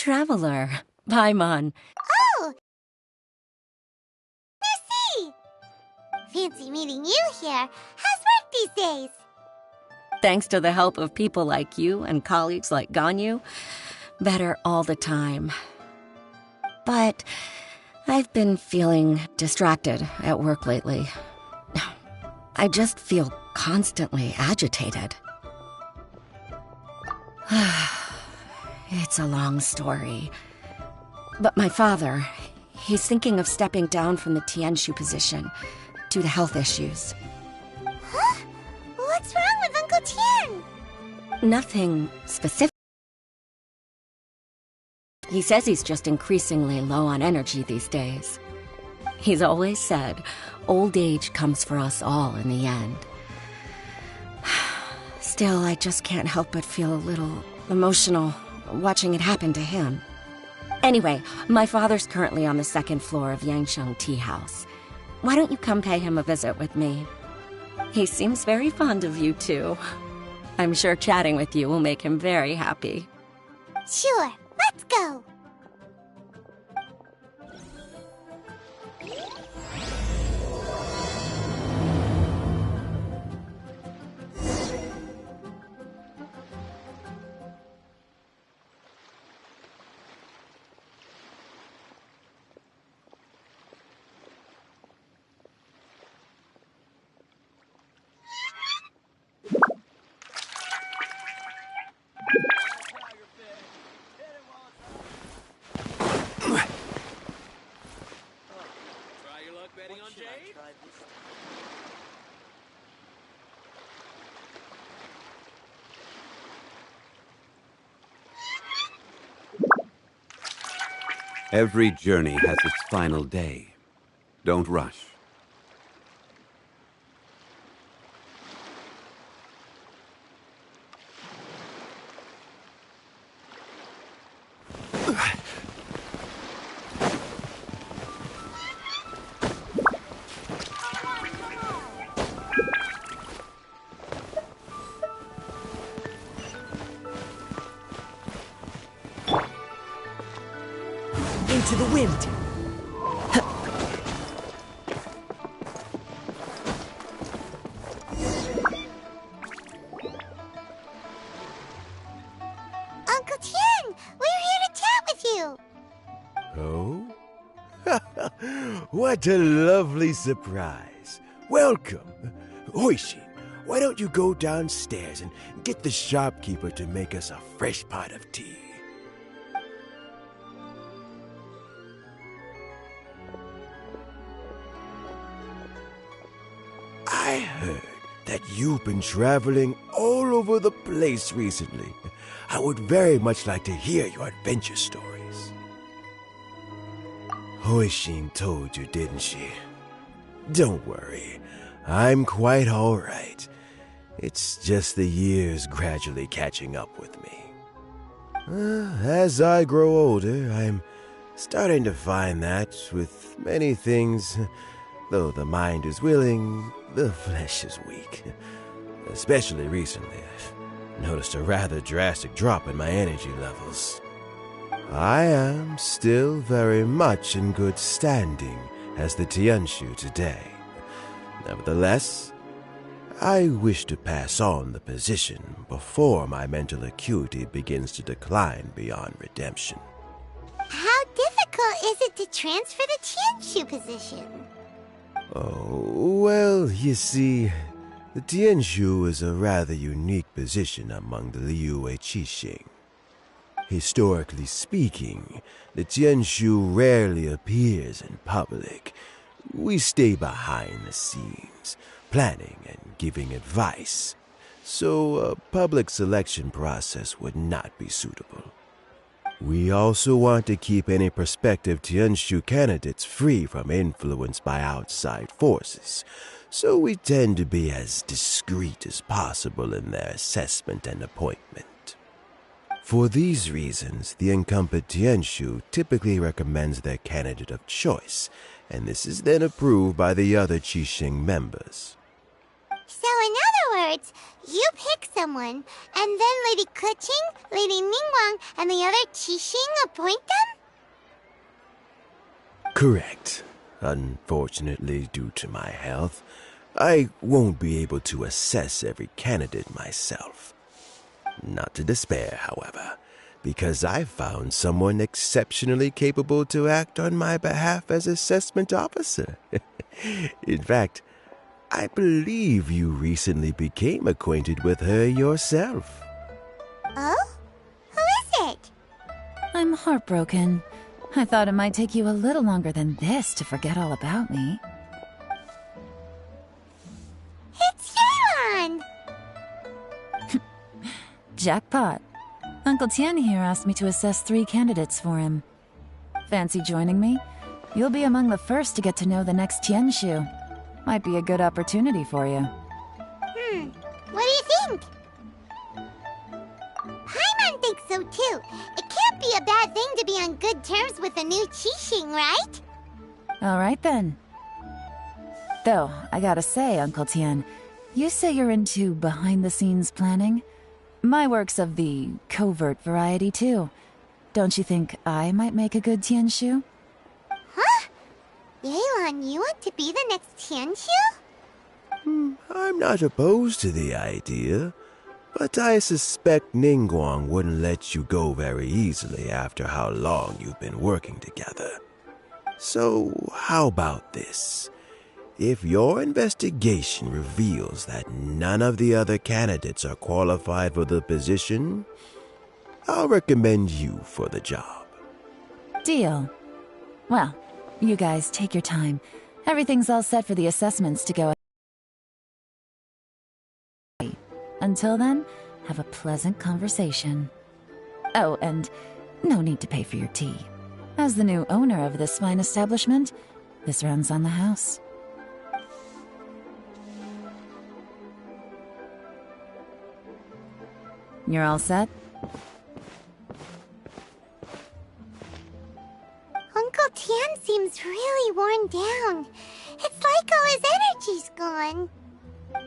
traveler. Paimon. Oh! Merci! Fancy meeting you here. How's work these days? Thanks to the help of people like you and colleagues like Ganyu, better all the time. But I've been feeling distracted at work lately. I just feel constantly agitated. It's a long story. But my father, he's thinking of stepping down from the Tianshu position due to health issues. Huh? What's wrong with Uncle Tian? Nothing specific. He says he's just increasingly low on energy these days. He's always said, old age comes for us all in the end. Still, I just can't help but feel a little emotional watching it happen to him. Anyway, my father's currently on the second floor of Yangsheng Tea House. Why don't you come pay him a visit with me? He seems very fond of you, too. I'm sure chatting with you will make him very happy. Sure, let's go! Every journey has its final day. Don't rush. Into the wind. Uncle Tian, we're here to chat with you. Oh? What a lovely surprise. Welcome. Oishin, why don't you go downstairs and get the shopkeeper to make us a fresh pot of tea? I heard that you've been traveling all over the place recently. I would very much like to hear your adventure stories. Hoishin told you, didn't she? Don't worry, I'm quite all right. It's just the years gradually catching up with me. As I grow older, I'm starting to find that with many things, though the mind is willing, the flesh is weak. Especially recently, I've noticed a rather drastic drop in my energy levels. I am still very much in good standing as the Tianshu today. Nevertheless, I wish to pass on the position before my mental acuity begins to decline beyond redemption. How difficult is it to transfer the Tianshu position? Oh, well, you see, the Tianshu is a rather unique position among the Liyue Qixing. Historically speaking, the Tianshu rarely appears in public. We stay behind the scenes, planning and giving advice, so a public selection process would not be suitable. We also want to keep any prospective Tianshu candidates free from influence by outside forces, so we tend to be as discreet as possible in their assessment and appointment. For these reasons, the incumbent Tianshu typically recommends their candidate of choice, and this is then approved by the other Qixing members. So in other words, you pick someone, and then Lady Keqing, Lady Ningguang, and the other Qixing appoint them? Correct. Unfortunately, due to my health, I won't be able to assess every candidate myself. Not to despair, however, because I found someone exceptionally capable to act on my behalf as assessment officer. In fact, I believe you recently became acquainted with her yourself. Oh? Who is it? I'm heartbroken. I thought it might take you a little longer than this to forget all about me. It's Yelan! Jackpot. Uncle Tian here asked me to assess 3 candidates for him. Fancy joining me? You'll be among the first to get to know the next Tianshu. Might be a good opportunity for you. What do you think? Paimon thinks so too. It can't be a bad thing to be on good terms with a new Qixing, right? Alright then. Though, I gotta say, Uncle Tian, you say you're into behind-the-scenes planning? My work's of the covert variety too. Don't you think I might make a good Tianshu? Huh? Yelan, you want to be the next Tianshu? I'm not opposed to the idea, but I suspect Ningguang wouldn't let you go very easily after how long you've been working together. So, how about this? If your investigation reveals that none of the other candidates are qualified for the position, I'll recommend you for the job. Deal. Well, you guys take your time. Everything's all set for the assessments to go. Until then, have a pleasant conversation. Oh, and no need to pay for your tea. As the new owner of this fine establishment, this runs on the house. You're all set? Uncle Tian seems really worn down. It's like all his energy's gone.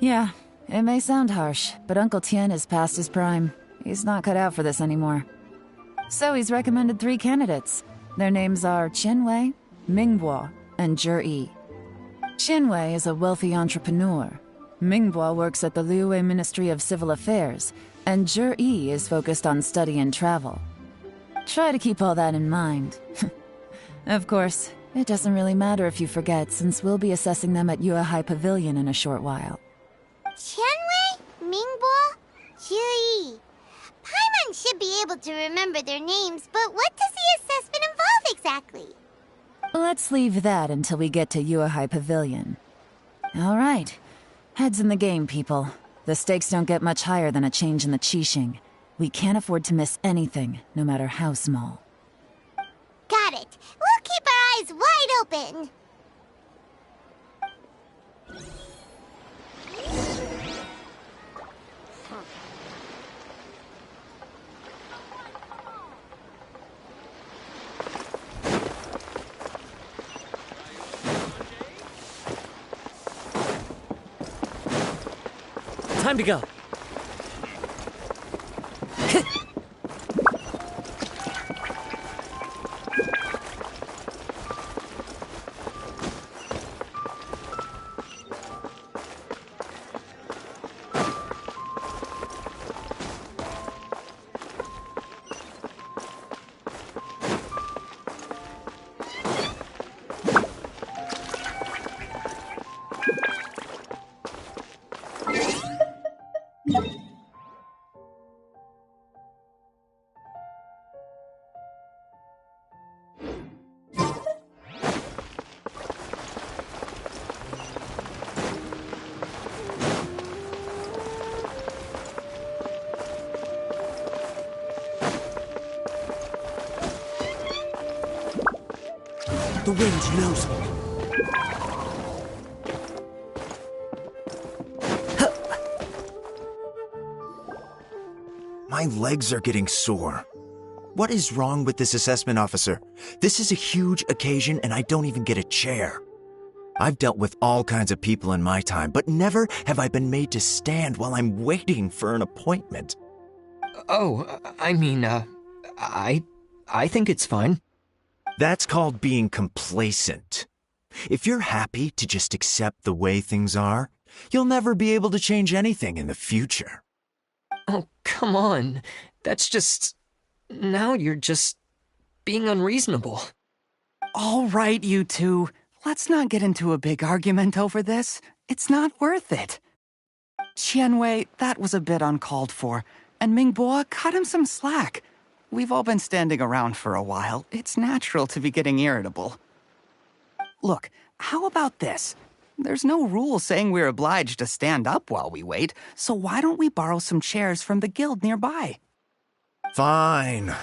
Yeah, it may sound harsh, but Uncle Tian is past his prime. He's not cut out for this anymore. So he's recommended 3 candidates. Their names are Qinwei, Mingbo, and Zhi. Qinwei is a wealthy entrepreneur. Mingbo works at the Liyue Ministry of Civil Affairs, and Zhi is focused on study and travel. Try to keep all that in mind. Of course, it doesn't really matter if you forget, since we'll be assessing them at Yuehai Pavilion in a short while. Qianwei, Mingbo, Zhi. Paimon should be able to remember their names, but what does the assessment involve exactly? Let's leave that until we get to Yuehai Pavilion. All right. Heads in the game, people. The stakes don't get much higher than a change in the Qixing. We can't afford to miss anything, no matter how small. Got it. We'll keep our eyes wide open. Time to go. The wind knows me. My legs are getting sore. What is wrong with this assessment officer? This is a huge occasion and I don't even get a chair. I've dealt with all kinds of people in my time, but never have I been made to stand while I'm waiting for an appointment. Oh, I mean, I think it's fine. That's called being complacent. If you're happy to just accept the way things are, you'll never be able to change anything in the future. Oh, come on. That's just... Now you're just being unreasonable. All right, you two. Let's not get into a big argument over this. It's not worth it. Qianwei, that was a bit uncalled for. And Mingbo, cut him some slack. We've all been standing around for a while. It's natural to be getting irritable. Look, how about this? There's no rule saying we're obliged to stand up while we wait, so why don't we borrow some chairs from the guild nearby? Fine.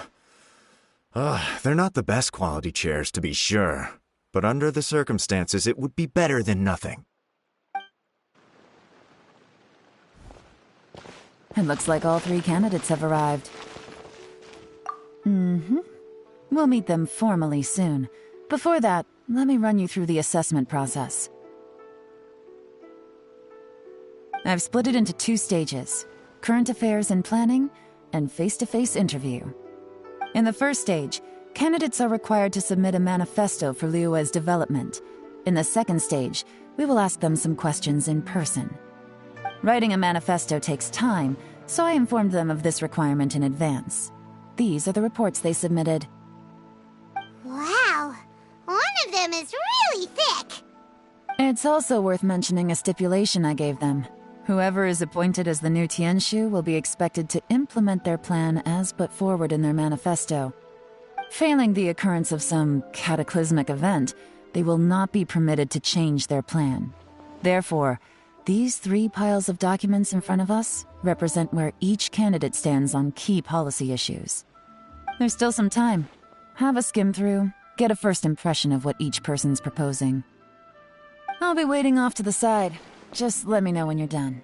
They're not the best quality chairs, to be sure. But under the circumstances, it would be better than nothing. It looks like all 3 candidates have arrived. We'll meet them formally soon. Before that, let me run you through the assessment process. I've split it into 2 stages: current affairs and planning, and face-to-face interview. In the first stage, candidates are required to submit a manifesto for Liyue's development. In the second stage, we will ask them some questions in person. Writing a manifesto takes time, so I informed them of this requirement in advance. These are the reports they submitted. Wow, one of them is really thick. It's also worth mentioning a stipulation I gave them. Whoever is appointed as the new Tianshu will be expected to implement their plan as put forward in their manifesto. Failing the occurrence of some cataclysmic event, they will not be permitted to change their plan. Therefore, these 3 piles of documents in front of us represent where each candidate stands on key policy issues. There's still some time. Have a skim through, get a first impression of what each person's proposing. I'll be waiting off to the side. Just let me know when you're done.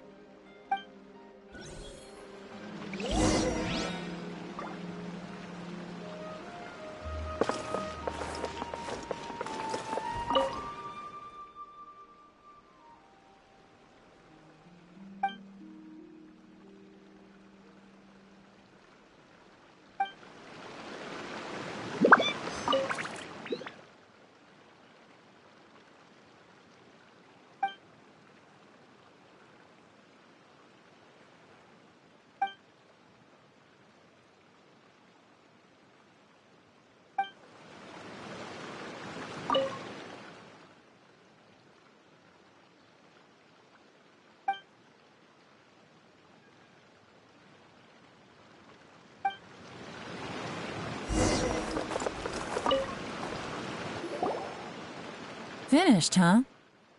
Finished, huh?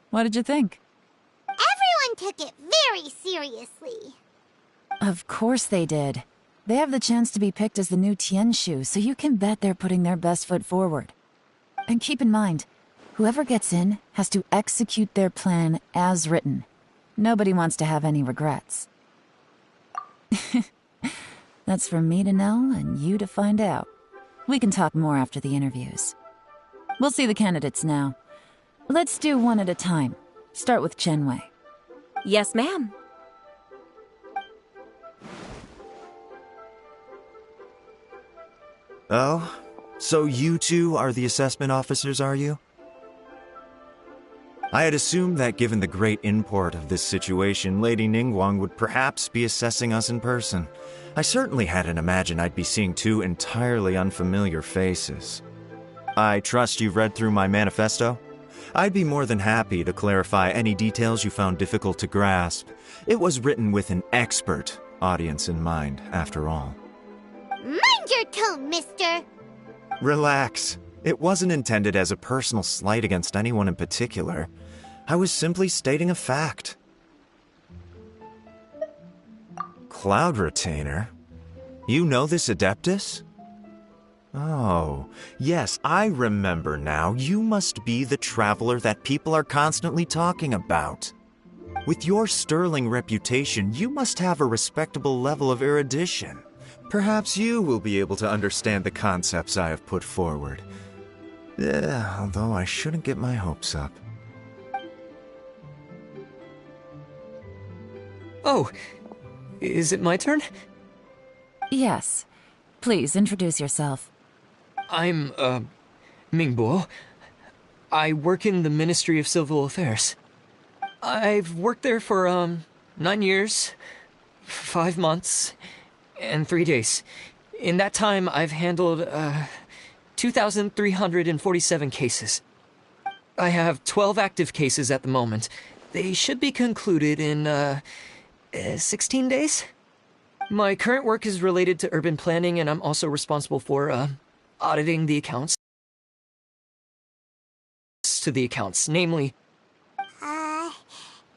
What did you think? Everyone took it very seriously. Of course they did. They have the chance to be picked as the new Tianshu, so you can bet they're putting their best foot forward. And keep in mind, whoever gets in has to execute their plan as written. Nobody wants to have any regrets. That's for me to know and you to find out. We can talk more after the interviews. We'll see the candidates now. Let's do one at a time. Start with Chenwei. Yes, ma'am. Oh? So you 2 are the assessment officers, are you? I had assumed that given the great import of this situation, Lady Ningguang would perhaps be assessing us in person. I certainly hadn't imagined I'd be seeing 2 entirely unfamiliar faces. I trust you've read through my manifesto? I'd be more than happy to clarify any details you found difficult to grasp. It was written with an expert audience in mind, after all. Mind your tone, mister. Relax. It wasn't intended as a personal slight against anyone in particular. I was simply stating a fact. Cloud Retainer? You know this Adeptus? Oh, yes, I remember now. You must be the traveler that people are constantly talking about. With your sterling reputation, you must have a respectable level of erudition. Perhaps you will be able to understand the concepts I have put forward. Although I shouldn't get my hopes up. Oh, is it my turn? Yes. Please, introduce yourself. I'm, Mingbo. I work in the Ministry of Civil Affairs. I've worked there for, 9 years, 5 months, and 3 days. In that time, I've handled, 2,347 cases. I have 12 active cases at the moment. They should be concluded in, 16 days? My current work is related to urban planning, and I'm also responsible for, auditing the accounts. To the accounts, namely...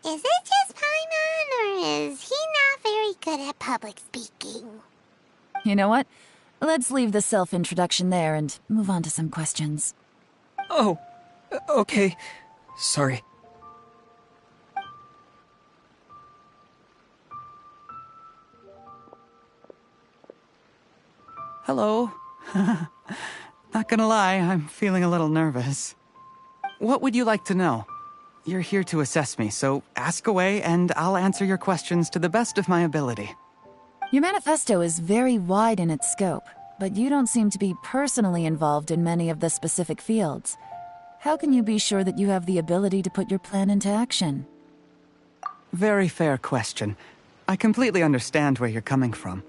Is it just Paimon, or is he not very good at public speaking? You know what? Let's leave the self-introduction there and move on to some questions. Oh, okay. Sorry. Hello. Not gonna lie, I'm feeling a little nervous. What would you like to know? You're here to assess me, so ask away and I'll answer your questions to the best of my ability. Your manifesto is very wide in its scope, but you don't seem to be personally involved in many of the specific fields. How can you be sure that you have the ability to put your plan into action? Very fair question. I completely understand where you're coming from.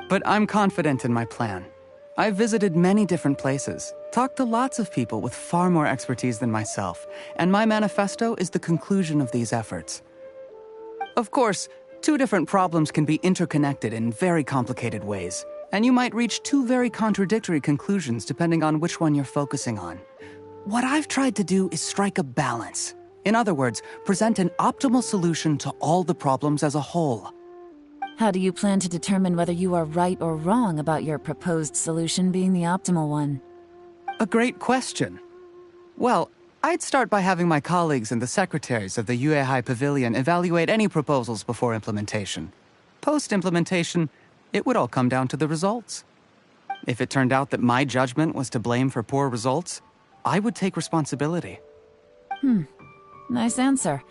But I'm confident in my plan. I've visited many different places, talked to lots of people with far more expertise than myself, and my manifesto is the conclusion of these efforts. Of course, two different problems can be interconnected in very complicated ways, and you might reach two very contradictory conclusions depending on which one you're focusing on. What I've tried to do is strike a balance. In other words, present an optimal solution to all the problems as a whole. How do you plan to determine whether you are right or wrong about your proposed solution being the optimal one? A great question. Well, I'd start by having my colleagues and the secretaries of the Yuehai Pavilion evaluate any proposals before implementation. Post-implementation, it would all come down to the results. If it turned out that my judgment was to blame for poor results, I would take responsibility. Nice answer.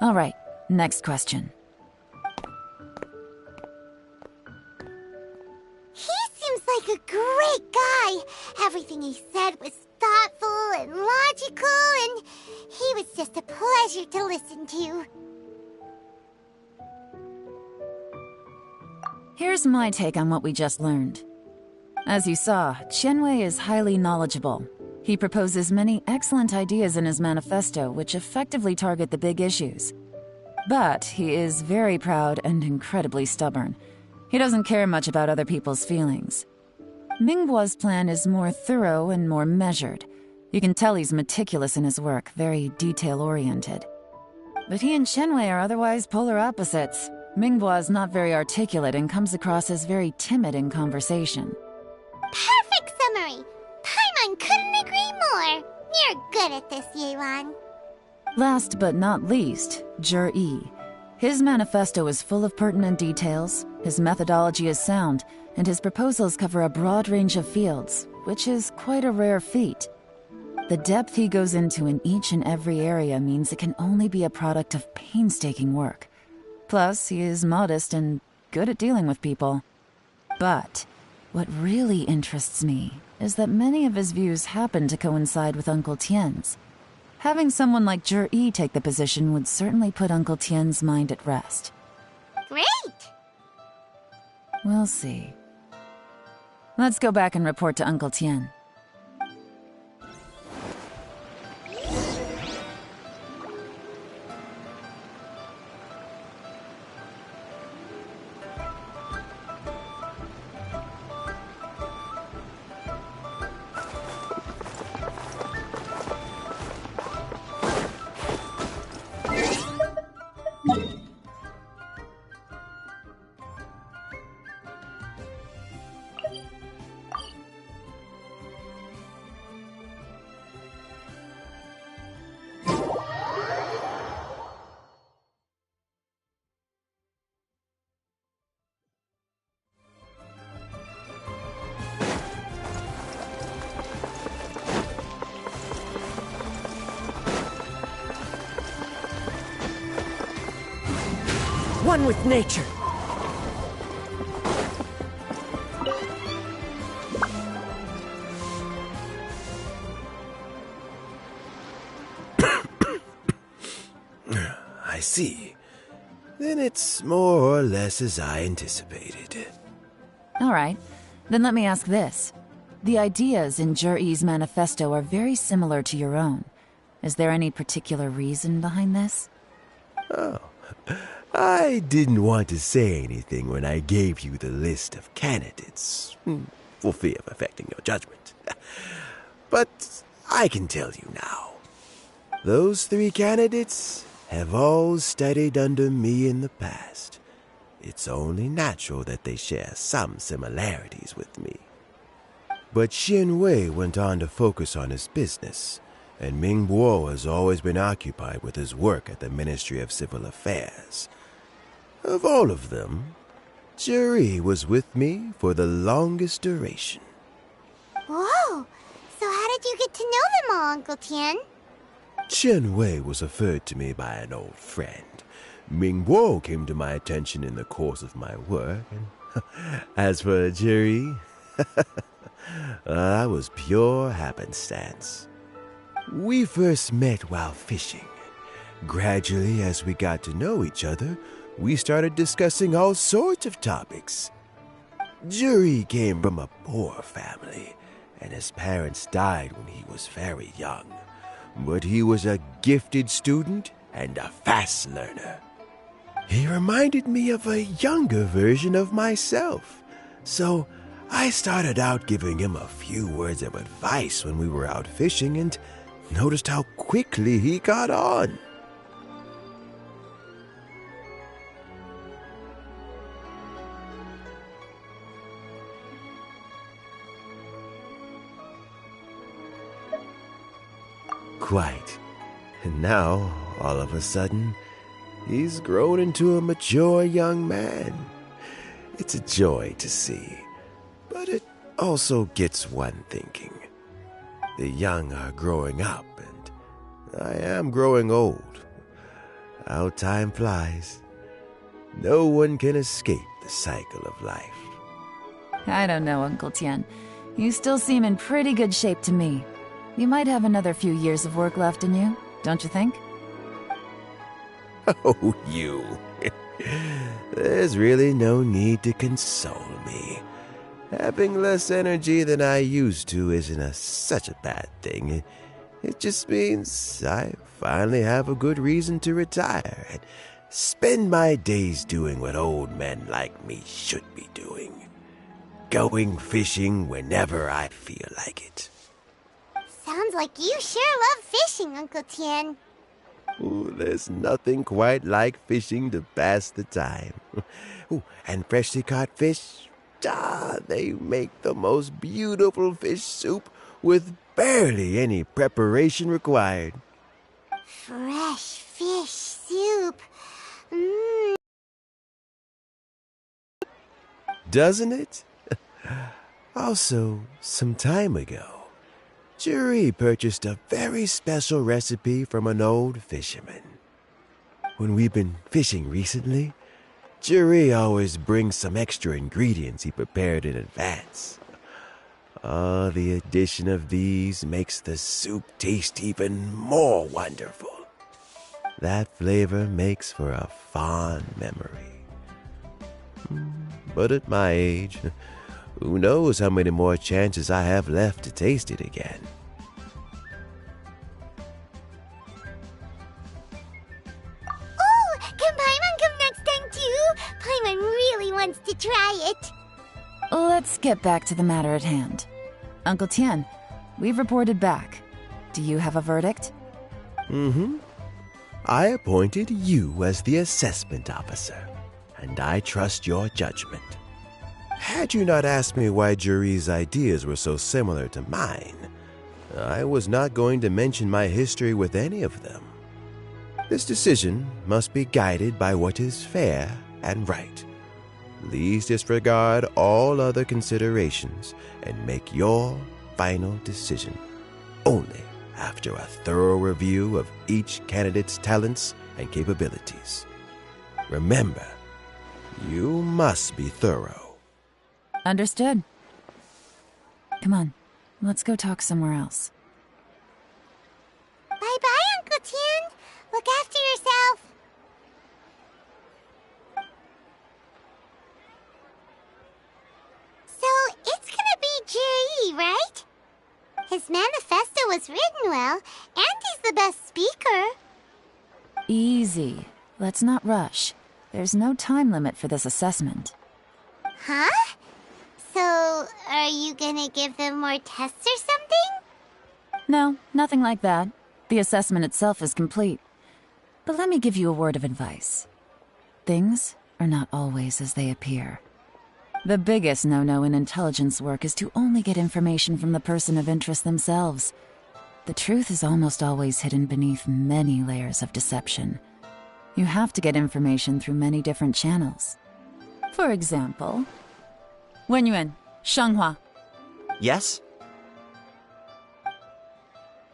All right, next question. He seems like a great guy. Everything he said was thoughtful and logical, and he was just a pleasure to listen to. Here's my take on what we just learned. As you saw, Qianwei is highly knowledgeable. He proposes many excellent ideas in his manifesto which effectively target the big issues. But he is very proud and incredibly stubborn. He doesn't care much about other people's feelings. Mingbo's plan is more thorough and more measured. You can tell he's meticulous in his work, very detail-oriented. But he and Qianwei are otherwise polar opposites. Mingbo is not very articulate and comes across as very timid in conversation. Perfect summary! Paimon couldn't agree more. You're good at this, Yelan. Last but not least, Zhi. His manifesto is full of pertinent details, his methodology is sound, and his proposals cover a broad range of fields, which is quite a rare feat. The depth he goes into in each and every area means it can only be a product of painstaking work. Plus, he is modest and good at dealing with people. But what really interests me is that many of his views happen to coincide with Uncle Tien's. Having someone like Zhi take the position would certainly put Uncle Tien's mind at rest. Great! We'll see. Let's go back and report to Uncle Tien. one with nature. I see. Then it's more or less as I anticipated. All right. Then let me ask this. The ideas in Jur-E's manifesto are very similar to your own. Is there any particular reason behind this? Oh, I didn't want to say anything when I gave you the list of candidates, for fear of affecting your judgment. But I can tell you now. Those 3 candidates have all studied under me in the past. It's only natural that they share some similarities with me. But Xin Wei went on to focus on his business, and Ming Bo has always been occupied with his work at the Ministry of Civil Affairs. Of all of them, Juri was with me for the longest duration. Whoa! So how did you get to know them all, Uncle Tian? Chen Wei was referred to me by an old friend. Ming Bo came to my attention in the course of my work, and as for Juri, that was pure happenstance. We first met while fishing. Gradually, as we got to know each other, we started discussing all sorts of topics. Juri came from a poor family, and his parents died when he was very young. But he was a gifted student and a fast learner. He reminded me of a younger version of myself, so I started out giving him a few words of advice when we were out fishing and noticed how quickly he got on. Quite. And now, all of a sudden, he's grown into a mature young man. It's a joy to see, but it also gets one thinking. The young are growing up, and I am growing old. How time flies. No one can escape the cycle of life. I don't know, Uncle Tian. You still seem in pretty good shape to me. You might have another few years of work left in you, don't you think? Oh, you. There's really no need to console me. Having less energy than I used to isn't such a bad thing. It just means I finally have a good reason to retire and spend my days doing what old men like me should be doing. Going fishing whenever I feel like it. Sounds like you sure love fishing, Uncle Tian. Ooh, there's nothing quite like fishing to pass the time. Ooh, and freshly caught fish, they make the most beautiful fish soup with barely any preparation required. Fresh fish soup. Doesn't it? Also, some time ago, Juri purchased a very special recipe from an old fisherman. When we've been fishing recently, Juri always brings some extra ingredients he prepared in advance. The addition of these makes the soup taste even more wonderful. That flavor makes for a fond memory. But at my age, who knows how many more chances I have left to taste it again. Oh, can Paimon come next time too? Paimon really wants to try it. Let's get back to the matter at hand. Uncle Tian, we've reported back. Do you have a verdict? I appointed you as the assessment officer, and I trust your judgment. Had you not asked me why Juri's ideas were so similar to mine, I was not going to mention my history with any of them. This decision must be guided by what is fair and right. Please disregard all other considerations and make your final decision only after a thorough review of each candidate's talents and capabilities. Remember, You must be thorough. Understood. Come on, let's go talk somewhere else. Bye-bye, Uncle Tien. Look after yourself. So, it's gonna be Jiri, right? His manifesto was written well, and he's the best speaker. Easy. Let's not rush. There's no time limit for this assessment. Huh? So, are you gonna give them more tests or something? No, nothing like that. The assessment itself is complete. But let me give you a word of advice. Things are not always as they appear. The biggest no-no in intelligence work is to only get information from the person of interest themselves. The truth is almost always hidden beneath many layers of deception. You have to get information through many different channels. For example, Wenyuan, Shanghua. Yes?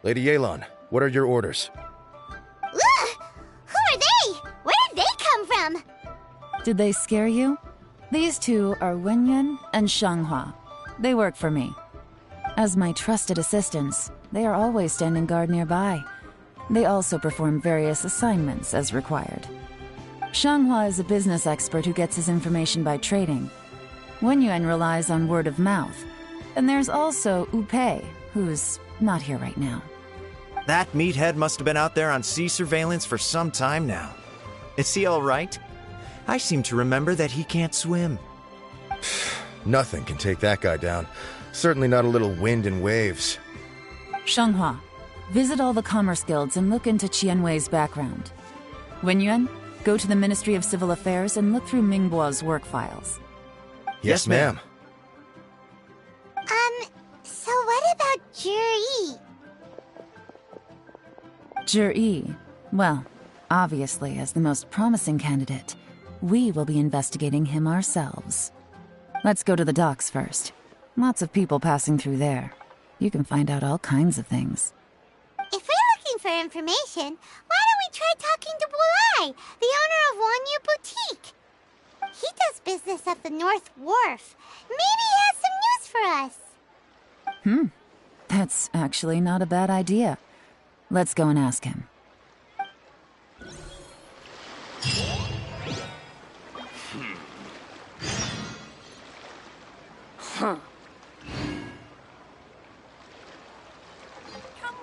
Lady Yelan, what are your orders? Ugh! Who are they? Where did they come from? Did they scare you? These two are Wenyuan and Shanghua. They work for me. As my trusted assistants, they are always standing guard nearby. They also perform various assignments as required. Shanghua is a business expert who gets his information by trading. Wenyuan relies on word of mouth. And there's also Upei, who's not here right now. That meathead must have been out there on sea surveillance for some time now. Is he all right? I seem to remember that he can't swim. Nothing can take that guy down. Certainly not a little wind and waves. Shanghua, visit all the commerce guilds and look into Qianwei's background. Wenyuan, go to the Ministry of Civil Affairs and look through Mingbo's work files. Yes, ma'am. So what about Jiri? Jiri, well, obviously as the most promising candidate, we will be investigating him ourselves. Let's go to the docks first. Lots of people passing through there. You can find out all kinds of things. If we're looking for information, why don't we try talking to Bulai, the owner of Wanyu Boutique? He does business at the North Wharf. Maybe he has some news for us. That's actually not a bad idea. Let's go and ask him. Come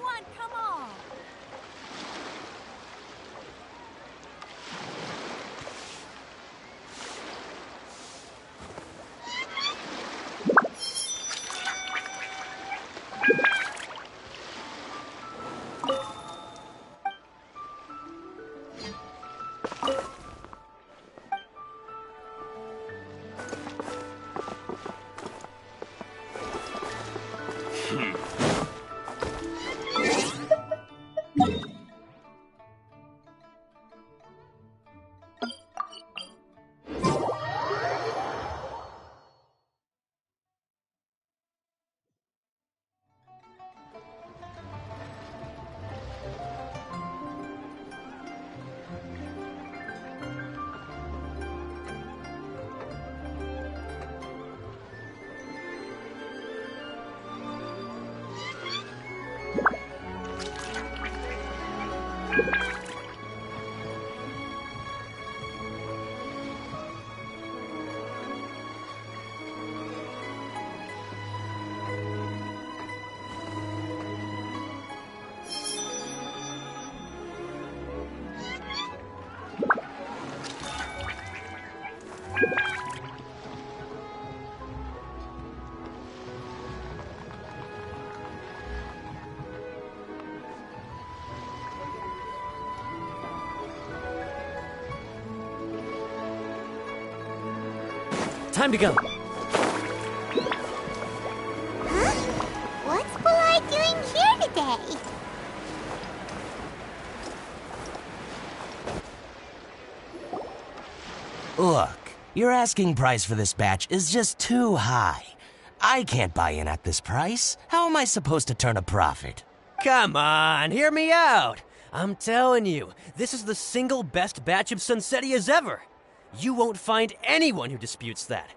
on, come on! Time to go. Huh? What's Bulai doing here today? Look, your asking price for this batch is just too high. I can't buy in at this price. How am I supposed to turn a profit? Come on, hear me out. I'm telling you, this is the single best batch of Sunsettias ever. You won't find anyone who disputes that.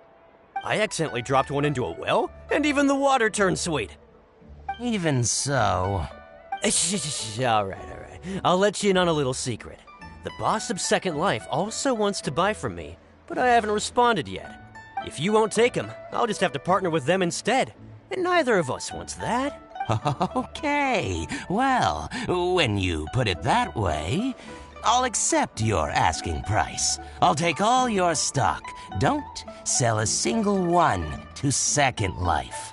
I accidentally dropped one into a well, and even the water turned sweet. Even so... Alright. I'll let you in on a little secret. The boss of Second Life also wants to buy from me, but I haven't responded yet. If you won't take him, I'll just have to partner with them instead. And neither of us wants that. Okay, well, when you put it that way, I'll accept your asking price. I'll take all your stock. Don't sell a single one to Second Life.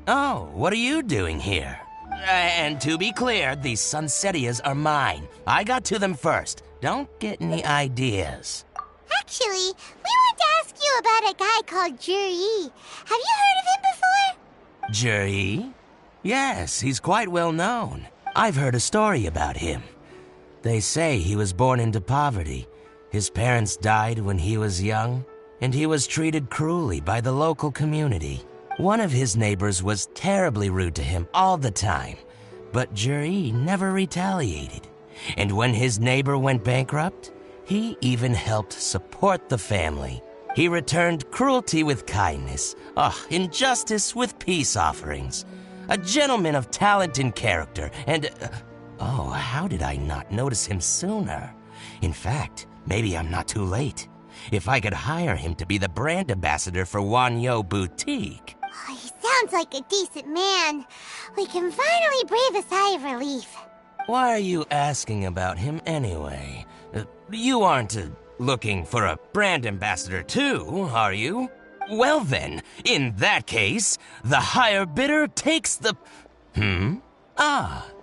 Oh, what are you doing here? And to be clear, these Sunsetias are mine. I got to them first. Don't get any ideas. Actually, we want to ask you about a guy called Juri. Have you heard of him before? Juri? Yes, he's quite well known. I've heard a story about him. They say he was born into poverty. His parents died when he was young, and he was treated cruelly by the local community. One of his neighbors was terribly rude to him all the time, but Juri never retaliated. And when his neighbor went bankrupt, he even helped support the family. He returned cruelty with kindness, injustice with peace offerings. A gentleman of talent and character, and... how did I not notice him sooner? In fact, maybe I'm not too late. If I could hire him to be the brand ambassador for Wanyo Boutique... Oh, he sounds like a decent man. We can finally breathe a sigh of relief. Why are you asking about him anyway? You aren't looking for a brand ambassador too, are you? Well then, in that case, the higher bidder takes the...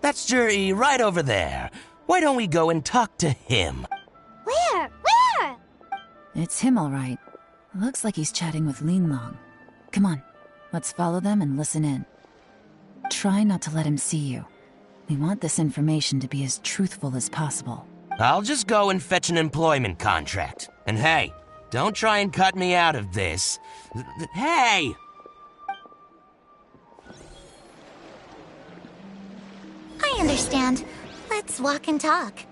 that's Juri right over there. Why don't we go and talk to him? Where? It's him, all right. Looks like he's chatting with Yelan. Come on, let's follow them and listen in. Try not to let him see you. We want this information to be as truthful as possible. I'll just go and fetch an employment contract. And hey, don't try and cut me out of this. Hey! I understand. Let's walk and talk.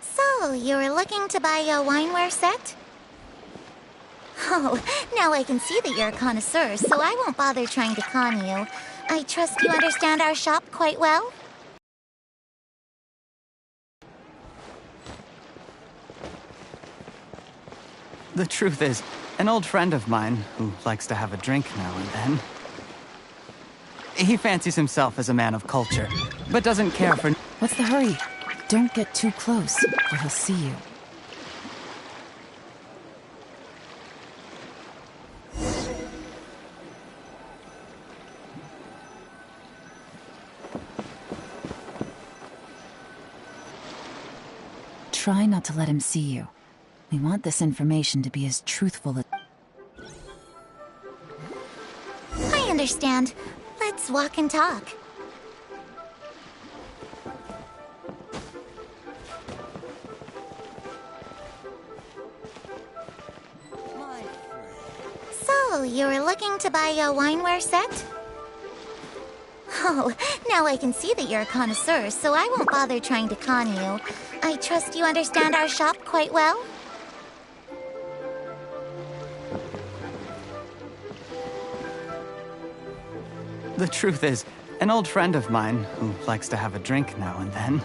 So, you were looking to buy a wineware set? Oh, now I can see that you're a connoisseur, so I won't bother trying to con you. I trust you understand our shop quite well? The truth is, an old friend of mine, who likes to have a drink now and then... He fancies himself as a man of culture, but doesn't care for... What's the hurry? Don't get too close, or he'll see you. Try not to let him see you. We want this information to be as truthful as... I understand. Let's walk and talk. So, you were looking to buy a wineware set? Oh, now I can see that you're a connoisseur, so I won't bother trying to con you. I trust you understand our shop quite well? The truth is, an old friend of mine, who likes to have a drink now and then...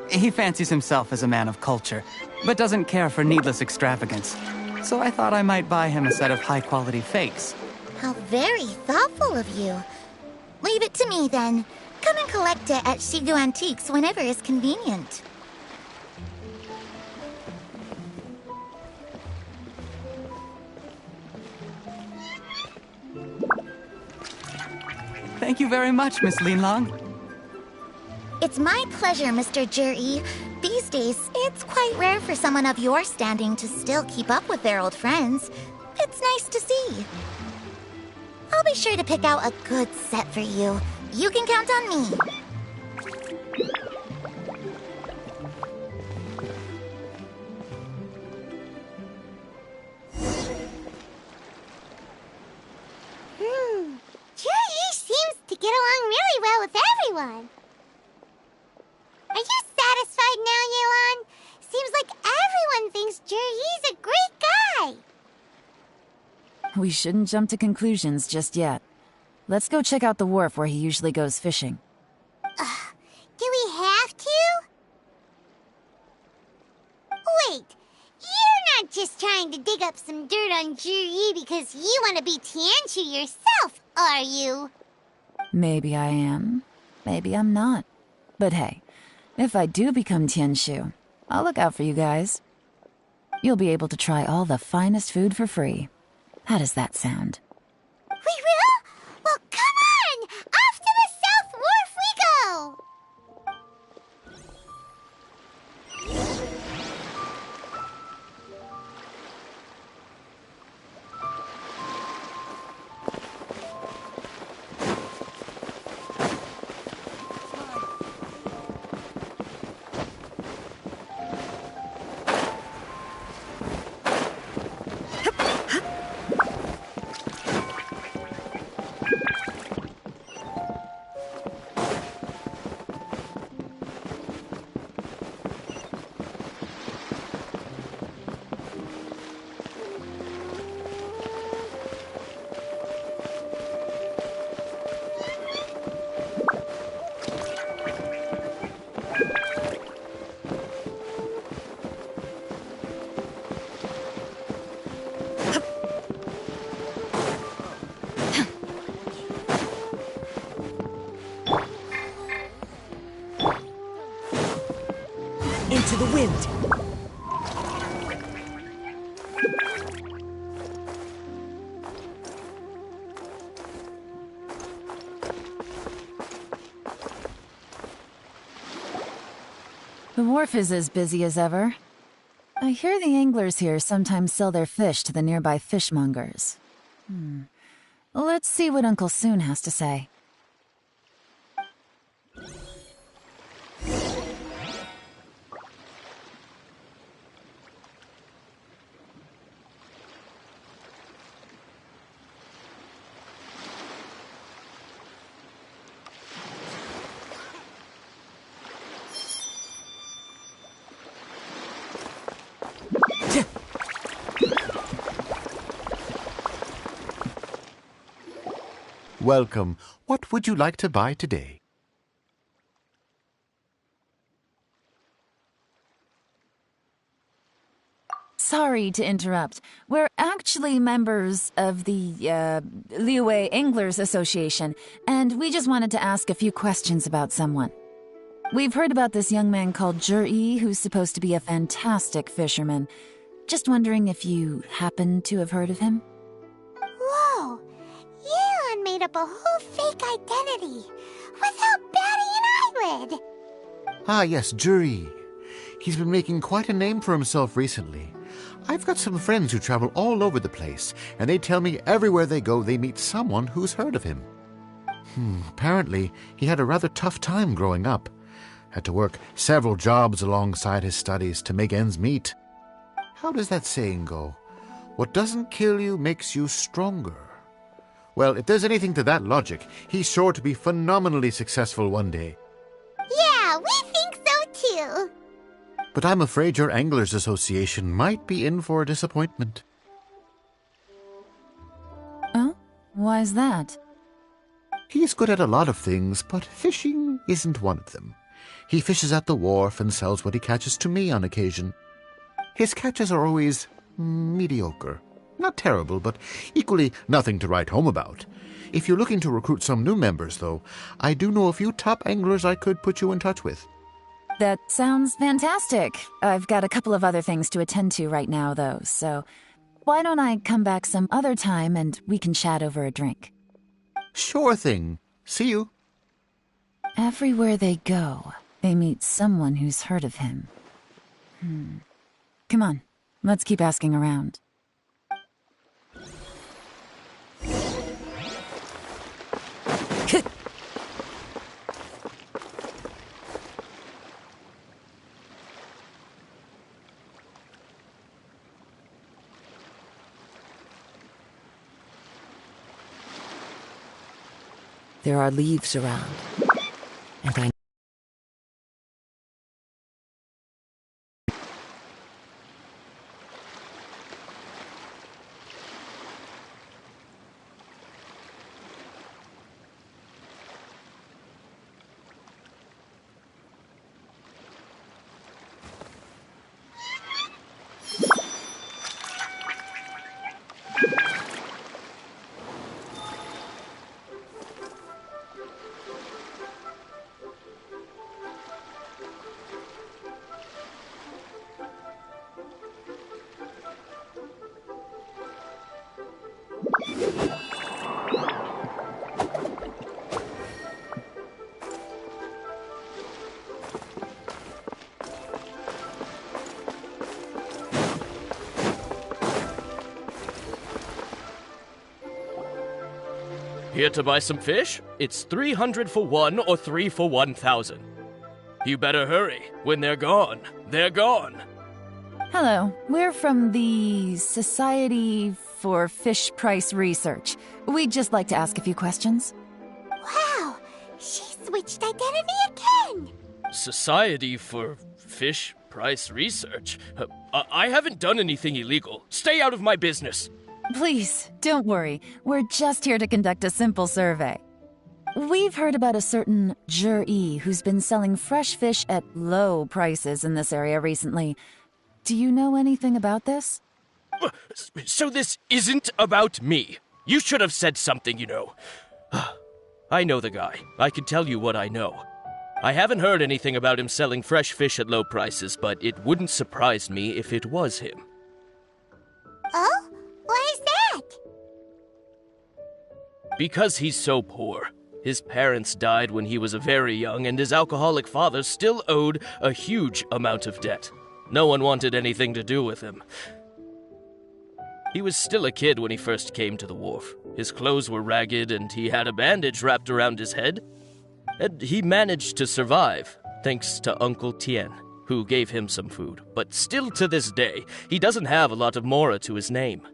He fancies himself as a man of culture, but doesn't care for needless extravagance. So I thought I might buy him a set of high-quality fakes. How very thoughtful of you. Leave it to me, then. Come and collect it at Shigu Antiques whenever is convenient. Thank you very much, Miss Yelan. It's my pleasure, Mr. Juri. These days, it's quite rare for someone of your standing to still keep up with their old friends. It's nice to see. I'll be sure to pick out a good set for you. You can count on me. to get along really well with everyone. Are you satisfied now, Yelan? Seems like everyone thinks Juri's a great guy. We shouldn't jump to conclusions just yet. Let's go check out the wharf where he usually goes fishing. Do we have to? Wait, you're not just trying to dig up some dirt on Juri because you want to be Tianshu yourself, are you? Maybe I am. Maybe I'm not. But hey, if I do become Tianshu, I'll look out for you guys. You'll be able to try all the finest food for free. How does that sound? We will? Well, come on! Off to the South Wharf we go! Into the wind. The wharf is as busy as ever. I hear the anglers here sometimes sell their fish to the nearby fishmongers. Let's see what Uncle Soon has to say. Welcome. What would you like to buy today? Sorry to interrupt. We're actually members of the, Liyue Anglers Association, and we just wanted to ask a few questions about someone. We've heard about this young man called Juri, who's supposed to be a fantastic fisherman. Just wondering if you happen to have heard of him? Whoa! Yelan made up a whole fake identity without batting an eyelid! Ah, yes, Juri. He's been making quite a name for himself recently. I've got some friends who travel all over the place, and they tell me everywhere they go they meet someone who's heard of him. Apparently, he had a rather tough time growing up. Had to work several jobs alongside his studies to make ends meet. How does that saying go? What doesn't kill you makes you stronger. Well, if there's anything to that logic, he's sure to be phenomenally successful one day. Yeah, we think so too! But I'm afraid your Anglers Association might be in for a disappointment. Oh? Why's that? He's good at a lot of things, but fishing isn't one of them. He fishes at the wharf and sells what he catches to me on occasion. His catches are always mediocre. Not terrible, but equally nothing to write home about. If you're looking to recruit some new members, though, I do know a few top anglers I could put you in touch with. That sounds fantastic. I've got a couple of other things to attend to right now, though, so why don't I come back some other time and we can chat over a drink? Sure thing. See you. Everywhere they go, they meet someone who's heard of him. Come on, let's keep asking around. There there are leaves around. And I Here to buy some fish? It's 300 for one or 3 for 1,000. You better hurry. When they're gone, they're gone. Hello, we're from the Society for Fish Price Research. We'd just like to ask a few questions. Wow, she switched identity again! Society for Fish Price Research? I haven't done anything illegal. Stay out of my business. Please, don't worry. We're just here to conduct a simple survey. We've heard about a certain Jur-E who's been selling fresh fish at low prices in this area recently. Do you know anything about this? So this isn't about me. You should have said something, you know. I know the guy. I can tell you what I know. I haven't heard anything about him selling fresh fish at low prices, but it wouldn't surprise me if it was him. Oh? Why is that? Because he's so poor. His parents died when he was very young, and his alcoholic father still owed a huge amount of debt. No one wanted anything to do with him. He was still a kid when he first came to the wharf. His clothes were ragged, and he had a bandage wrapped around his head. And he managed to survive, thanks to Uncle Tien, who gave him some food. But still to this day, he doesn't have a lot of mora to his name.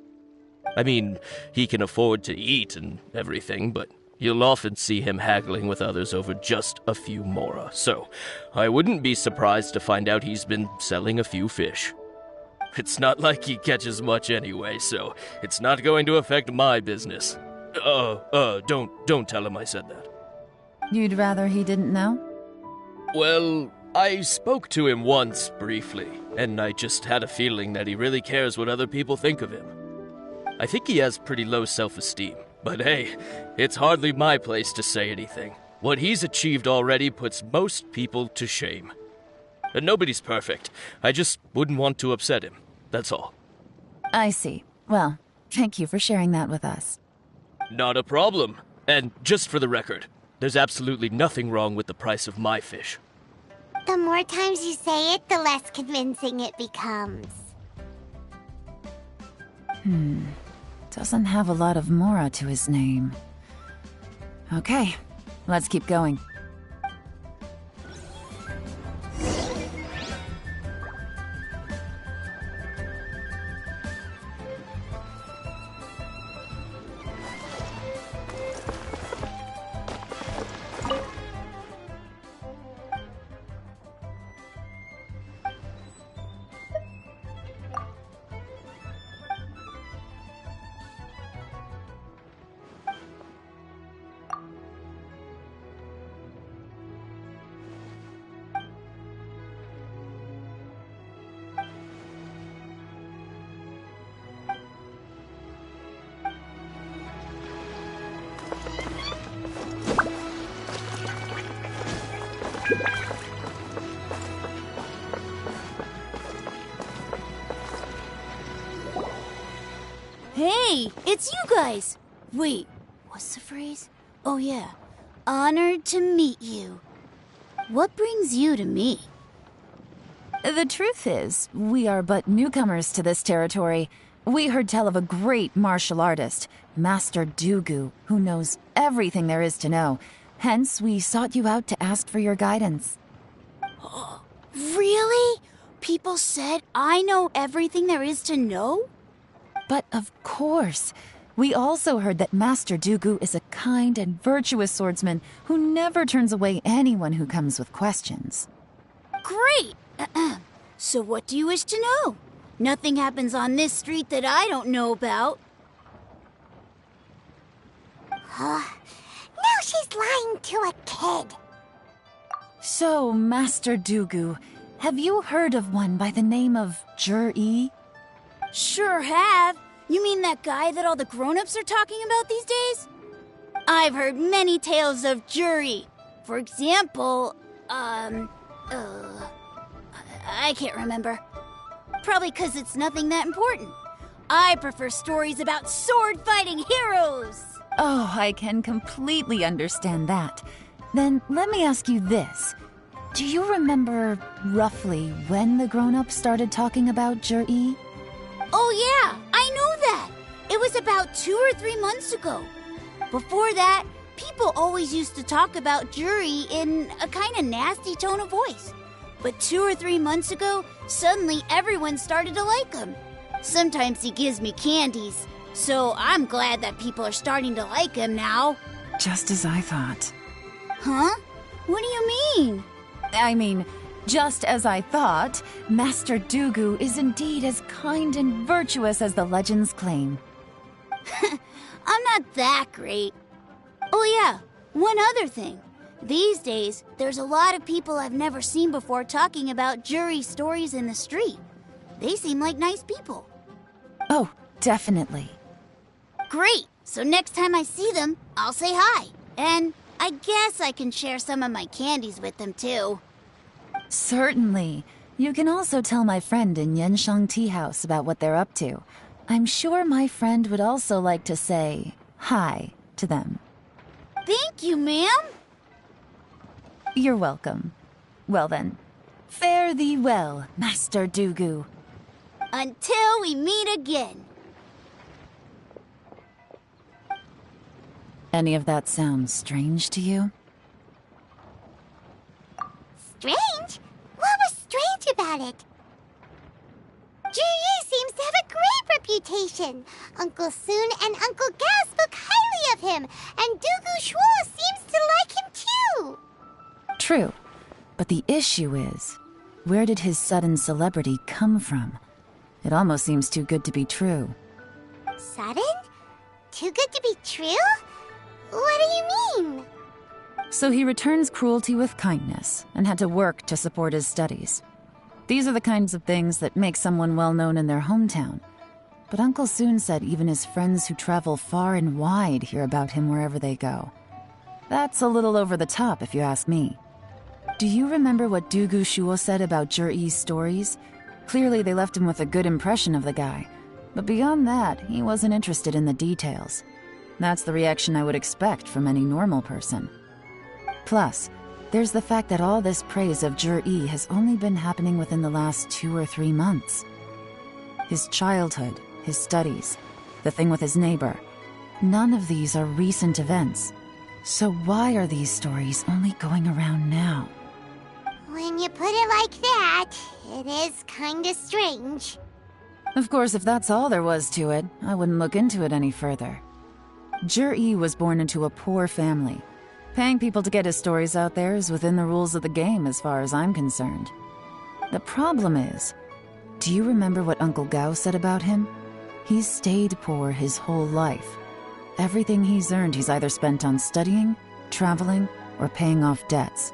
I mean, he can afford to eat and everything, but you'll often see him haggling with others over just a few mora. So, I wouldn't be surprised to find out he's been selling a few fish. It's not like he catches much anyway, so it's not going to affect my business. Don't tell him I said that. You'd rather he didn't know? Well, I spoke to him once, briefly, and I just had a feeling that he really cares what other people think of him. I think he has pretty low self-esteem, but hey, it's hardly my place to say anything. What he's achieved already puts most people to shame. And nobody's perfect. I just wouldn't want to upset him, that's all. I see. Well, thank you for sharing that with us. Not a problem. And just for the record, there's absolutely nothing wrong with the price of my fish. The more times you say it, the less convincing it becomes. Doesn't have a lot of mora to his name. Okay, let's keep going. Hey, it's you guys! Wait, what's the phrase? Oh yeah, honored to meet you. What brings you to me? The truth is, we are but newcomers to this territory. We heard tell of a great martial artist, Master Dugu, who knows everything there is to know. Hence, we sought you out to ask for your guidance. Really? People said I know everything there is to know? But of course, We also heard that Master Dooku is a kind and virtuous swordsman who never turns away anyone who comes with questions. Great! So what do you wish to know? Nothing happens on this street that I don't know about. Now she's lying to a kid. So, Master Dooku, have you heard of one by the name of Jur-E? Sure have. You mean that guy that all the grown-ups are talking about these days? I've heard many tales of Juri. For example, I can't remember. Probably because it's nothing that important. I prefer stories about sword-fighting heroes. Oh, I can completely understand that. Then let me ask you this. Do you remember roughly when the grown-ups started talking about Jur-E? Oh yeah, I know that. It was about 2 or 3 months ago. Before that, people always used to talk about Juri in a kind of nasty tone of voice. But 2 or 3 months ago, suddenly everyone started to like him. Sometimes he gives me candies, so I'm glad that people are starting to like him now. Just as I thought. Huh? What do you mean? I mean, just as I thought, Master Dooku is indeed as kind and virtuous as the legends claim. I'm not that great. Oh yeah, one other thing. These days, there's a lot of people I've never seen before talking about Juri stories in the street. They seem like nice people. Oh, definitely. Great! So next time I see them, I'll say hi. And I guess I can share some of my candies with them too. Certainly. You can also tell my friend in Yenshan Tea House about what they're up to. I'm sure my friend would also like to say hi to them. Thank you, ma'am. You're welcome. Well then, fare thee well, Master Dooku. Until we meet again. Any of that sound strange to you? Strange? What was strange about it? Juri seems to have a great reputation. Uncle Soon and Uncle Gao spoke highly of him, and Dooku Shuo seems to like him too. True, but the issue is, where did his sudden celebrity come from? It almost seems too good to be true. Sudden? Too good to be true? What do you mean? So he returns cruelty with kindness, and had to work to support his studies. These are the kinds of things that make someone well known in their hometown. But Uncle Soon said even his friends who travel far and wide hear about him wherever they go. That's a little over the top, if you ask me. Do you remember what Dooku Shuo said about Jur-E's stories? Clearly they left him with a good impression of the guy. But beyond that, he wasn't interested in the details. That's the reaction I would expect from any normal person. Plus, there's the fact that all this praise of Jur-E has only been happening within the last 2 or 3 months. His childhood, his studies, the thing with his neighbor. None of these are recent events. So why are these stories only going around now? When you put it like that, it is kinda strange. Of course, if that's all there was to it, I wouldn't look into it any further. Jur-E was born into a poor family. Paying people to get his stories out there is within the rules of the game as far as I'm concerned. The problem is, do you remember what Uncle Gao said about him? He's stayed poor his whole life. Everything he's earned he's either spent on studying, traveling, or paying off debts.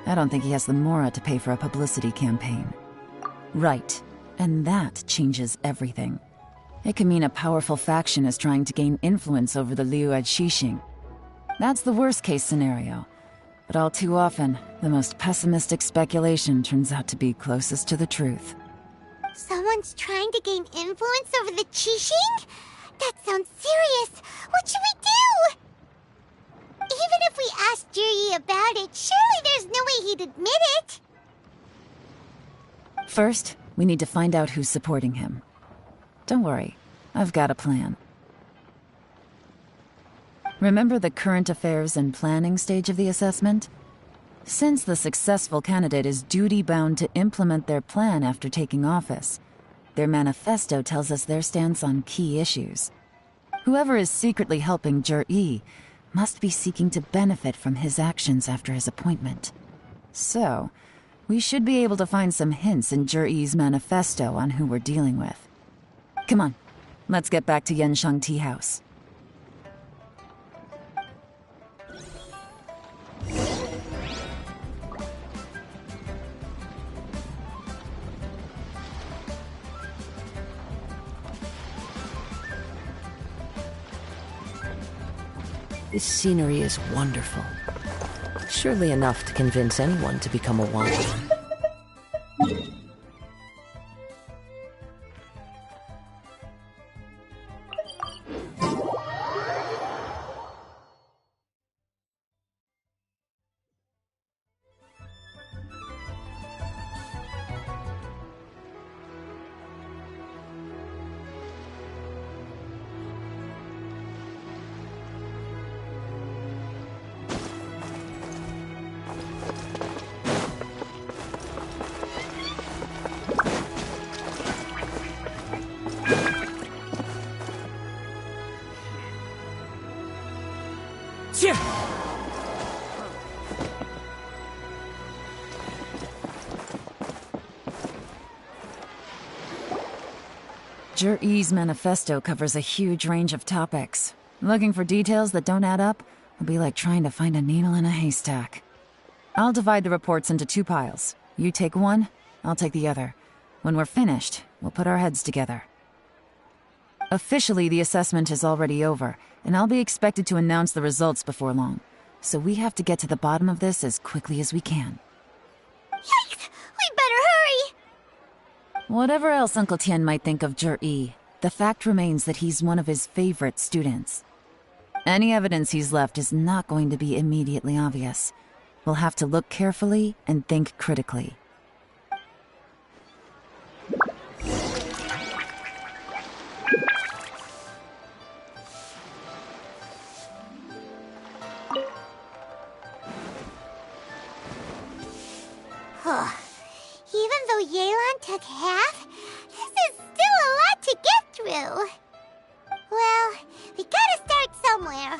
I don't think he has the mora to pay for a publicity campaign. Right, and that changes everything. It can mean a powerful faction is trying to gain influence over the Liu Xixing. That's the worst-case scenario. But all too often, the most pessimistic speculation turns out to be closest to the truth. Someone's trying to gain influence over the Qixing? That sounds serious. What should we do? Even if we asked Juri about it, surely there's no way he'd admit it. First, we need to find out who's supporting him. Don't worry, I've got a plan. Remember the current affairs and planning stage of the assessment? Since the successful candidate is duty-bound to implement their plan after taking office, their manifesto tells us their stance on key issues. Whoever is secretly helping Jur-E must be seeking to benefit from his actions after his appointment. So, we should be able to find some hints in Jur-E's manifesto on who we're dealing with. Come on, let's get back to Yenshang Tea House. This scenery is wonderful. Surely enough to convince anyone to become a wanderer. Jur-E's manifesto covers a huge range of topics. Looking for details that don't add up will be like trying to find a needle in a haystack. I'll divide the reports into 2 piles. You take one, I'll take the other. When we're finished, we'll put our heads together. Officially, the assessment is already over, and I'll be expected to announce the results before long. So we have to get to the bottom of this as quickly as we can. Yikes! We better hurry! Whatever else Uncle Tien might think of Jur-E, the fact remains that he's one of his favorite students. Any evidence he's left is not going to be immediately obvious. We'll have to look carefully and think critically. Even though Yelan took half, this is still a lot to get through. Well, we gotta start somewhere.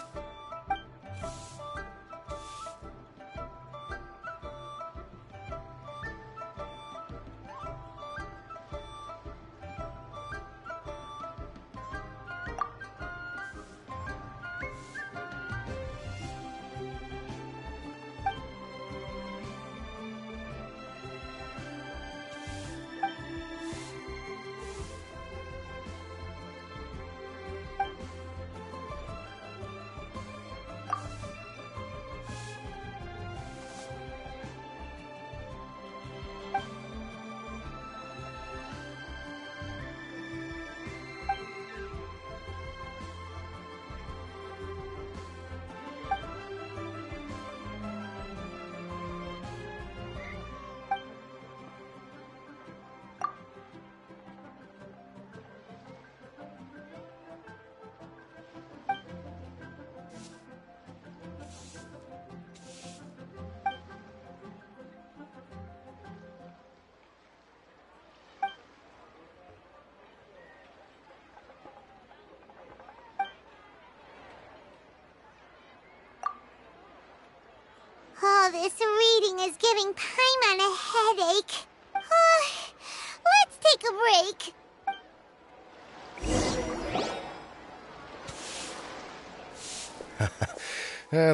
All this reading is giving Paimon a headache. Let's take a break.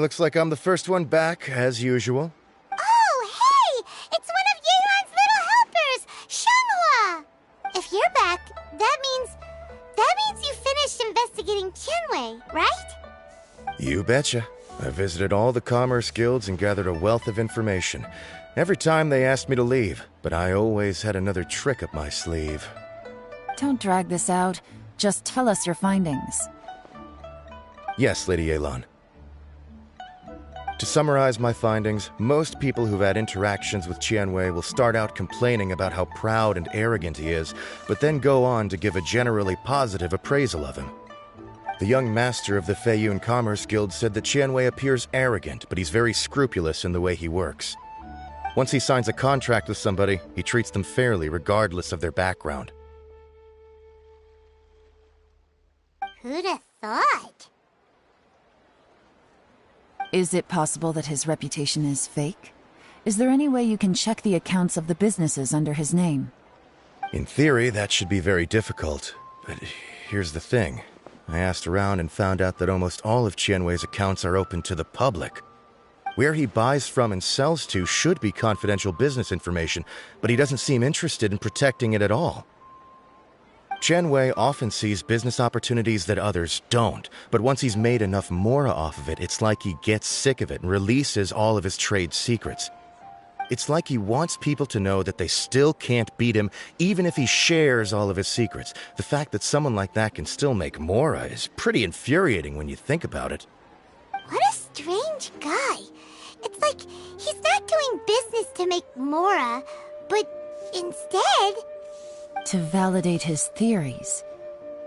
Looks like I'm the first one back, as usual. Oh, hey! It's one of Yelan's little helpers, Shanghua! If you're back, that means you finished investigating Qianwei, right? You betcha. I visited all the commerce guilds and gathered a wealth of information. Every time they asked me to leave, but I always had another trick up my sleeve. Don't drag this out. Just tell us your findings. Yes, Lady Yelan. To summarize my findings, most people who've had interactions with Qianwei will start out complaining about how proud and arrogant he is, but then go on to give a generally positive appraisal of him. The young master of the Feiyun Commerce Guild said that Qianwei appears arrogant, but he's very scrupulous in the way he works. Once he signs a contract with somebody, he treats them fairly regardless of their background. Who'd have thought. Is it possible that his reputation is fake? Is there any way you can check the accounts of the businesses under his name? In theory, that should be very difficult. But here's the thing. I asked around and found out that almost all of Qianwei's accounts are open to the public. Where he buys from and sells to should be confidential business information, but he doesn't seem interested in protecting it at all. Qianwei often sees business opportunities that others don't, but once he's made enough mora off of it, it's like he gets sick of it and releases all of his trade secrets. It's like he wants people to know that they still can't beat him, even if he shares all of his secrets. The fact that someone like that can still make mora is pretty infuriating when you think about it. What a strange guy. It's like he's not doing business to make mora, but instead... to validate his theories.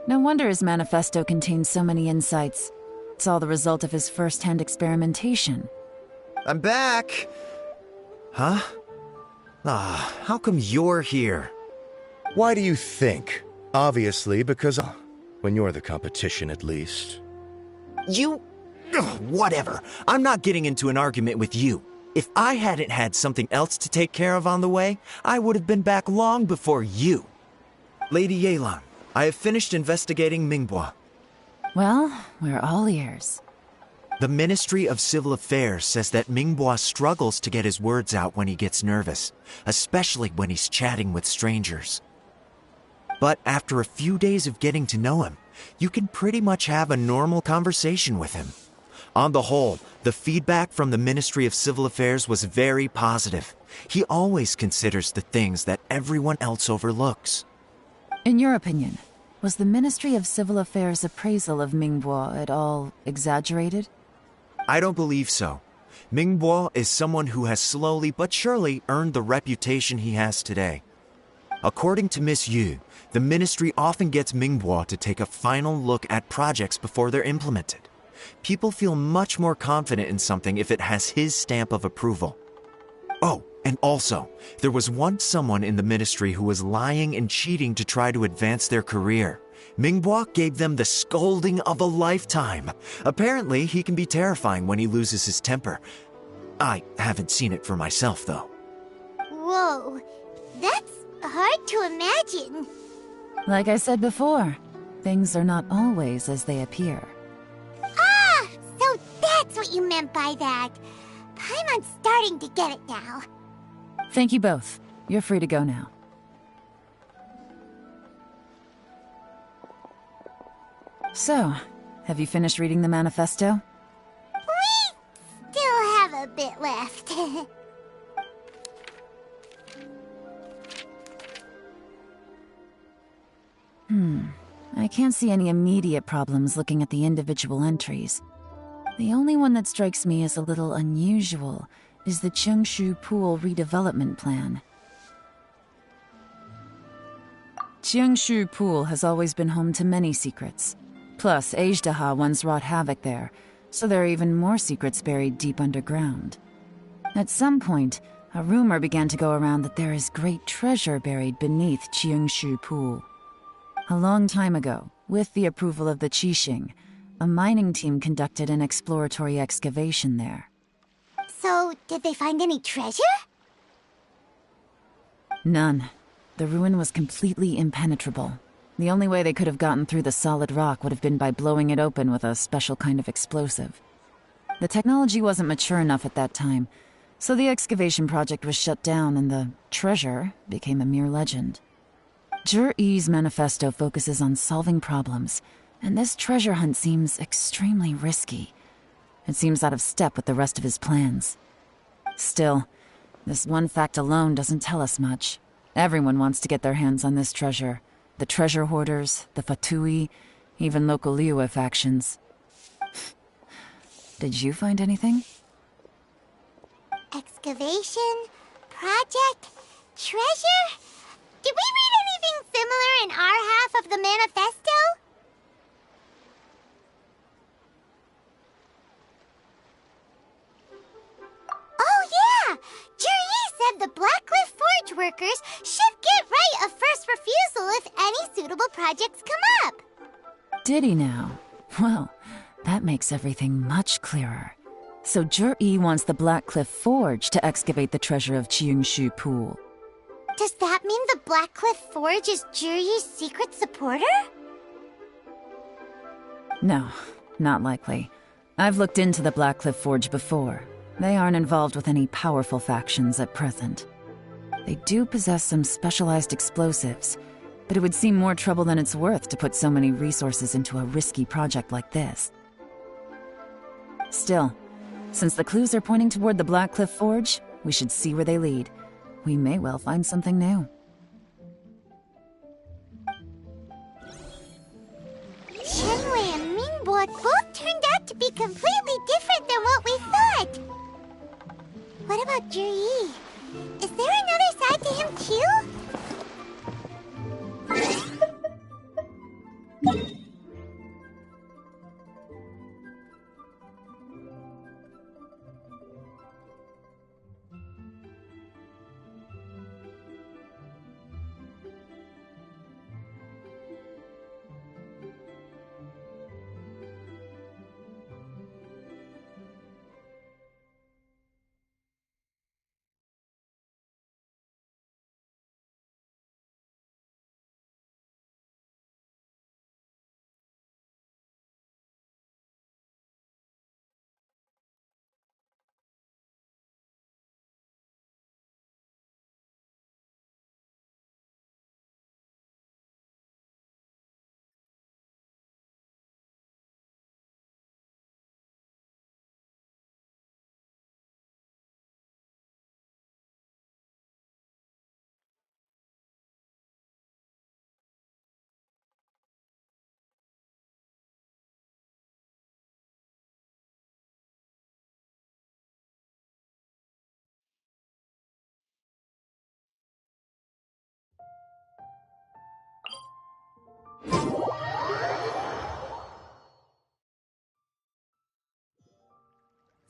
No wonder his manifesto contains so many insights. It's all the result of his first-hand experimentation. I'm back! Huh? How come you're here? Why do you think? Obviously, because when you're the competition, at least. You... whatever. I'm not getting into an argument with you. If I hadn't had something else to take care of on the way, I would have been back long before you. Lady Yelan, I have finished investigating Mingbo. Well, we're all ears. The Ministry of Civil Affairs says that Mingbo struggles to get his words out when he gets nervous, especially when he's chatting with strangers. But after a few days of getting to know him, you can pretty much have a normal conversation with him. On the whole, the feedback from the Ministry of Civil Affairs was very positive. He always considers the things that everyone else overlooks. In your opinion, was the Ministry of Civil Affairs' appraisal of Mingbo at all exaggerated? I don't believe so. Mingbo is someone who has slowly but surely earned the reputation he has today. According to Miss Yu, the ministry often gets Mingbo to take a final look at projects before they're implemented. People feel much more confident in something if it has his stamp of approval. Oh, and also, there was once someone in the ministry who was lying and cheating to try to advance their career. Mingbo gave them the scolding of a lifetime. Apparently, he can be terrifying when he loses his temper. I haven't seen it for myself, though. Whoa, that's hard to imagine. Like I said before, things are not always as they appear. Ah, so that's what you meant by that. Paimon's starting to get it now. Thank you both. You're free to go now. So, have you finished reading the manifesto? We still have a bit left. I can't see any immediate problems looking at the individual entries. The only one that strikes me as a little unusual is the Chengshu Pool redevelopment plan. Chengshu Pool has always been home to many secrets. Plus, Ajdaha once wrought havoc there, so there are even more secrets buried deep underground. At some point, a rumor began to go around that there is great treasure buried beneath Chengshu Pool. A long time ago, with the approval of the Qixing, a mining team conducted an exploratory excavation there. So, did they find any treasure? None. The ruin was completely impenetrable. The only way they could have gotten through the solid rock would have been by blowing it open with a special kind of explosive. The technology wasn't mature enough at that time, so the excavation project was shut down and the treasure became a mere legend. Zhi-Yi's manifesto focuses on solving problems, and this treasure hunt seems extremely risky. It seems out of step with the rest of his plans. Still, this one fact alone doesn't tell us much. Everyone wants to get their hands on this treasure. The treasure hoarders, the Fatui, even local Liyue factions. Did you find anything? Excavation? Project? Treasure? Did we read anything similar in our half of the manifesto? Oh yeah! Zhi-Yi said the Blackcliff Forge workers should get right of first refusal if any suitable projects come up. Did he now? Well, that makes everything much clearer. So Zhi wants the Blackcliff Forge to excavate the treasure of Qingshu Pool. Does that mean the Blackcliff Forge is Juri's secret supporter? No, not likely. I've looked into the Blackcliff Forge before. They aren't involved with any powerful factions at present. They do possess some specialized explosives, but it would seem more trouble than it's worth to put so many resources into a risky project like this. Still, since the clues are pointing toward the Blackcliff Forge, we should see where they lead. We may well find something new. Shenwei and Mingbo both turned out to be completely different than what we thought. What about Juri? Is there another side to him too?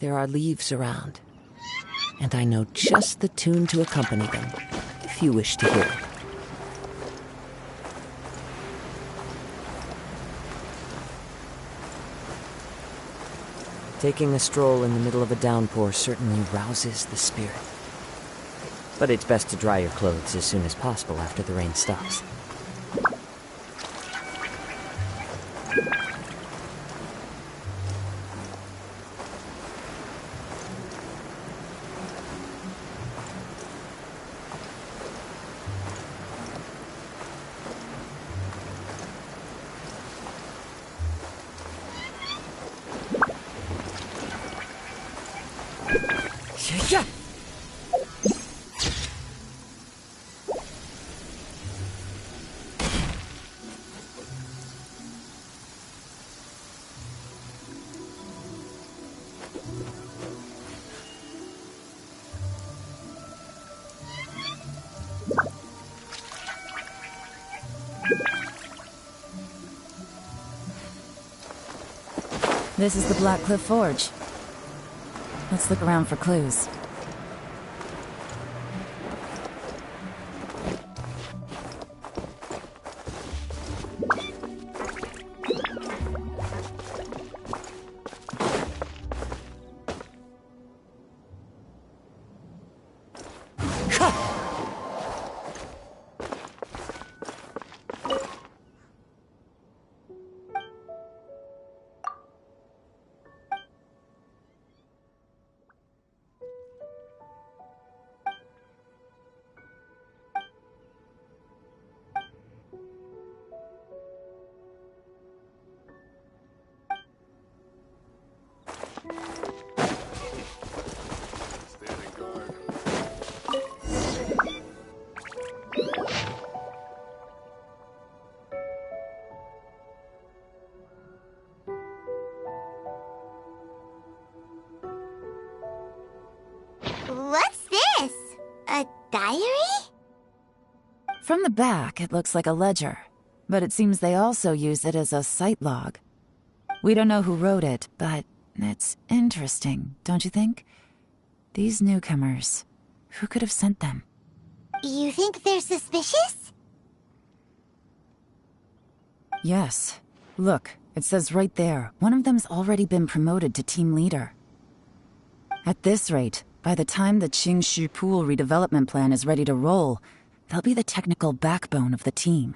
There are leaves around, and I know just the tune to accompany them, if you wish to hear it. Taking a stroll in the middle of a downpour certainly rouses the spirit. But it's best to dry your clothes as soon as possible after the rain stops. This is the Blackcliff Forge. Let's look around for clues. What's this? A diary? From the back, it looks like a ledger, but it seems they also use it as a site log. We don't know who wrote it, but it's interesting, don't you think? These newcomers, who could have sent them? You think they're suspicious? Yes. Look, It says right there, one of them's already been promoted to team leader. At this rate, by the time the Qingshu Pool redevelopment plan is ready to roll, they'll be the technical backbone of the team.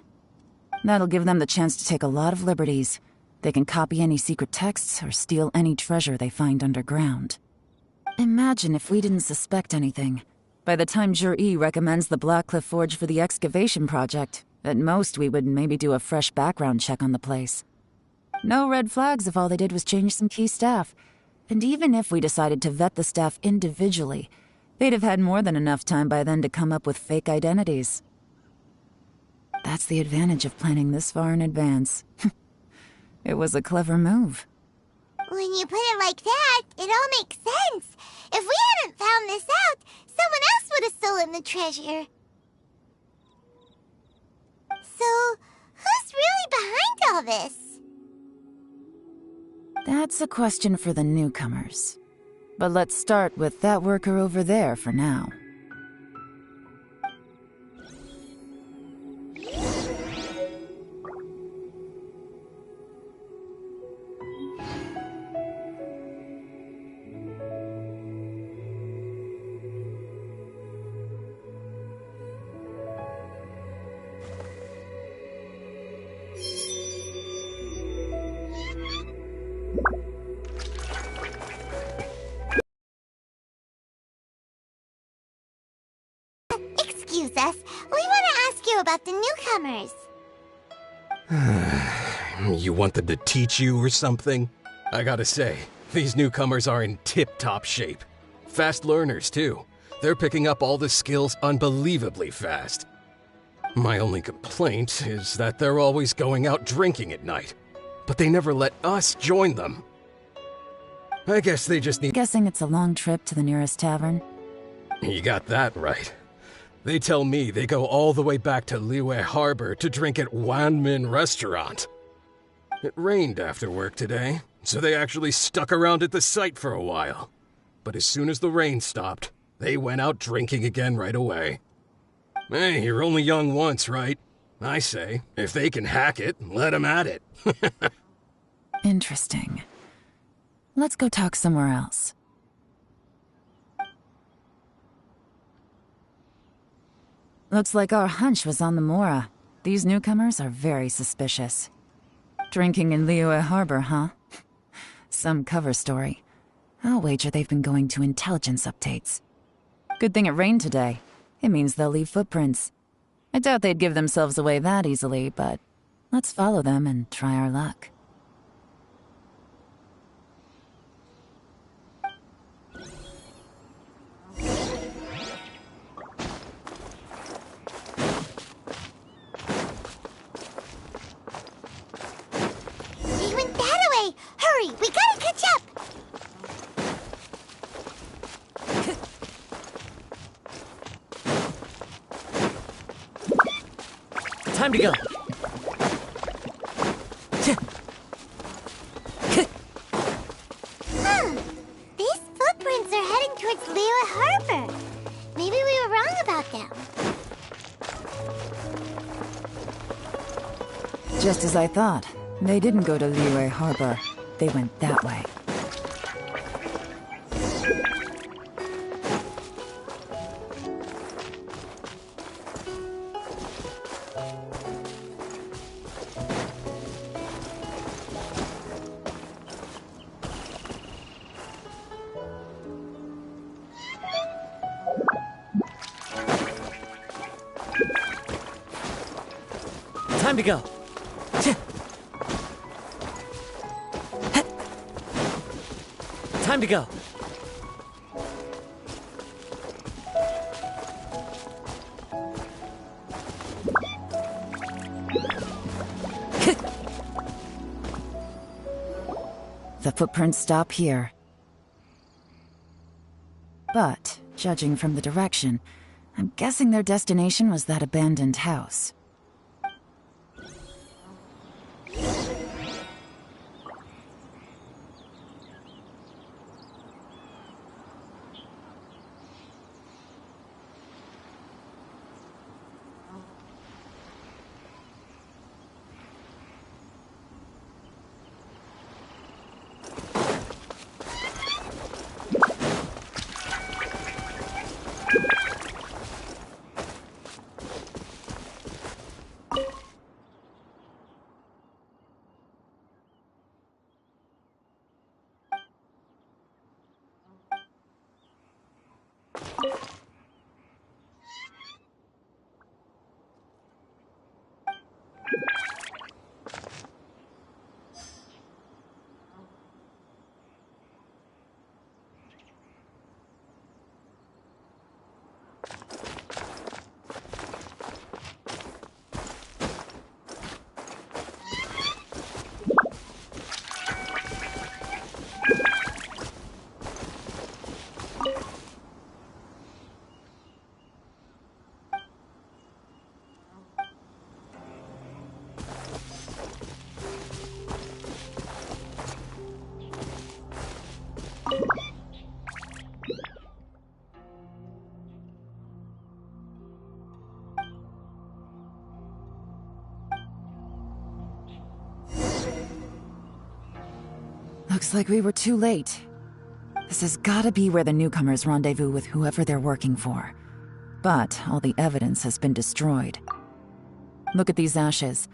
That'll give them the chance to take a lot of liberties. They can copy any secret texts or steal any treasure they find underground. Imagine if we didn't suspect anything. By the time Jur-E recommends the Blackcliff Forge for the excavation project, at most we would maybe do a fresh background check on the place. No red flags if all they did was change some key staff. And even if we decided to vet the staff individually, they'd have had more than enough time by then to come up with fake identities. That's the advantage of planning this far in advance. It was a clever move. When you put it like that, it all makes sense. If we hadn't found this out, someone else would have stolen the treasure. So, who's really behind all this? That's a question for the newcomers. But let's start with that worker over there for now. Excuse us, we want to ask you about the newcomers. You want them to teach you or something? I gotta say, these newcomers are in tip-top shape. Fast learners, too. They're picking up all the skills unbelievably fast. My only complaint is that they're always going out drinking at night. But they never let us join them. I guess they just need— Guessing it's a long trip to the nearest tavern? You got that right. They tell me they go all the way back to Liyue Harbor to drink at Wanmin Restaurant. It rained after work today, so they actually stuck around at the site for a while. But as soon as the rain stopped, they went out drinking again right away. Hey, you're only young once, right? I say, if they can hack it, let them at it. Interesting. Let's go talk somewhere else. Looks like our hunch was on the Mora. These newcomers are very suspicious. Drinking in Liyue Harbor, huh? Some cover story. I'll wager they've been going to intelligence updates. Good thing it rained today. It means they'll leave footprints. I doubt they'd give themselves away that easily, but let's follow them and try our luck. He went that way! Hurry, we gotta catch up! Time to go. These footprints are heading towards Liyue Harbor. Maybe we were wrong about them. Just as I thought. They didn't go to Liyue Harbor. They went that way. Time to go. Time to go. The footprints stop here. But, judging from the direction, I'm guessing their destination was that abandoned house. Looks like we were too late. This has gotta be where the newcomers rendezvous with whoever they're working for. But all the evidence has been destroyed. Look at these ashes.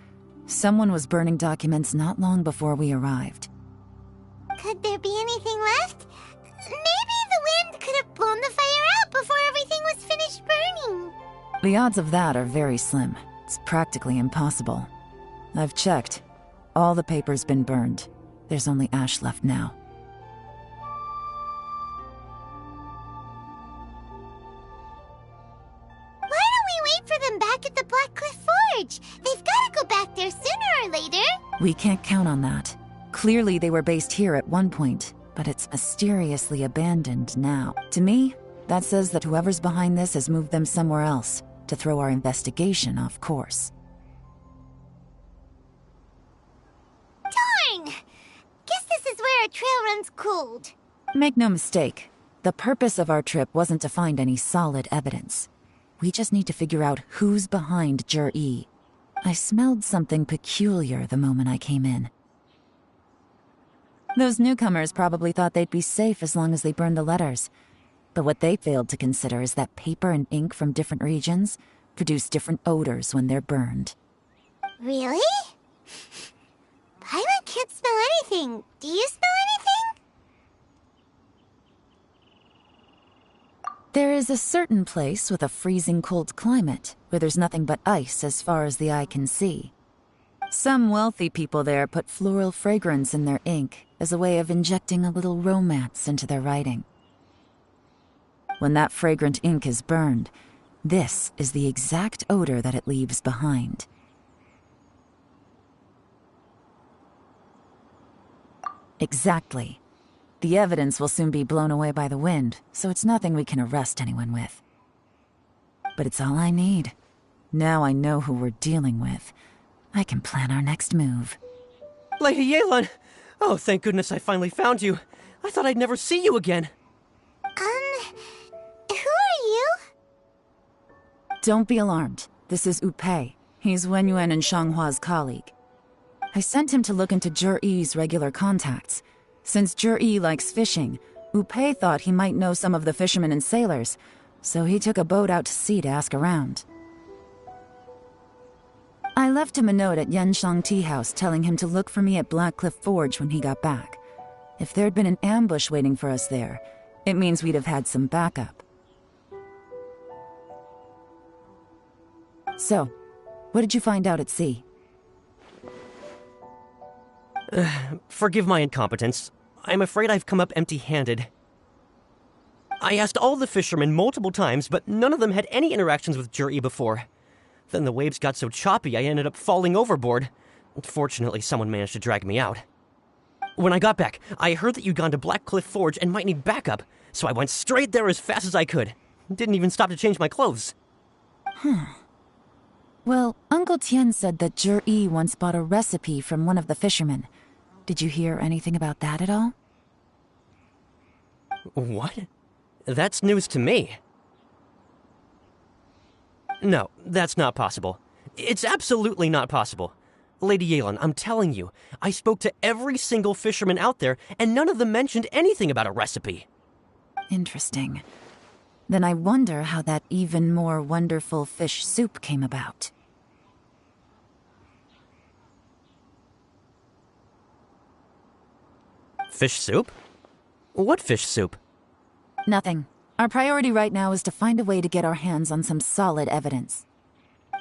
Someone was burning documents not long before we arrived. Could there be anything left? Maybe the wind could have blown the fire out before everything was finished burning. The odds of that are very slim. It's practically impossible. I've checked. All the paper's been burned. There's only ash left now. Why don't we wait for them back at the Black Cliff Forge? They've got to go back there sooner or later. We can't count on that. Clearly they were based here at one point, but it's mysteriously abandoned now. To me, that says that whoever's behind this has moved them somewhere else to throw our investigation off course. Darn! Guess this is where our trail runs cold. Make no mistake, the purpose of our trip wasn't to find any solid evidence. We just need to figure out who's behind Jur-E. I smelled something peculiar the moment I came in. Those newcomers probably thought they'd be safe as long as they burned the letters. But what they failed to consider is that paper and ink from different regions produce different odors when they're burned. Really? Paimon can't smell anything. Do you smell anything? There is a certain place with a freezing cold climate where there's nothing but ice as far as the eye can see. Some wealthy people there put floral fragrance in their ink as a way of injecting a little romance into their writing. When that fragrant ink is burned, this is the exact odor that it leaves behind. Exactly. The evidence will soon be blown away by the wind, so it's nothing we can arrest anyone with. But it's all I need. Now I know who we're dealing with. I can plan our next move. Lady Yelan! Oh, thank goodness I finally found you. I thought I'd never see you again. Who are you? Don't be alarmed. This is Upei. He's Wenyuan and Shanghua's colleague. I sent him to look into Jur-E's regular contacts. Since Jur-E likes fishing, Upei thought he might know some of the fishermen and sailors, so he took a boat out to sea to ask around. I left him a note at Yenshang Tea House telling him to look for me at Black Cliff Forge when he got back. If there'd been an ambush waiting for us there, it means we'd have had some backup. So, what did you find out at sea? Forgive my incompetence. I'm afraid I've come up empty-handed. I asked all the fishermen multiple times, but none of them had any interactions with Jur-E before. Then the waves got so choppy I ended up falling overboard. Fortunately, someone managed to drag me out. When I got back, I heard that you'd gone to Black Cliff Forge and might need backup, so I went straight there as fast as I could. Didn't even stop to change my clothes. Well, Uncle Tien said that Jur-E once bought a recipe from one of the fishermen. Did you hear anything about that at all? What? That's news to me. No, that's not possible. It's absolutely not possible. Lady Yelan, I'm telling you, I spoke to every single fisherman out there, and none of them mentioned anything about a recipe. Interesting. Then I wonder how that even more wonderful fish soup came about. Fish soup? What fish soup? Nothing. Our priority right now is to find a way to get our hands on some solid evidence.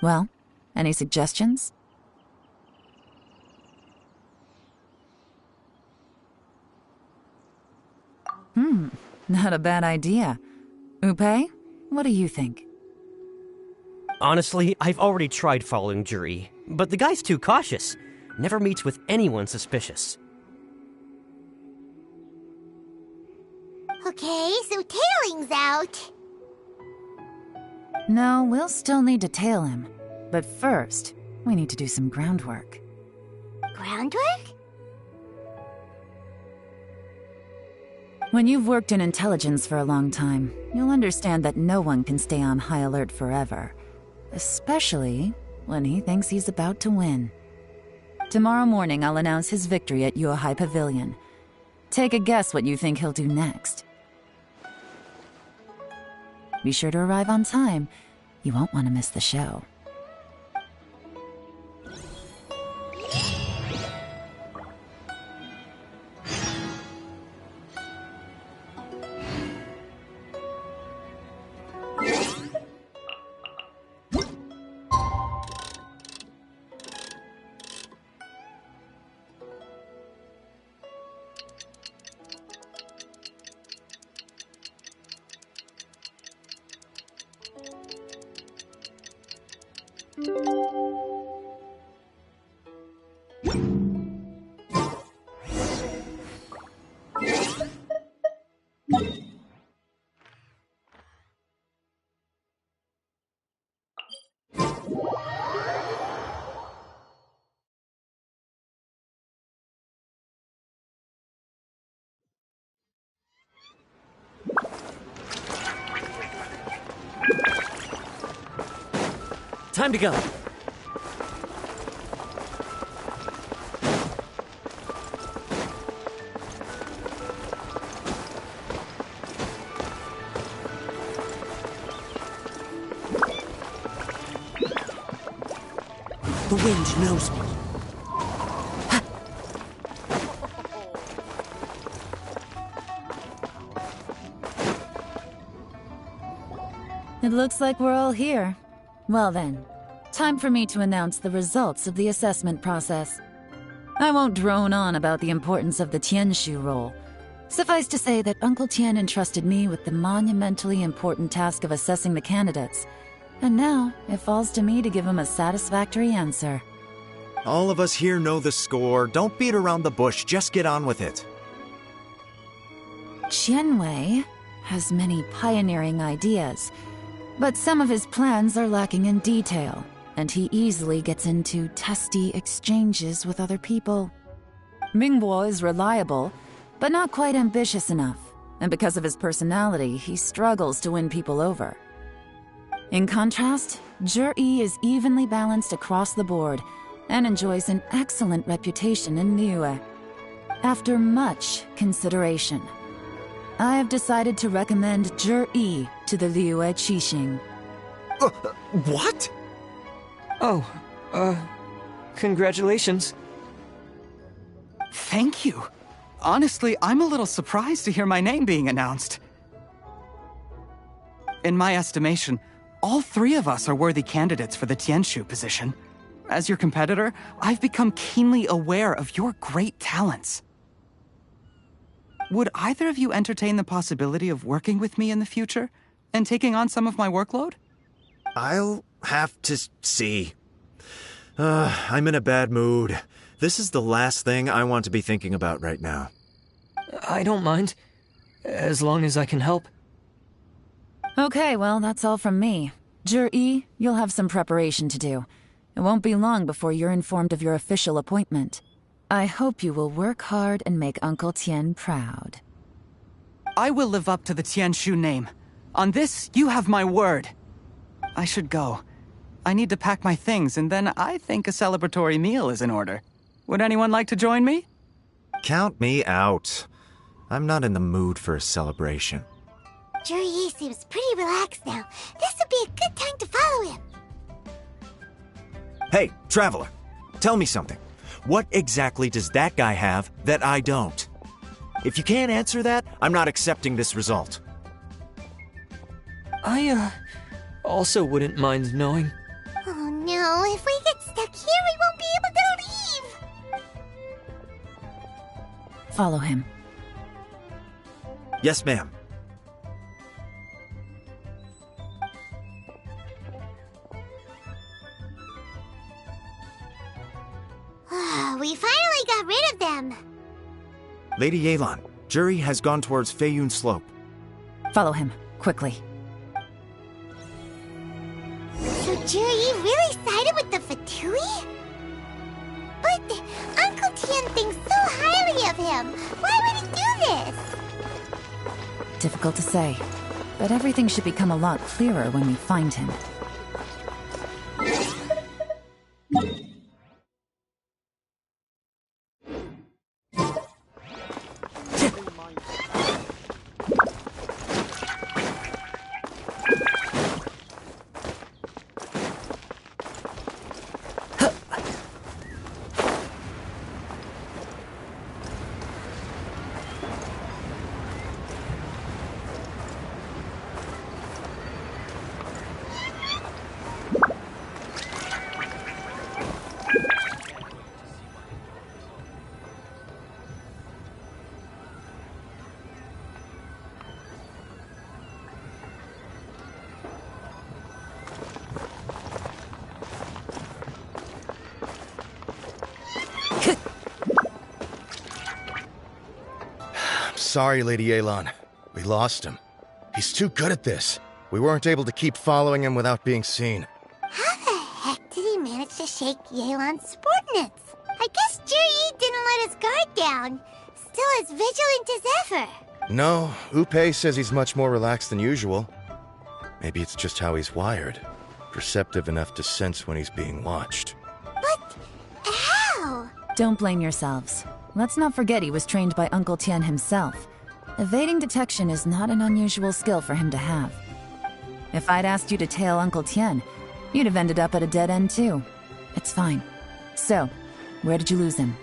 Well, any suggestions? Not a bad idea. Upei, What do you think? Honestly, I've already tried following Juri, but the guy's too cautious. Never meets with anyone suspicious. Okay, so tailing's out. No, we'll still need to tail him. But first, we need to do some groundwork. Groundwork? When you've worked in intelligence for a long time, you'll understand that no one can stay on high alert forever. Especially when he thinks he's about to win. Tomorrow morning, I'll announce his victory at Yuehai Pavilion. Take a guess what you think he'll do next. Be sure to arrive on time. You won't want to miss the show. Time to go. The wind knows me. It looks like we're all here. Well then, time for me to announce the results of the assessment process. I won't drone on about the importance of the Tianshu role. Suffice to say that Uncle Tian entrusted me with the monumentally important task of assessing the candidates. And now, it falls to me to give him a satisfactory answer. All of us here know the score. Don't beat around the bush, just get on with it. Qianwei has many pioneering ideas, but some of his plans are lacking in detail, and he easily gets into testy exchanges with other people. Mingbo is reliable, but not quite ambitious enough, and because of his personality, he struggles to win people over. In contrast, Zhi is evenly balanced across the board, and enjoys an excellent reputation in Liyue. After much consideration, I have decided to recommend Zhi to the Liyue Qixing. What? Oh, congratulations. Thank you. Honestly, I'm a little surprised to hear my name being announced. In my estimation, all three of us are worthy candidates for the Tianshu position. As your competitor, I've become keenly aware of your great talents. Would either of you entertain the possibility of working with me in the future and taking on some of my workload? I'll have to see. I'm in a bad mood. This is the last thing I want to be thinking about right now. I don't mind, as long as I can help. Okay, well, that's all from me. Zhi, you'll have some preparation to do. It won't be long before you're informed of your official appointment. I hope you will work hard and make Uncle Tian proud. I will live up to the Tianshu name. On this, you have my word. I should go. I need to pack my things, and then I think a celebratory meal is in order. Would anyone like to join me? Count me out. I'm not in the mood for a celebration. Zhi seems pretty relaxed now. This would be a good time to follow him. Hey, Traveler, tell me something. What exactly does that guy have that I don't? If you can't answer that, I'm not accepting this result. I, also wouldn't mind knowing. Oh no, if we get stuck here, we won't be able to leave! Follow him. Yes, ma'am. We finally got rid of them. Lady Yelan, Jury has gone towards Feiyun Slope. Follow him, quickly. So Jury really sided with the Fatui? But Uncle Tian thinks so highly of him. Why would he do this? Difficult to say, but everything should become a lot clearer when we find him. Sorry, Lady Yelan. We lost him. He's too good at this. We weren't able to keep following him without being seen. How the heck did he manage to shake Yelan's subordinates? I guess Juri didn't let his guard down. Still as vigilant as ever. No, Upe says he's much more relaxed than usual. Maybe it's just how he's wired. Perceptive enough to sense when he's being watched. But how? Don't blame yourselves. Let's not forget he was trained by Uncle Tian himself. Evading detection is not an unusual skill for him to have. If I'd asked you to tail Uncle Tian, you'd have ended up at a dead end too. It's fine. So, where did you lose him?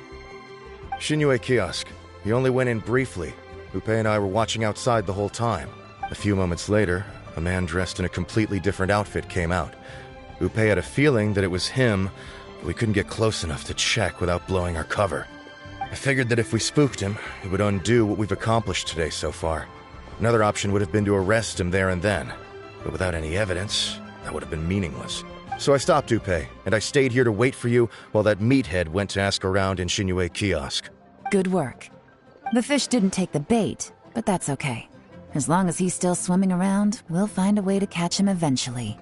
Xinyue kiosk. He only went in briefly. Upe and I were watching outside the whole time. A few moments later, a man dressed in a completely different outfit came out. Upe had a feeling that it was him, but we couldn't get close enough to check without blowing our cover. I figured that if we spooked him, it would undo what we've accomplished today so far. Another option would have been to arrest him there and then, but without any evidence, that would have been meaningless. So I stopped Upe, and I stayed here to wait for you while that meathead went to ask around in Xinyue kiosk. Good work. The fish didn't take the bait, but that's okay. As long as he's still swimming around, we'll find a way to catch him eventually.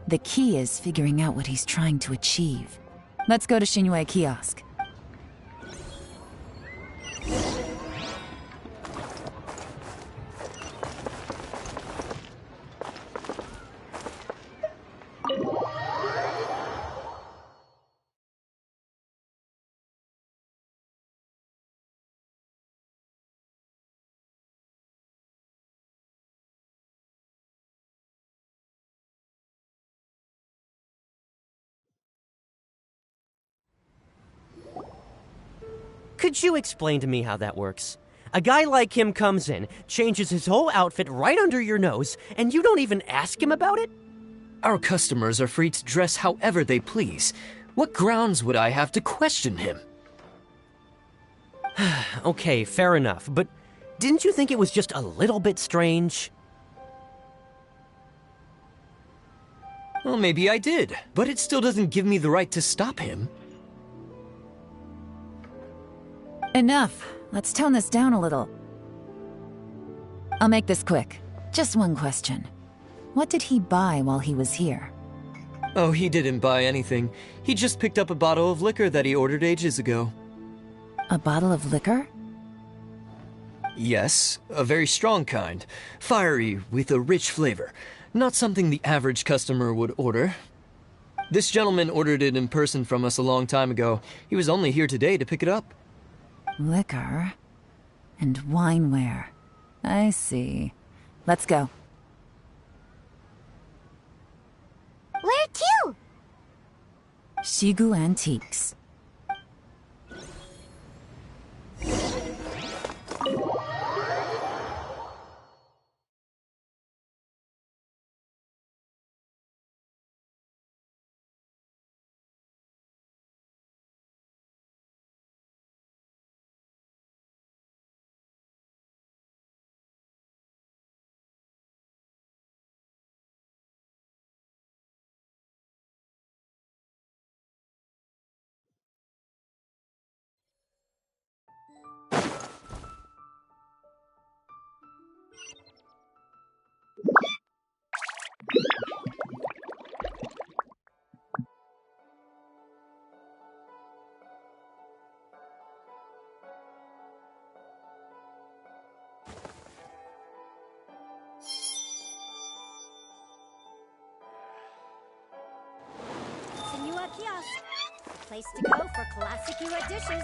The key is figuring out what he's trying to achieve. Let's go to Xinyue kiosk. Could you explain to me how that works? A guy like him comes in, changes his whole outfit right under your nose, and you don't even ask him about it? Our customers are free to dress however they please. What grounds would I have to question him? Okay, fair enough, but didn't you think it was just a little bit strange? Well, maybe I did, but it still doesn't give me the right to stop him. Enough. Let's tone this down a little. I'll make this quick. Just one question. What did he buy while he was here? Oh, he didn't buy anything. He just picked up a bottle of liquor that he ordered ages ago. A bottle of liquor? Yes, a very strong kind. Fiery, with a rich flavor. Not something the average customer would order. This gentleman ordered it in person from us a long time ago. He was only here today to pick it up. Liquor and wineware. I see. Let's go. Where to? Shigu Antiques. kiosk. Place to go for classic U.S. dishes.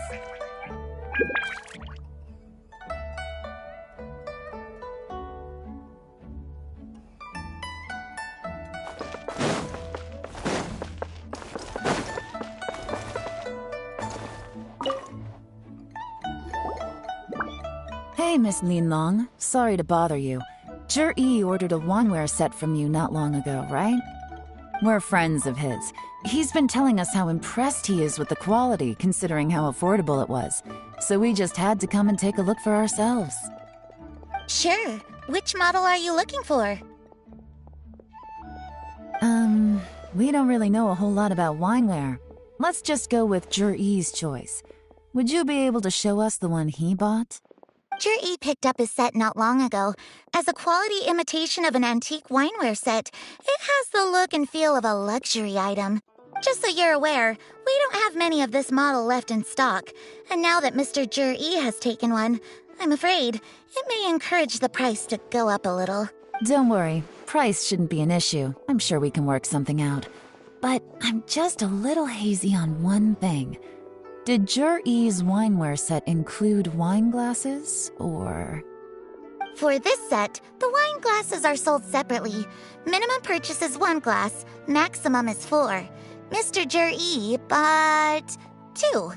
Hey, Miss Lin Long. Sorry to bother you. Zhi ordered a wanware set from you not long ago, right? We're friends of his. He's been telling us how impressed he is with the quality, considering how affordable it was. So we just had to come and take a look for ourselves. Sure. Which model are you looking for? We don't really know a whole lot about wineware. Let's just go with Zhi's choice. Would you be able to show us the one he bought? Zhi picked up his set not long ago. As a quality imitation of an antique wineware set, it has the look and feel of a luxury item. Just so you're aware, we don't have many of this model left in stock. And now that Mr. Zhi has taken one, I'm afraid it may encourage the price to go up a little. Don't worry. Price shouldn't be an issue. I'm sure we can work something out. But I'm just a little hazy on one thing. Did Zhi's wineware set include wine glasses, or...? For this set, the wine glasses are sold separately. Minimum purchase is 1 glass, maximum is 4. Mr. Zhi bought 2.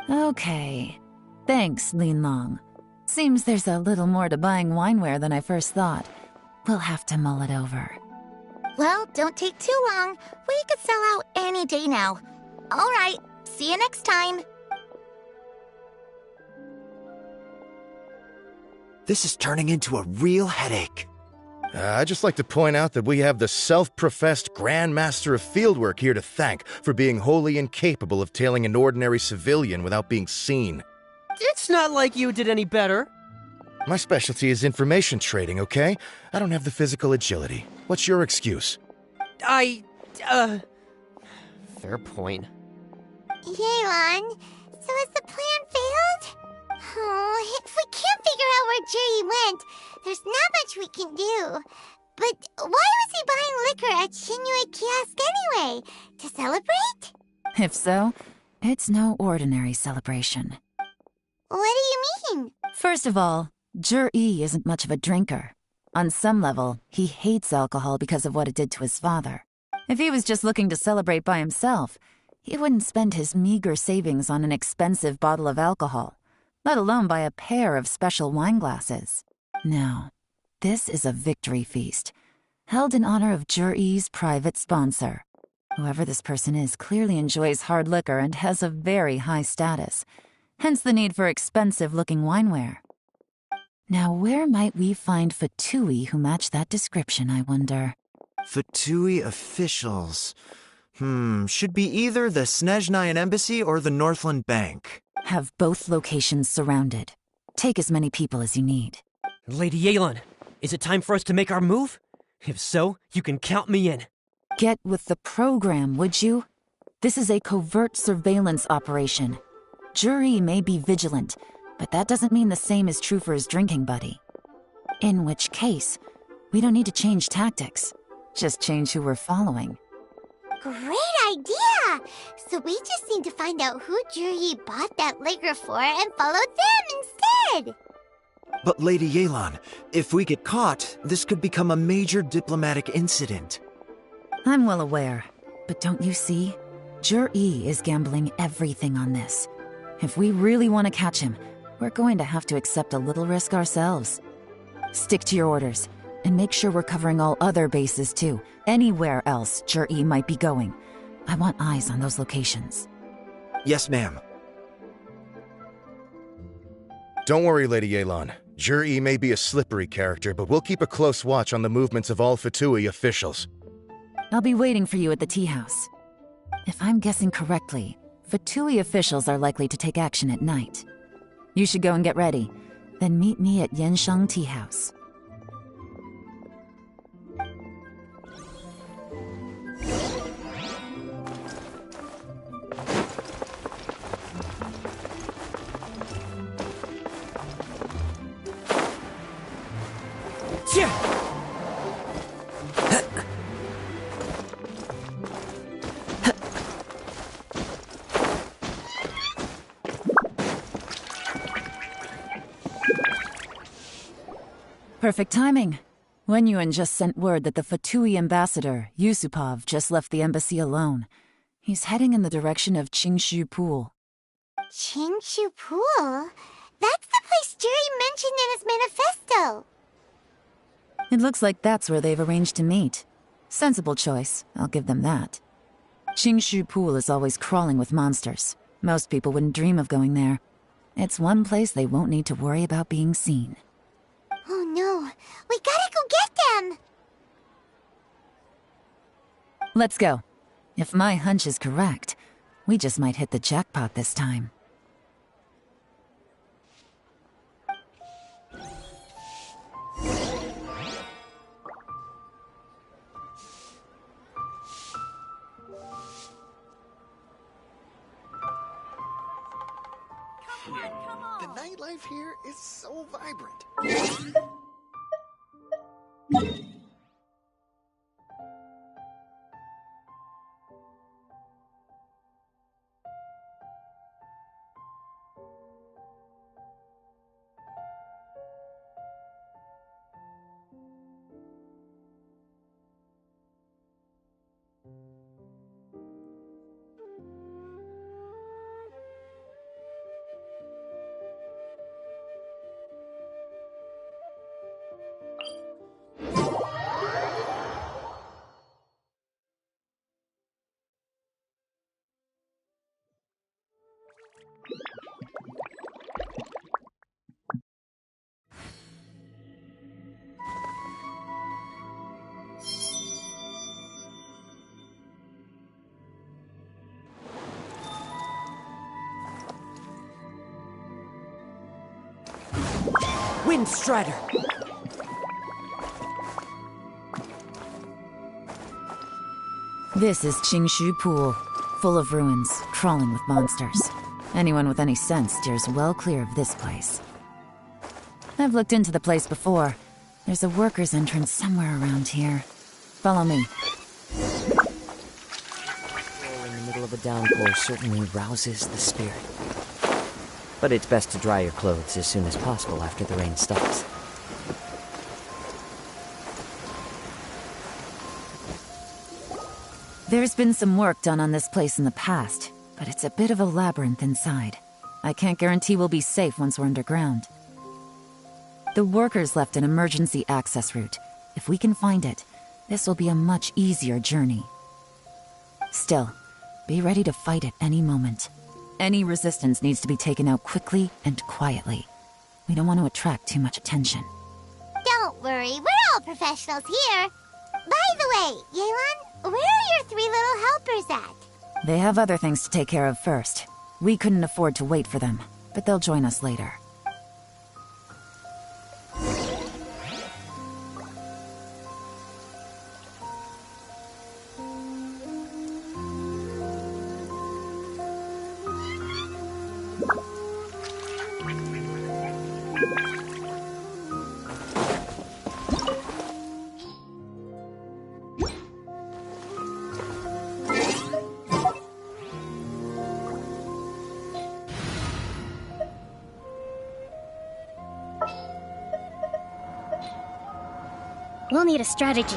Okay. Thanks, Lin Long. Seems there's a little more to buying wineware than I first thought. We'll have to mull it over. Well, don't take too long. We could sell out any day now. All right, see you next time. This is turning into a real headache. I'd just like to point out that we have the self-professed Grand Master of Fieldwork here to thank for being wholly incapable of tailing an ordinary civilian without being seen. It's not like you did any better. My specialty is information trading, okay? I don't have the physical agility. What's your excuse? Fair point. Yelan, so has the plan failed? Oh, if we can't figure out where Zhi went, there's not much we can do. But why was he buying liquor at Shinue Kiosk anyway? To celebrate? If so, it's no ordinary celebration. What do you mean? First of all, Zhi isn't much of a drinker. On some level, he hates alcohol because of what it did to his father. If he was just looking to celebrate by himself, he wouldn't spend his meager savings on an expensive bottle of alcohol, let alone buy a pair of special wine glasses. No, this is a victory feast, held in honor of Zhi's private sponsor. Whoever this person is clearly enjoys hard liquor and has a very high status, hence the need for expensive-looking wineware. Now, where might we find Fatui who match that description, I wonder? Fatui officials. Should be either the Snezhnayan Embassy or the Northland Bank. Have both locations surrounded. Take as many people as you need. Lady Yelan, is it time for us to make our move? If so, you can count me in. Get with the program, would you? This is a covert surveillance operation. Zhi may be vigilant, but that doesn't mean the same is true for his drinking buddy. In which case, we don't need to change tactics. Just change who we're following. Great idea! So we just need to find out who Zhi bought that liquor for and follow them instead! But Lady Yelan, if we get caught, this could become a major diplomatic incident. I'm well aware, but don't you see? Zhi is gambling everything on this. If we really want to catch him, we're going to have to accept a little risk ourselves. Stick to your orders, and make sure we're covering all other bases too. Anywhere else Zhi might be going. I want eyes on those locations. Yes, ma'am. Don't worry, Lady Yelan. Zhi may be a slippery character, but we'll keep a close watch on the movements of all Fatui officials. I'll be waiting for you at the tea house. If I'm guessing correctly, Fatui officials are likely to take action at night. You should go and get ready, then meet me at Yenshang Tea House. Yeah! 「 Yeah! 」 Yeah! 「 Yeah! 「 Yeah! 」 Yeah! 「 Yeah! 「 Yeah! Perfect timing. Wenyuan just sent word that the Fatui ambassador, Yusupov, just left the embassy alone. He's heading in the direction of Qingshu Pool. Qingshu Pool? That's the place Jerry mentioned in his manifesto. It looks like that's where they've arranged to meet. Sensible choice, I'll give them that. Qingshu Pool is always crawling with monsters. Most people wouldn't dream of going there. It's one place they won't need to worry about being seen. Oh no, we gotta go get them! Let's go. If my hunch is correct, we just might hit the jackpot this time. The nightlife here is so vibrant. Windstrider! This is Qingshu Pool, full of ruins, crawling with monsters. Anyone with any sense steers well clear of this place. I've looked into the place before. There's a worker's entrance somewhere around here. Follow me. In the middle of a downpour certainly rouses the spirit. But it's best to dry your clothes as soon as possible after the rain stops. There's been some work done on this place in the past, but it's a bit of a labyrinth inside. I can't guarantee we'll be safe once we're underground. The workers left an emergency access route. If we can find it, this will be a much easier journey. Still, be ready to fight at any moment. Any resistance needs to be taken out quickly and quietly. We don't want to attract too much attention. Don't worry, we're all professionals here. By the way, Yelan, where are your 3 little helpers at? They have other things to take care of first. We couldn't afford to wait for them, but they'll join us later. We'll need a strategy.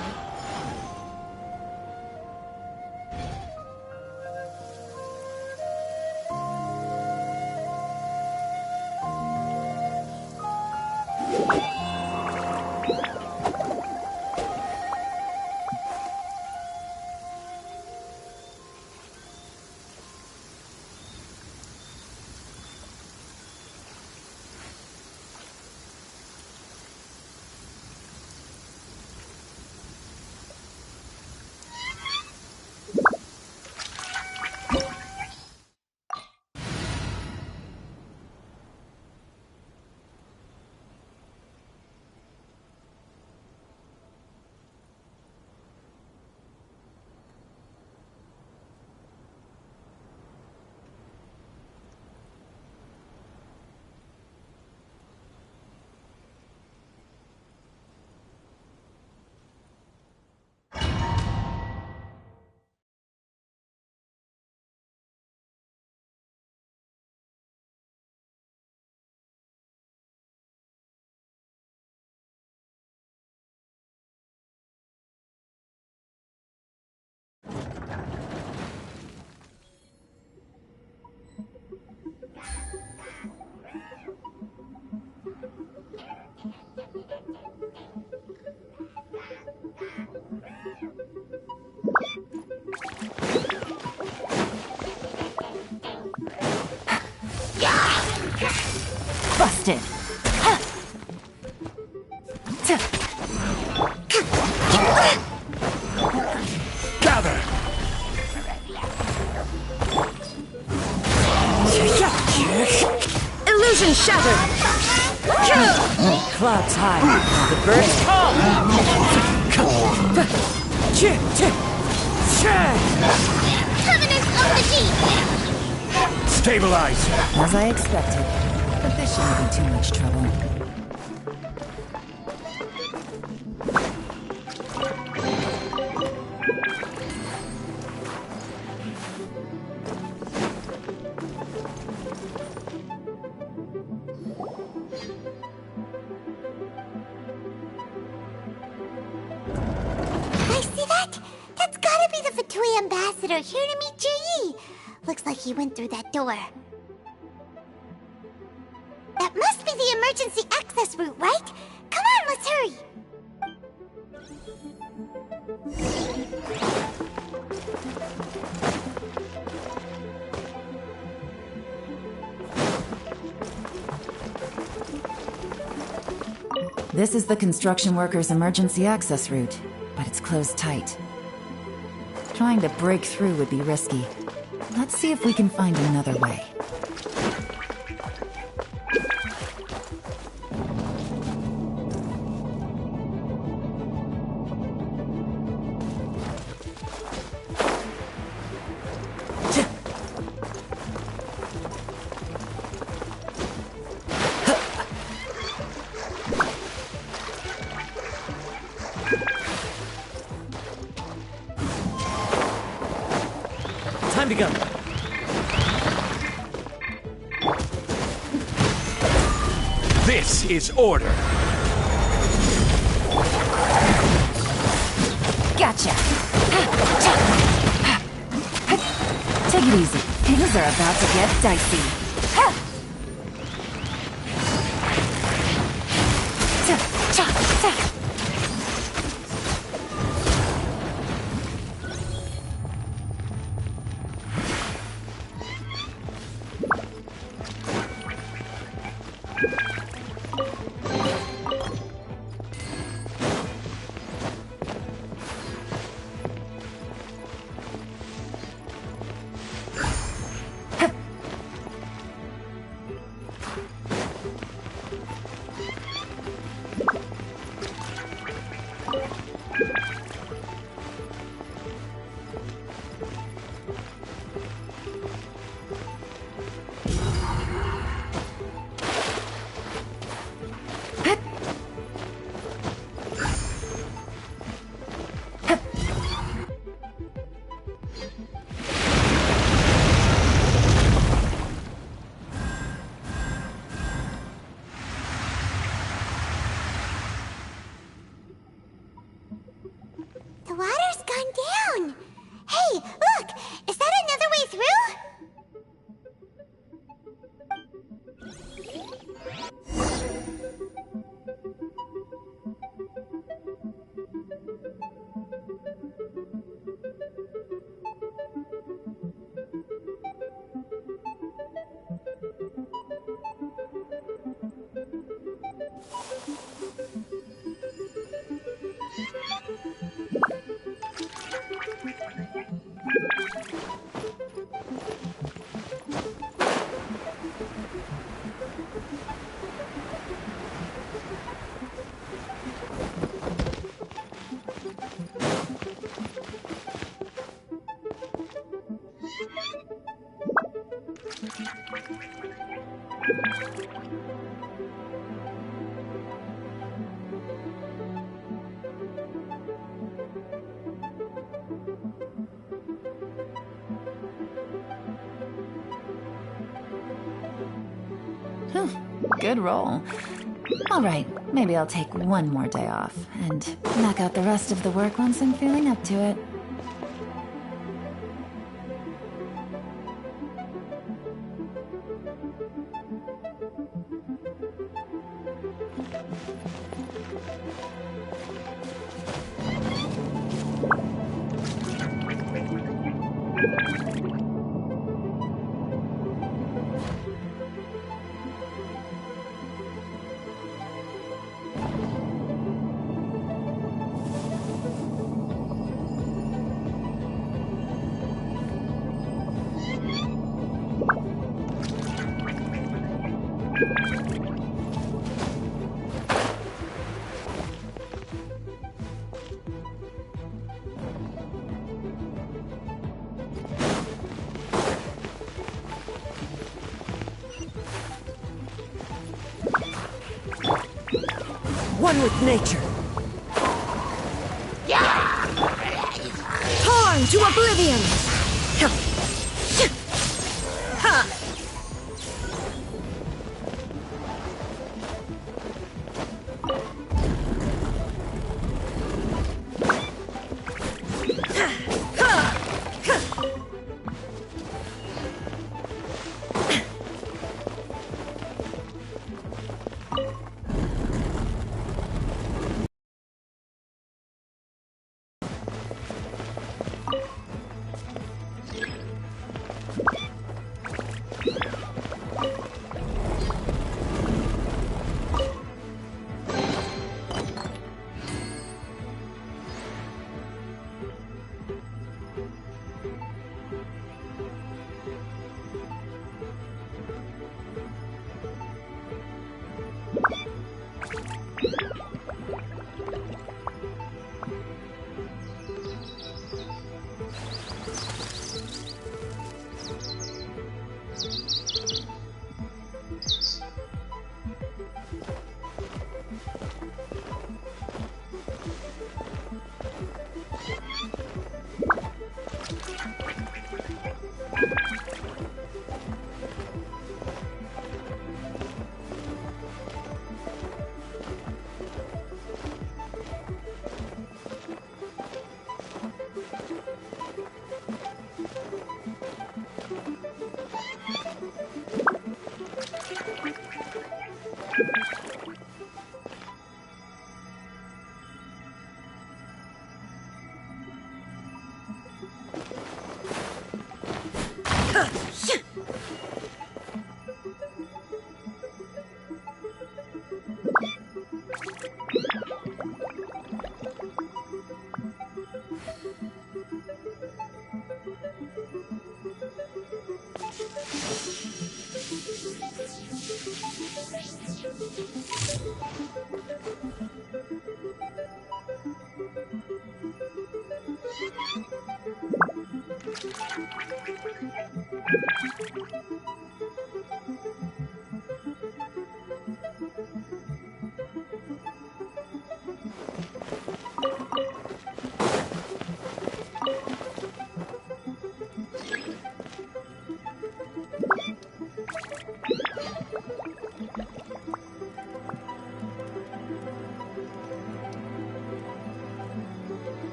Busted! Gather! Illusion shattered! Clouds high. The birds call! Covenant of the Deep! Stabilize! As I expected. But this shouldn't be too much trouble. I see that? That's gotta be the Fatui ambassador here to meet Ji. Looks like he went through that door. That must be the emergency access route, right? Come on, let's hurry! This is the construction workers' emergency access route, but it's closed tight. Trying to break through would be risky. Let's see if we can find another way. Time to go. This is order. Gotcha! Take it easy. Things are about to get dicey. The water's gone down! Hey, look! Is that another way through? Good roll. All right, maybe I'll take one more day off and knock out the rest of the work once I'm feeling up to it. One with nature. Torn to oblivion!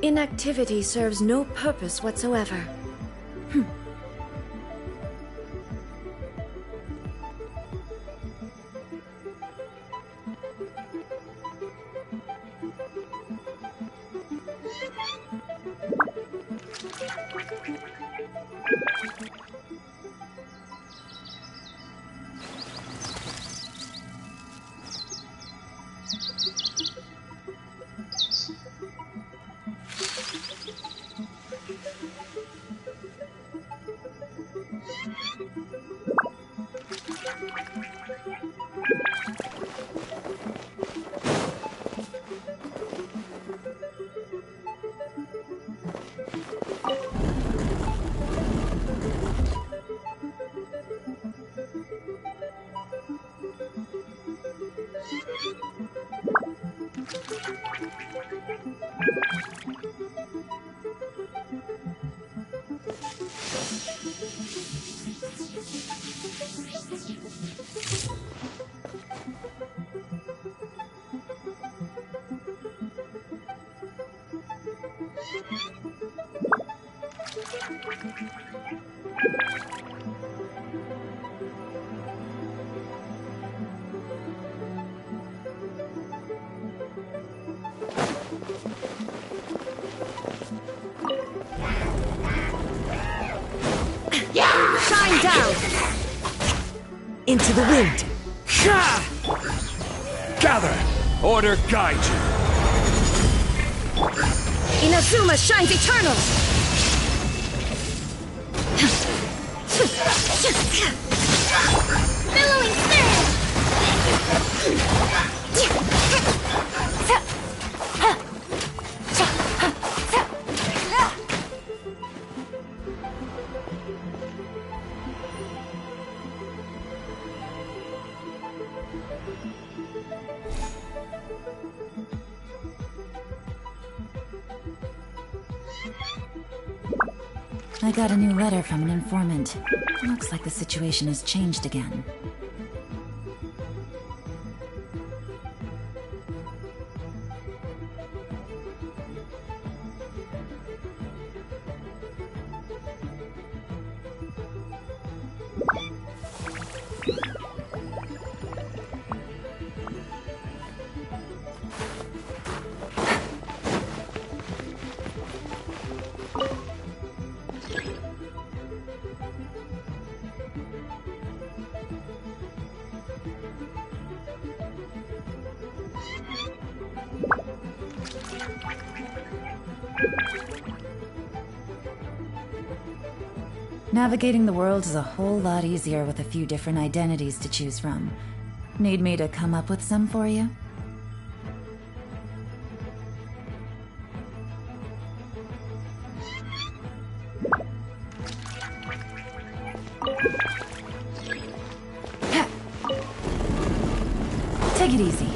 Inactivity serves no purpose whatsoever. Shine down! Into the wind! Gather! Order guide you! Inazuma shines eternal! Billowing spirit! I got a new letter from an informant. Looks like the situation has changed again. Navigating the world is a whole lot easier with a few different identities to choose from. Need me to come up with some for you? Take it easy.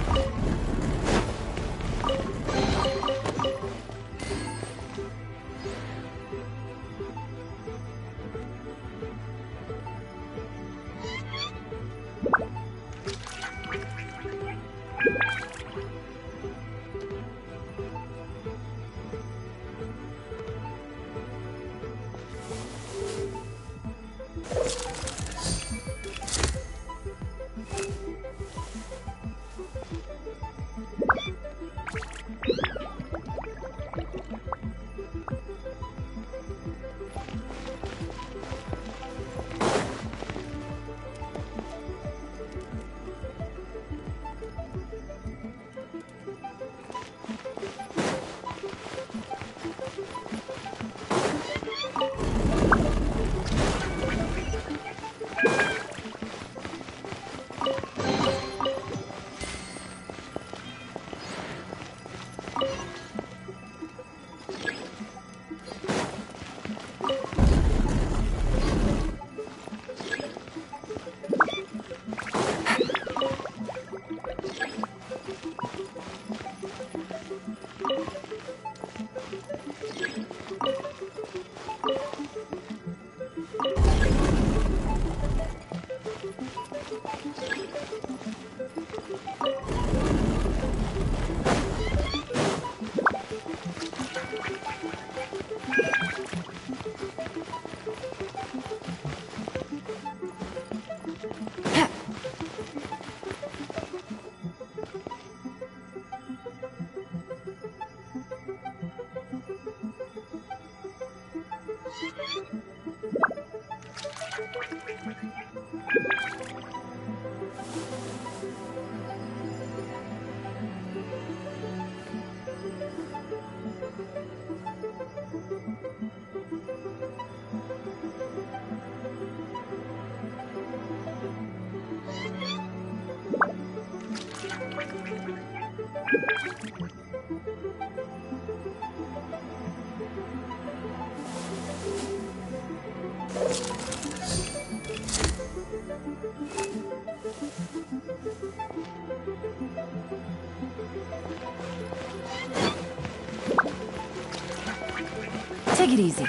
Take it easy.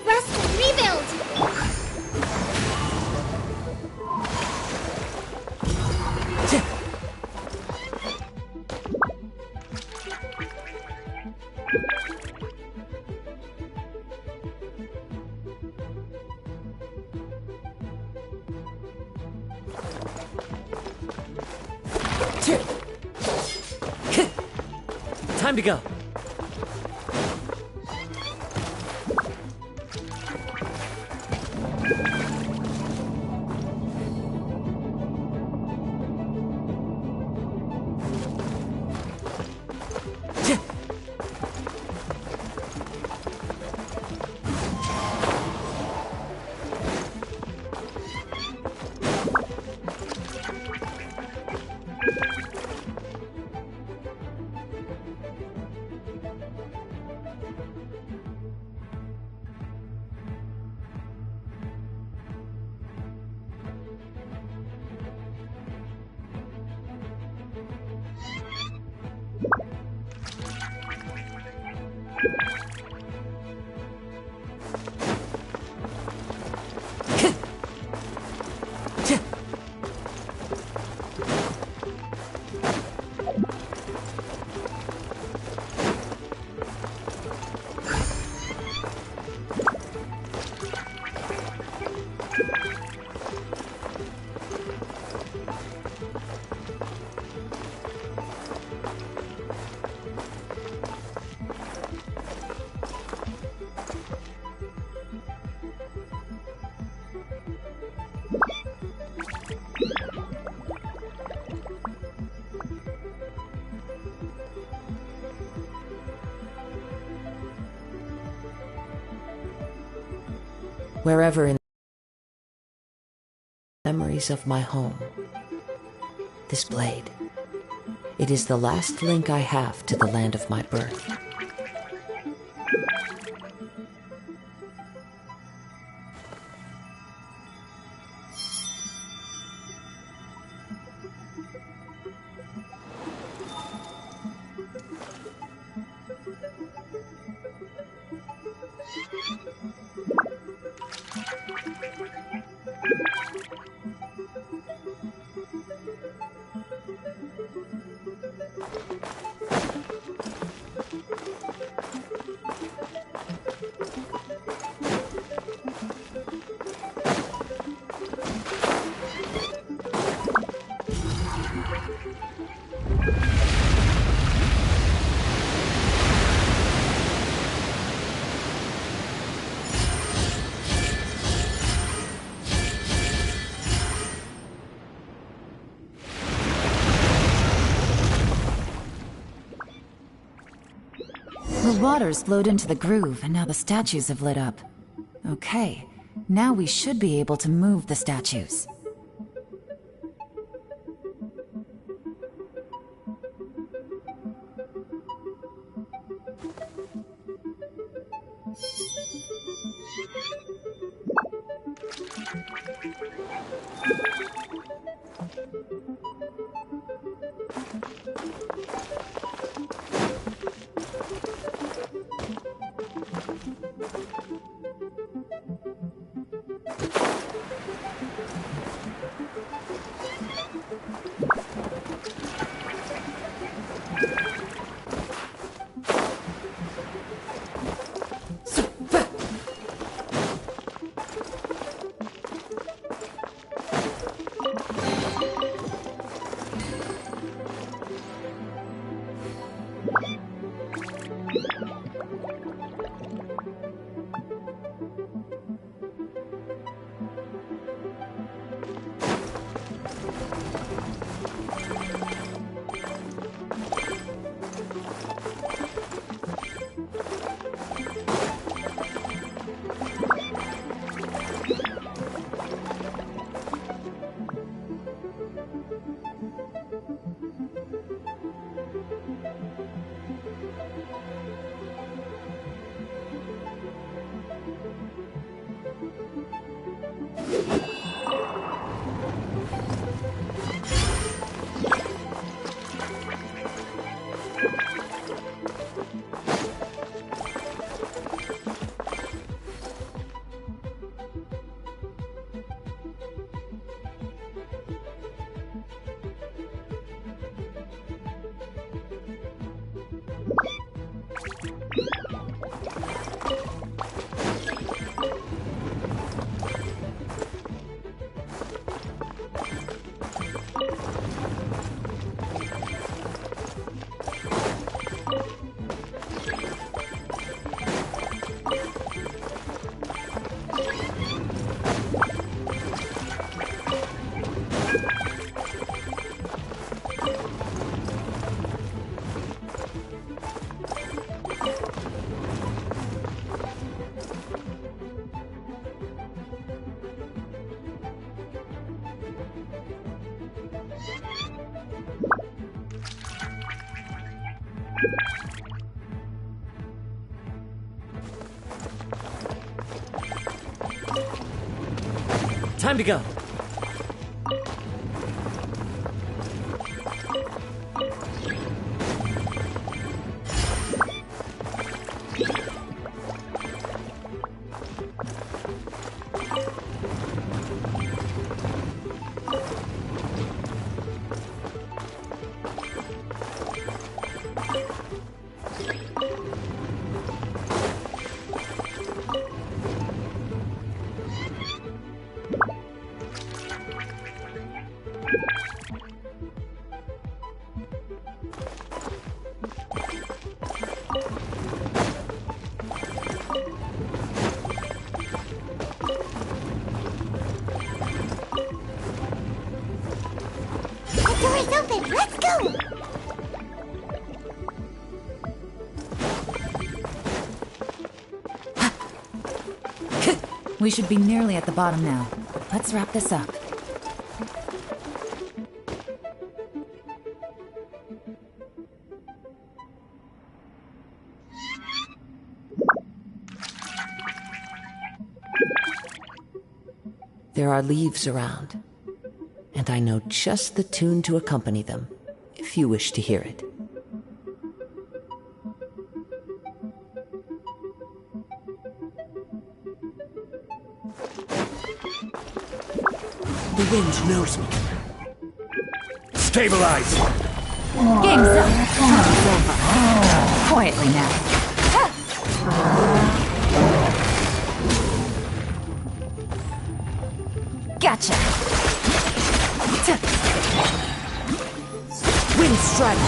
Rest, rebuild! Time to go. Wherever in memories of my home. This blade. It is the last link I have to the land of my birth. The waters flowed into the groove, and now the statues have lit up. Okay, now we should be able to move the statues. Time to go. The door's open. Let's go. We should be nearly at the bottom now. Let's wrap this up. There are leaves around, and I know just the tune to accompany them, if you wish to hear it. The wind knows me. Stabilize! Game's up. Time's over. Quietly now. Gotcha. Wind strike.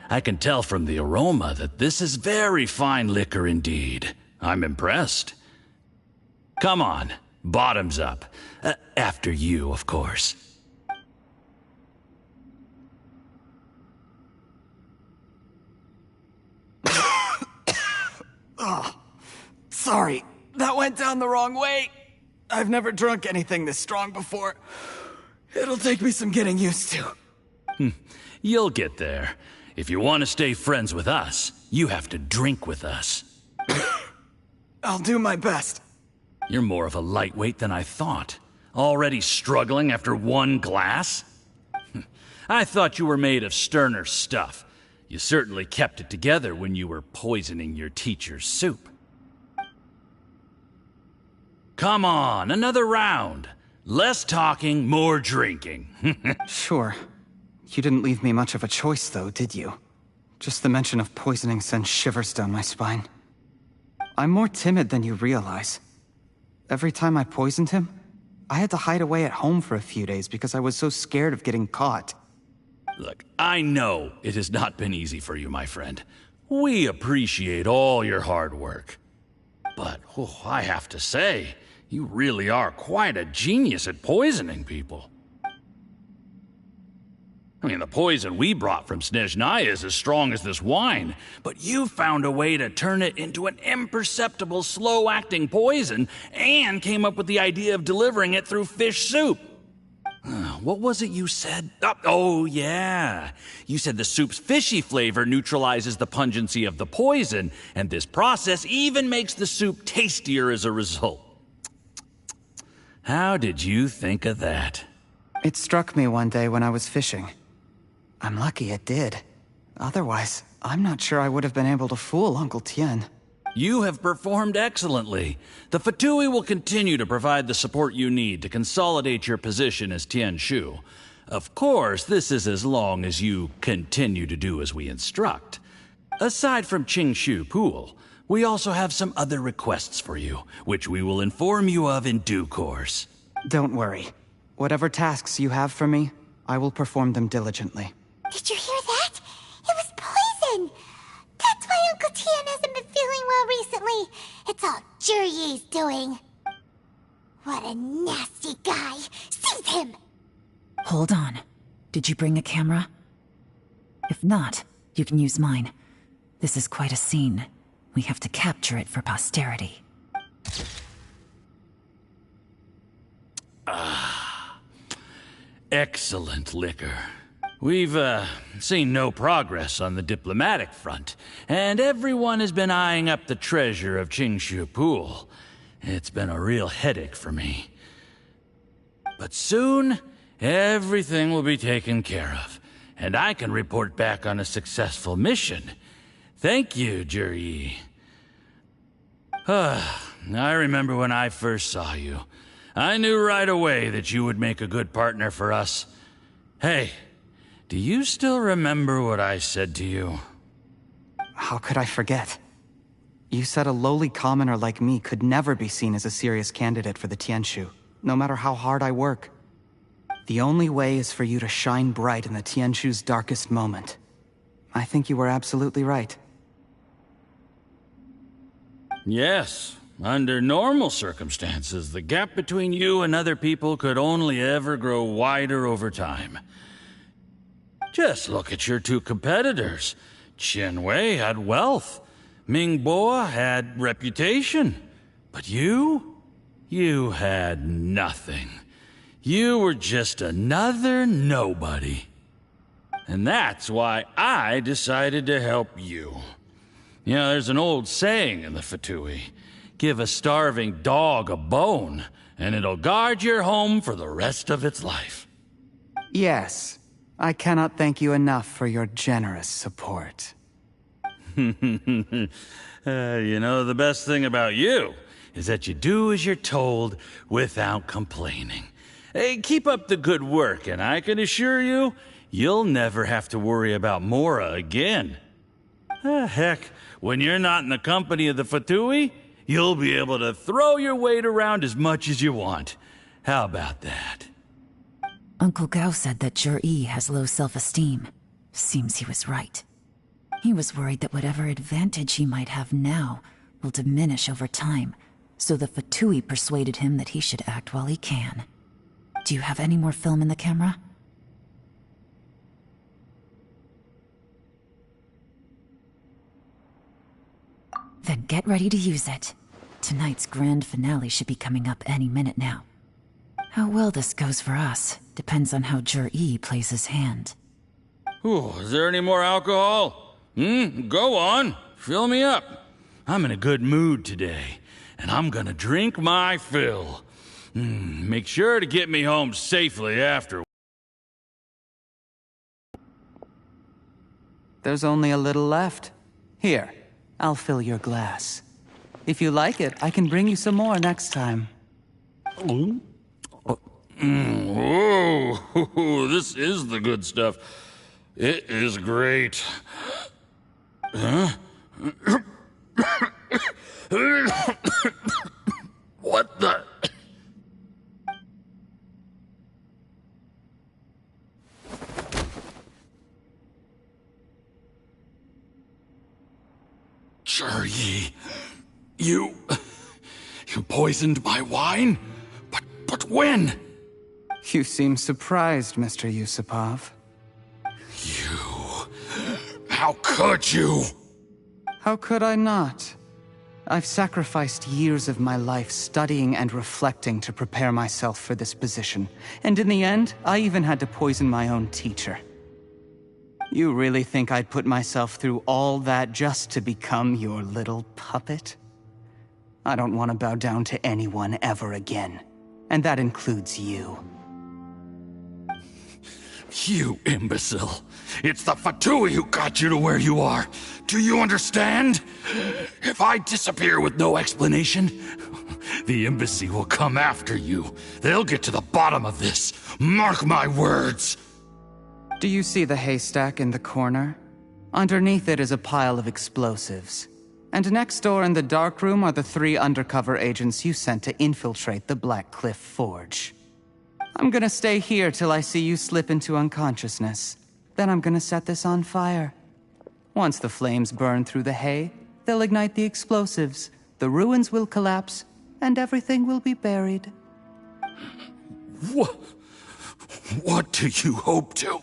I can tell from the aroma that this is very fine liquor indeed. I'm impressed. Come on, bottoms up. After you, of course. Oh, sorry. That went down the wrong way. I've never drunk anything this strong before. It'll take me some getting used to. You'll get there. If you want to stay friends with us, you have to drink with us. I'll do my best. You're more of a lightweight than I thought. Already struggling after one glass? I thought you were made of sterner stuff. You certainly kept it together when you were poisoning your teacher's soup. Come on, another round. Less talking, more drinking. Sure. You didn't leave me much of a choice, though, did you? Just the mention of poisoning sends shivers down my spine. I'm more timid than you realize. Every time I poisoned him, I had to hide away at home for a few days because I was so scared of getting caught. Look, I know it has not been easy for you, my friend. We appreciate all your hard work. But, I have to say, you really are quite a genius at poisoning people. I mean, the poison we brought from Snezhnaya is as strong as this wine, but you found a way to turn it into an imperceptible, slow-acting poison and came up with the idea of delivering it through fish soup. What was it you said? Oh, yeah. You said the soup's fishy flavor neutralizes the pungency of the poison, and this process even makes the soup tastier as a result. How did you think of that? It struck me one day when I was fishing. I'm lucky it did. Otherwise, I'm not sure I would have been able to fool Uncle Tien. You have performed excellently. The Fatui will continue to provide the support you need to consolidate your position as Tien Shu. Of course, this is as long as you continue to do as we instruct. Aside from Qingshu Pool, we also have some other requests for you, which we will inform you of in due course. Don't worry. Whatever tasks you have for me, I will perform them diligently. Did you hear that? It was poison! That's why Uncle Tian hasn't been feeling well recently. It's all Jurye's doing. What a nasty guy! Seize him! Hold on. Did you bring a camera? If not, you can use mine. This is quite a scene. We have to capture it for posterity. Excellent liquor. We've, seen no progress on the diplomatic front, and everyone has been eyeing up the treasure of Qingshu Pool. It's been a real headache for me. But soon, everything will be taken care of, and I can report back on a successful mission. Thank you, Jurye. I remember when I first saw you. I knew right away that you would make a good partner for us. Hey, do you still remember what I said to you? How could I forget? You said a lowly commoner like me could never be seen as a serious candidate for the Tianshu, no matter how hard I work. The only way is for you to shine bright in the Tianshu's darkest moment. I think you were absolutely right. Yes. Under normal circumstances, the gap between you and other people could only ever grow wider over time. Just look at your two competitors. Qianwei had wealth. Mingbo had reputation. But you had nothing. You were just another nobody. And that's why I decided to help you. You know, there's an old saying in the Fatui. Give a starving dog a bone, and it'll guard your home for the rest of its life. Yes. I cannot thank you enough for your generous support. You know, the best thing about you is that you do as you're told without complaining. Hey, keep up the good work, and I can assure you, you'll never have to worry about Mora again. Heck, when you're not in the company of the Fatui, you'll be able to throw your weight around as much as you want. How about that? Uncle Gao said that Jurye has low self-esteem. Seems he was right. He was worried that whatever advantage he might have now will diminish over time, so the Fatui persuaded him that he should act while he can. Do you have any more film in the camera? Then get ready to use it. Tonight's grand finale should be coming up any minute now. How well this goes for us depends on how Jurye plays his hand. Ooh, is there any more alcohol? Go on. Fill me up. I'm in a good mood today, and I'm gonna drink my fill. Make sure to get me home safely after. There's only a little left. Here, I'll fill your glass. If you like it, I can bring you some more next time. Whoa, this is the good stuff. It is great. Huh? What the? Jurye, you poisoned my wine? But when? You seem surprised, Mr. Yusupov. How could you? How could I not? I've sacrificed years of my life studying and reflecting to prepare myself for this position. And in the end, I even had to poison my own teacher. You really think I'd put myself through all that just to become your little puppet? I don't want to bow down to anyone ever again. And that includes you. You imbecile. It's the Fatui who got you to where you are. Do you understand? If I disappear with no explanation, the embassy will come after you. They'll get to the bottom of this. Mark my words. Do you see the haystack in the corner? Underneath it is a pile of explosives. And next door in the dark room are the 3 undercover agents you sent to infiltrate the Black Cliff Forge. I'm gonna stay here till I see you slip into unconsciousness. Then I'm gonna set this on fire. Once the flames burn through the hay, they'll ignite the explosives, the ruins will collapse, and everything will be buried. What do you hope to?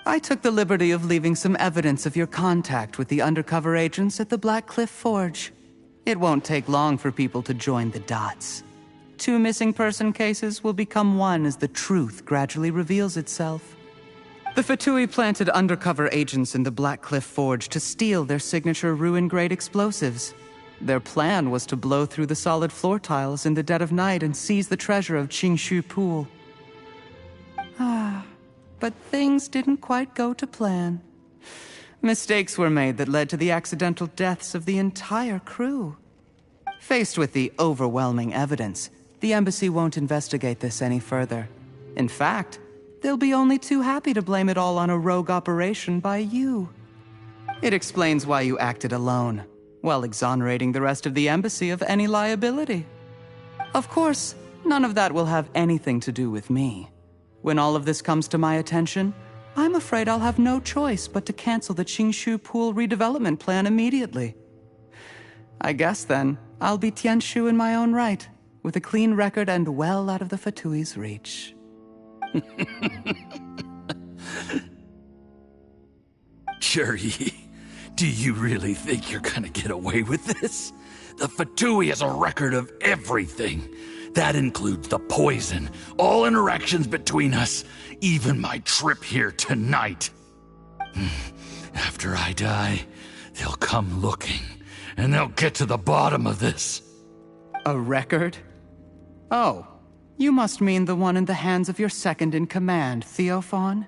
I took the liberty of leaving some evidence of your contact with the undercover agents at the Black Cliff Forge. It won't take long for people to join the dots. 2 missing person cases will become one as the truth gradually reveals itself. The Fatui planted undercover agents in the Black Cliff Forge to steal their signature ruin-grade explosives. Their plan was to blow through the solid floor tiles in the dead of night and seize the treasure of Qingshu Pool. But things didn't quite go to plan. Mistakes were made that led to the accidental deaths of the entire crew. Faced with the overwhelming evidence, the embassy won't investigate this any further. In fact, they'll be only too happy to blame it all on a rogue operation by you. It explains why you acted alone, while exonerating the rest of the embassy of any liability. Of course, none of that will have anything to do with me. When all of this comes to my attention, I'm afraid I'll have no choice but to cancel the Qingshu Pool redevelopment plan immediately. I guess then, I'll be Tianshu in my own right, with a clean record and well out of the Fatui's reach. Juri, do you really think you're gonna get away with this? The Fatui has a record of everything. That includes the poison, all interactions between us, even my trip here tonight. After I die, they'll come looking, and they'll get to the bottom of this. A record? Oh, you must mean the one in the hands of your second-in-command, Theophan?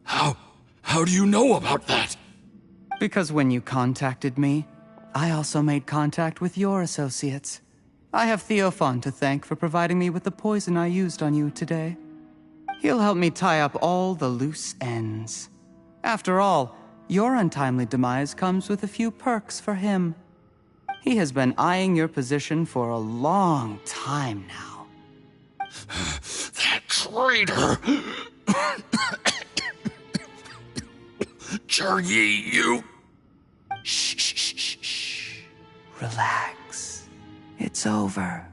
How do you know about that? Because when you contacted me, I also made contact with your associates. I have Theophan to thank for providing me with the poison I used on you today. He'll help me tie up all the loose ends. After all, your untimely demise comes with a few perks for him. He has been eyeing your position for a long time now. That traitor! Juri, you... Shh. Relax. It's over.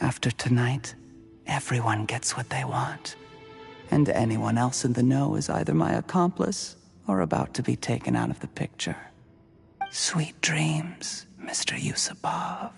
After tonight, everyone gets what they want. And anyone else in the know is either my accomplice or about to be taken out of the picture. Sweet dreams, Mr. Yusupov.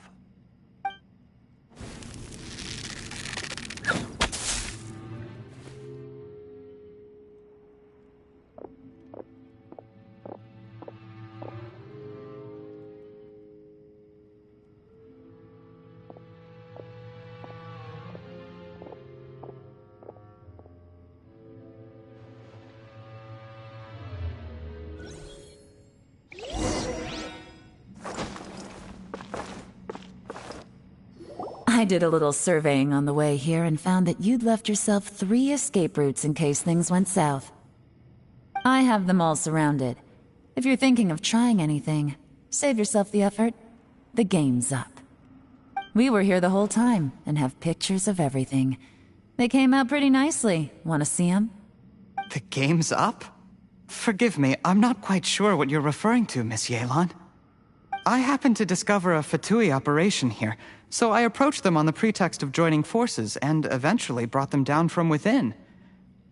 I did a little surveying on the way here and found that you'd left yourself 3 escape routes in case things went south. I have them all surrounded. If you're thinking of trying anything, save yourself the effort. The game's up. We were here the whole time and have pictures of everything. They came out pretty nicely. Want to see them? The game's up? Forgive me, I'm not quite sure what you're referring to, Miss Yelan. I happened to discover a Fatui operation here, so I approached them on the pretext of joining forces and eventually brought them down from within.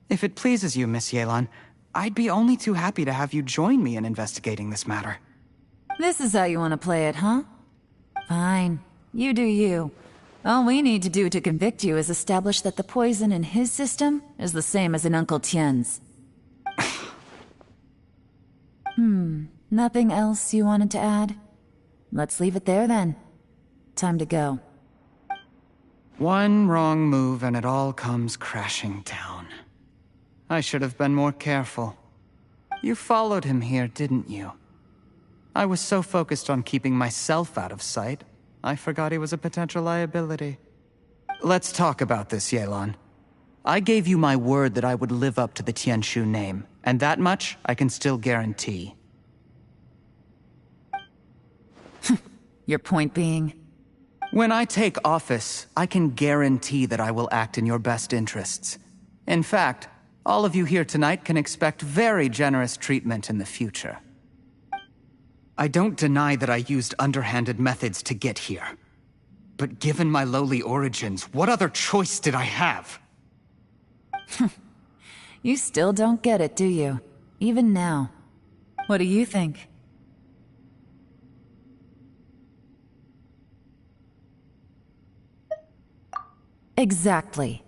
If it pleases you, Miss Yelan, I'd be only too happy to have you join me in investigating this matter. This is how you want to play it, huh? Fine. You do you. All we need to do to convict you is establish that the poison in his system is the same as in Uncle Tien's. Nothing else you wanted to add? Let's leave it there then. Time to go. One wrong move and it all comes crashing down. I should have been more careful. You followed him here, didn't you? I was so focused on keeping myself out of sight, I forgot he was a potential liability. Let's talk about this, Yelan. I gave you my word that I would live up to the Tianshu name, and that much I can still guarantee. Your point being? When I take office, I can guarantee that I will act in your best interests. In fact, all of you here tonight can expect very generous treatment in the future. I don't deny that I used underhanded methods to get here. But given my lowly origins, what other choice did I have? You still don't get it, do you? Even now. What do you think? Exactly.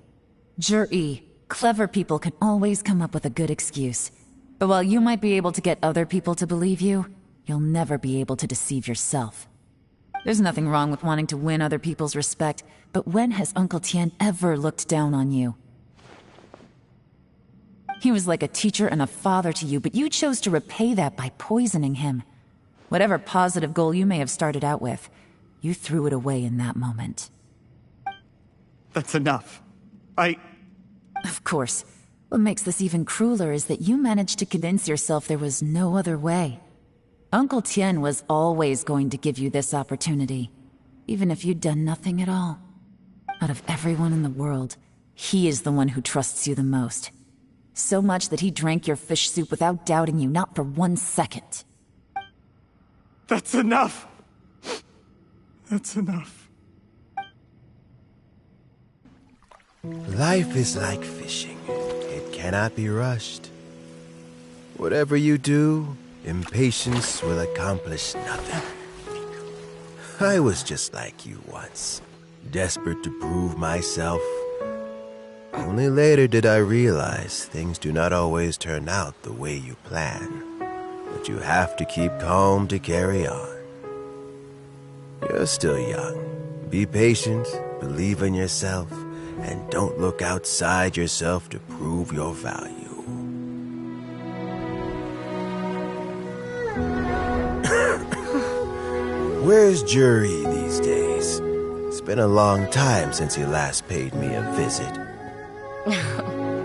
Jur-E, clever people can always come up with a good excuse. But while you might be able to get other people to believe you, you'll never be able to deceive yourself. There's nothing wrong with wanting to win other people's respect, but when has Uncle Tian ever looked down on you? He was like a teacher and a father to you, but you chose to repay that by poisoning him. Whatever positive goal you may have started out with, you threw it away in that moment. That's enough. Of course. What makes this even crueler is that you managed to convince yourself there was no other way. Uncle Tian was always going to give you this opportunity, even if you'd done nothing at all. Out of everyone in the world, he is the one who trusts you the most. So much that he drank your fish soup without doubting you, not for 1 second. That's enough! That's enough. Life is like fishing. It cannot be rushed. Whatever you do, impatience will accomplish nothing. I was just like you once, desperate to prove myself. Only later did I realize things do not always turn out the way you plan. But you have to keep calm to carry on. You're still young. Be patient, believe in yourself, and don't look outside yourself to prove your value. Where's Jur-E these days? It's been a long time since he last paid me a visit.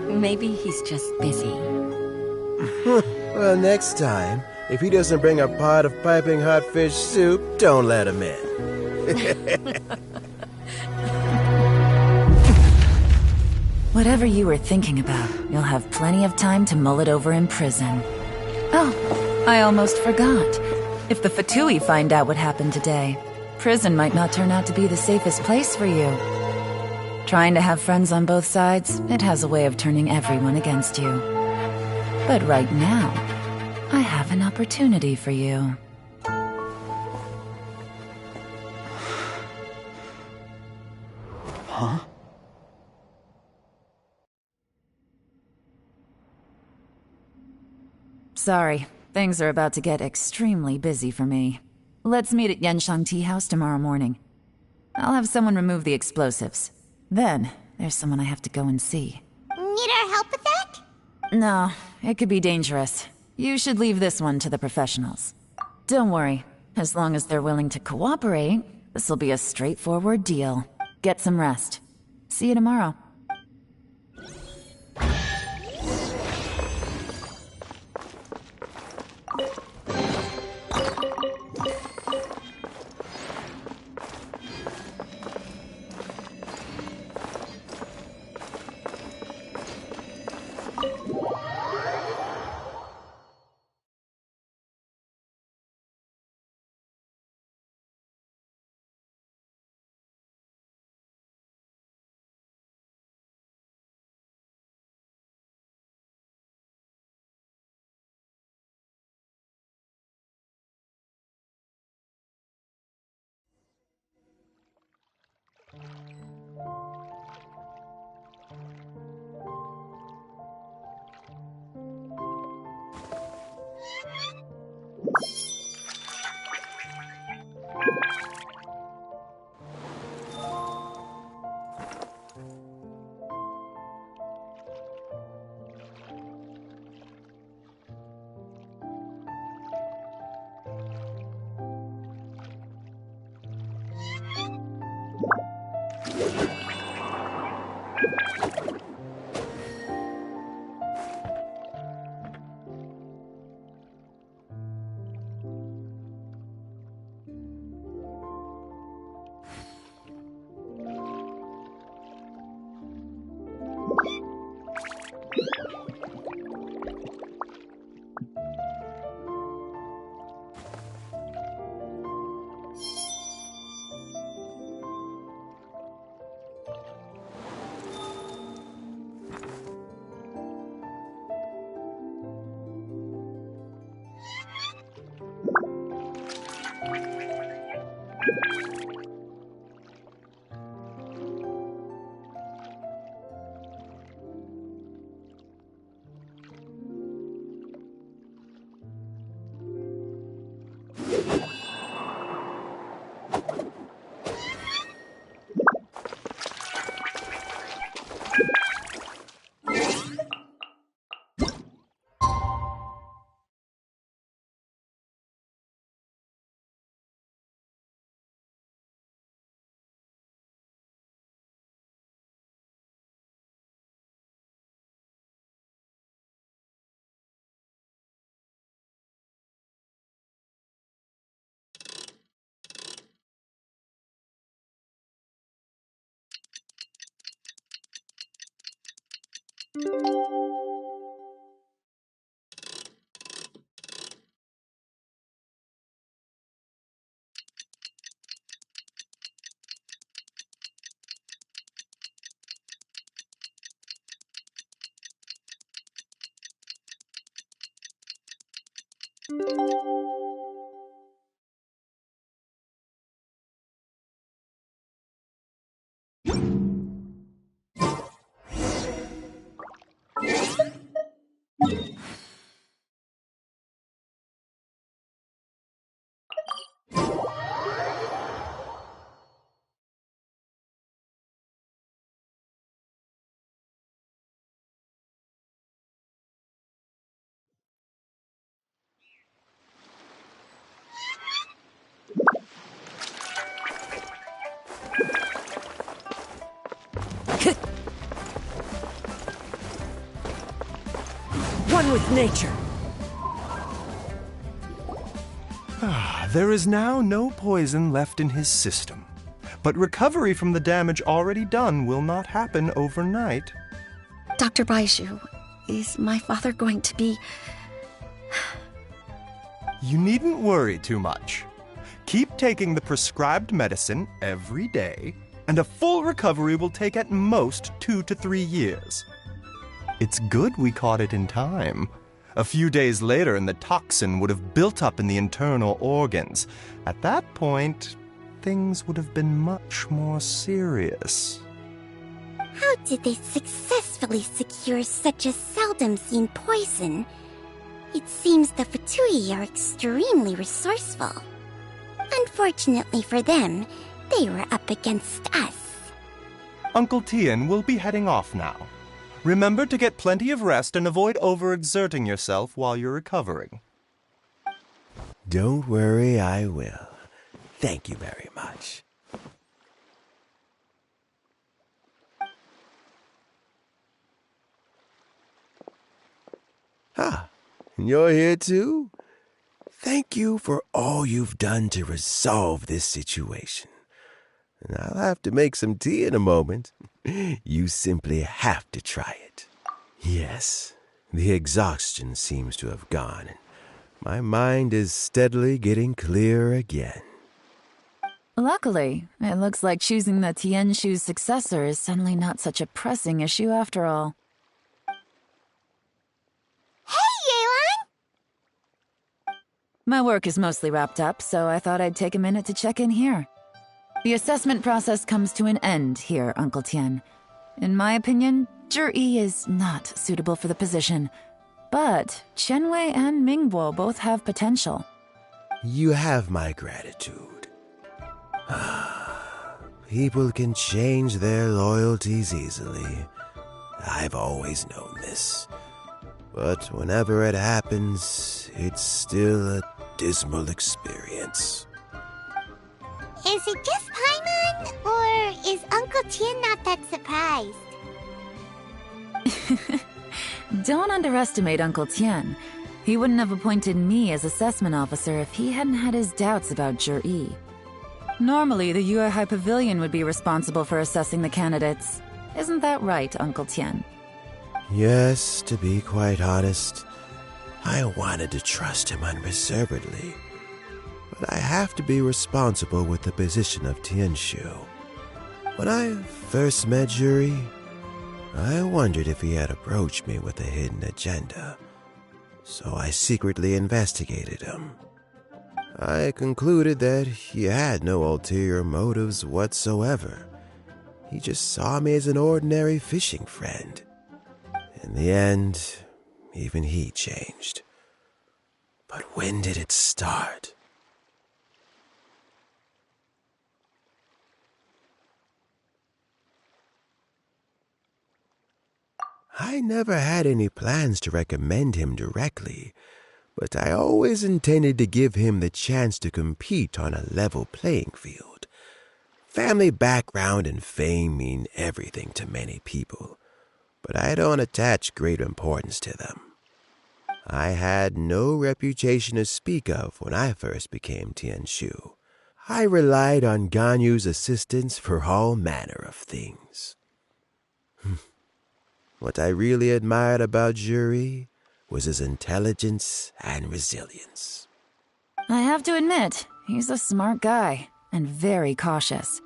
Maybe he's just busy. Well, next time, if he doesn't bring a pot of piping hot fish soup, don't let him in. Whatever you were thinking about, you'll have plenty of time to mull it over in prison. Oh, I almost forgot. If the Fatui find out what happened today, prison might not turn out to be the safest place for you. Trying to have friends on both sides, it has a way of turning everyone against you. But right now, I have an opportunity for you. Huh? Sorry, things are about to get extremely busy for me. Let's meet at Yenshang Tea House tomorrow morning. I'll have someone remove the explosives. Then, there's someone I have to go and see. Need our help with that? No, it could be dangerous. You should leave this one to the professionals. Don't worry, as long as they're willing to cooperate, this'll be a straightforward deal. Get some rest. See you tomorrow. One with nature. There is now no poison left in his system. But recovery from the damage already done will not happen overnight. Dr. Baishu, is my father going to be... You needn't worry too much. Keep taking the prescribed medicine every day, and a full recovery will take at most 2 to 3 years. It's good we caught it in time. A few days later, and the toxin would have built up in the internal organs. At that point, things would have been much more serious. How did they successfully secure such a seldom-seen poison? It seems the Fatui are extremely resourceful. Unfortunately for them, they were up against us. Uncle Tian will be heading off now. Remember to get plenty of rest and avoid overexerting yourself while you're recovering. Don't worry, I will. Thank you very much. Ah, you're here too? Thank you for all you've done to resolve this situation. And I'll have to make some tea in a moment. You simply have to try it. Yes, the exhaustion seems to have gone, and my mind is steadily getting clear again. Luckily, it looks like choosing the Tianshu's successor is suddenly not such a pressing issue after all. Hey, Yelan! My work is mostly wrapped up, so I thought I'd take a minute to check in here. The assessment process comes to an end here, Uncle Tian. In my opinion, Zhi is not suitable for the position. But Qianwei and Mingbo both have potential. You have my gratitude. People can change their loyalties easily. I've always known this. But whenever it happens, it's still a dismal experience. Is it just Paimon, or is Uncle Tian not that surprised? Don't underestimate Uncle Tian. He wouldn't have appointed me as assessment officer if he hadn't had his doubts about Zhi. Normally, the Yuehai Pavilion would be responsible for assessing the candidates. Isn't that right, Uncle Tian? Yes, to be quite honest, I wanted to trust him unreservedly. But I have to be responsible with the position of Tianshu. When I first met Zhi, I wondered if he had approached me with a hidden agenda. So I secretly investigated him. I concluded that he had no ulterior motives whatsoever. He just saw me as an ordinary fishing friend. In the end, even he changed. But when did it start? I never had any plans to recommend him directly, but I always intended to give him the chance to compete on a level playing field. Family background and fame mean everything to many people, but I don't attach great importance to them. I had no reputation to speak of when I first became Tianshu. I relied on Ganyu's assistance for all manner of things. What I really admired about Juri was his intelligence and resilience. I have to admit, he's a smart guy, and very cautious.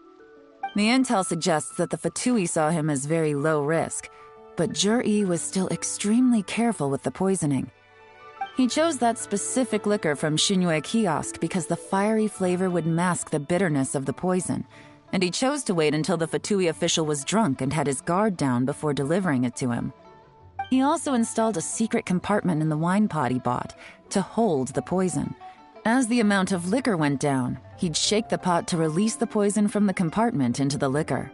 The intel suggests that the Fatui saw him as very low risk, but Juri was still extremely careful with the poisoning. He chose that specific liquor from Shinue Kiosk because the fiery flavor would mask the bitterness of the poison, and he chose to wait until the Fatui official was drunk and had his guard down before delivering it to him. He also installed a secret compartment in the wine pot he bought to hold the poison. As the amount of liquor went down, he'd shake the pot to release the poison from the compartment into the liquor.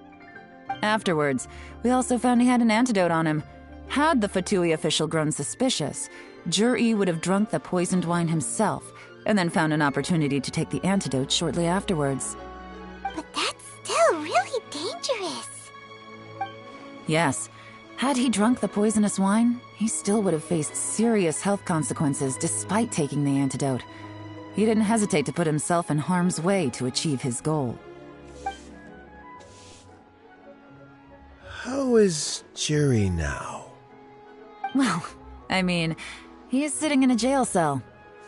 Afterwards, we also found he had an antidote on him. Had the Fatui official grown suspicious, Juri would have drunk the poisoned wine himself and then found an opportunity to take the antidote shortly afterwards. But that's still really dangerous. Yes. Had he drunk the poisonous wine, he still would have faced serious health consequences despite taking the antidote. He didn't hesitate to put himself in harm's way to achieve his goal. How is Juri now? Well, I mean, he is sitting in a jail cell.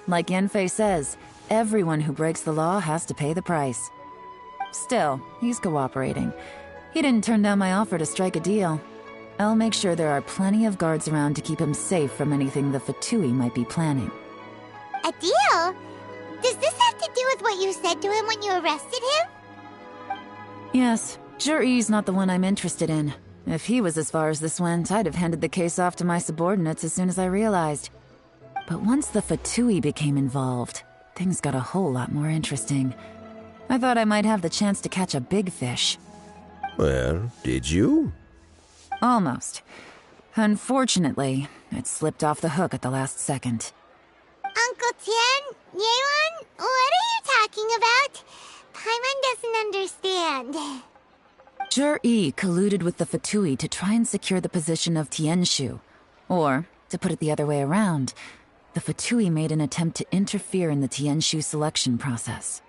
Like Yanfei says, everyone who breaks the law has to pay the price. Still, he's cooperating. He didn't turn down my offer to strike a deal. I'll make sure there are plenty of guards around to keep him safe from anything the Fatui might be planning. A deal? Does this have to do with what you said to him when you arrested him? Yes, Juri's not the one I'm interested in. If he was as far as this went, I'd have handed the case off to my subordinates as soon as I realized. But once the Fatui became involved, things got a whole lot more interesting. I thought I might have the chance to catch a big fish. Well, did you? Almost. Unfortunately, it slipped off the hook at the last second. Uncle Tian, Yelan, what are you talking about? Paimon doesn't understand. Jur-E colluded with the Fatui to try and secure the position of Tianshu. Or, to put it the other way around, the Fatui made an attempt to interfere in the Tianshu selection process.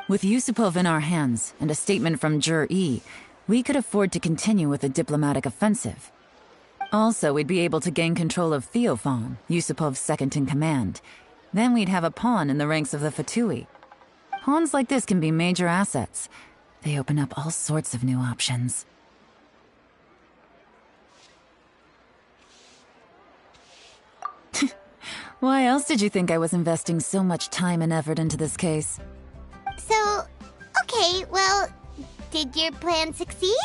With Yusupov in our hands and a statement from Jur-E, we could afford to continue with a diplomatic offensive. Also, we'd be able to gain control of Theophan, Yusupov's second-in-command. Then we'd have a pawn in the ranks of the Fatui. Pawns like this can be major assets. They open up all sorts of new options. Why else did you think I was investing so much time and effort into this case? So, okay, well, did your plan succeed?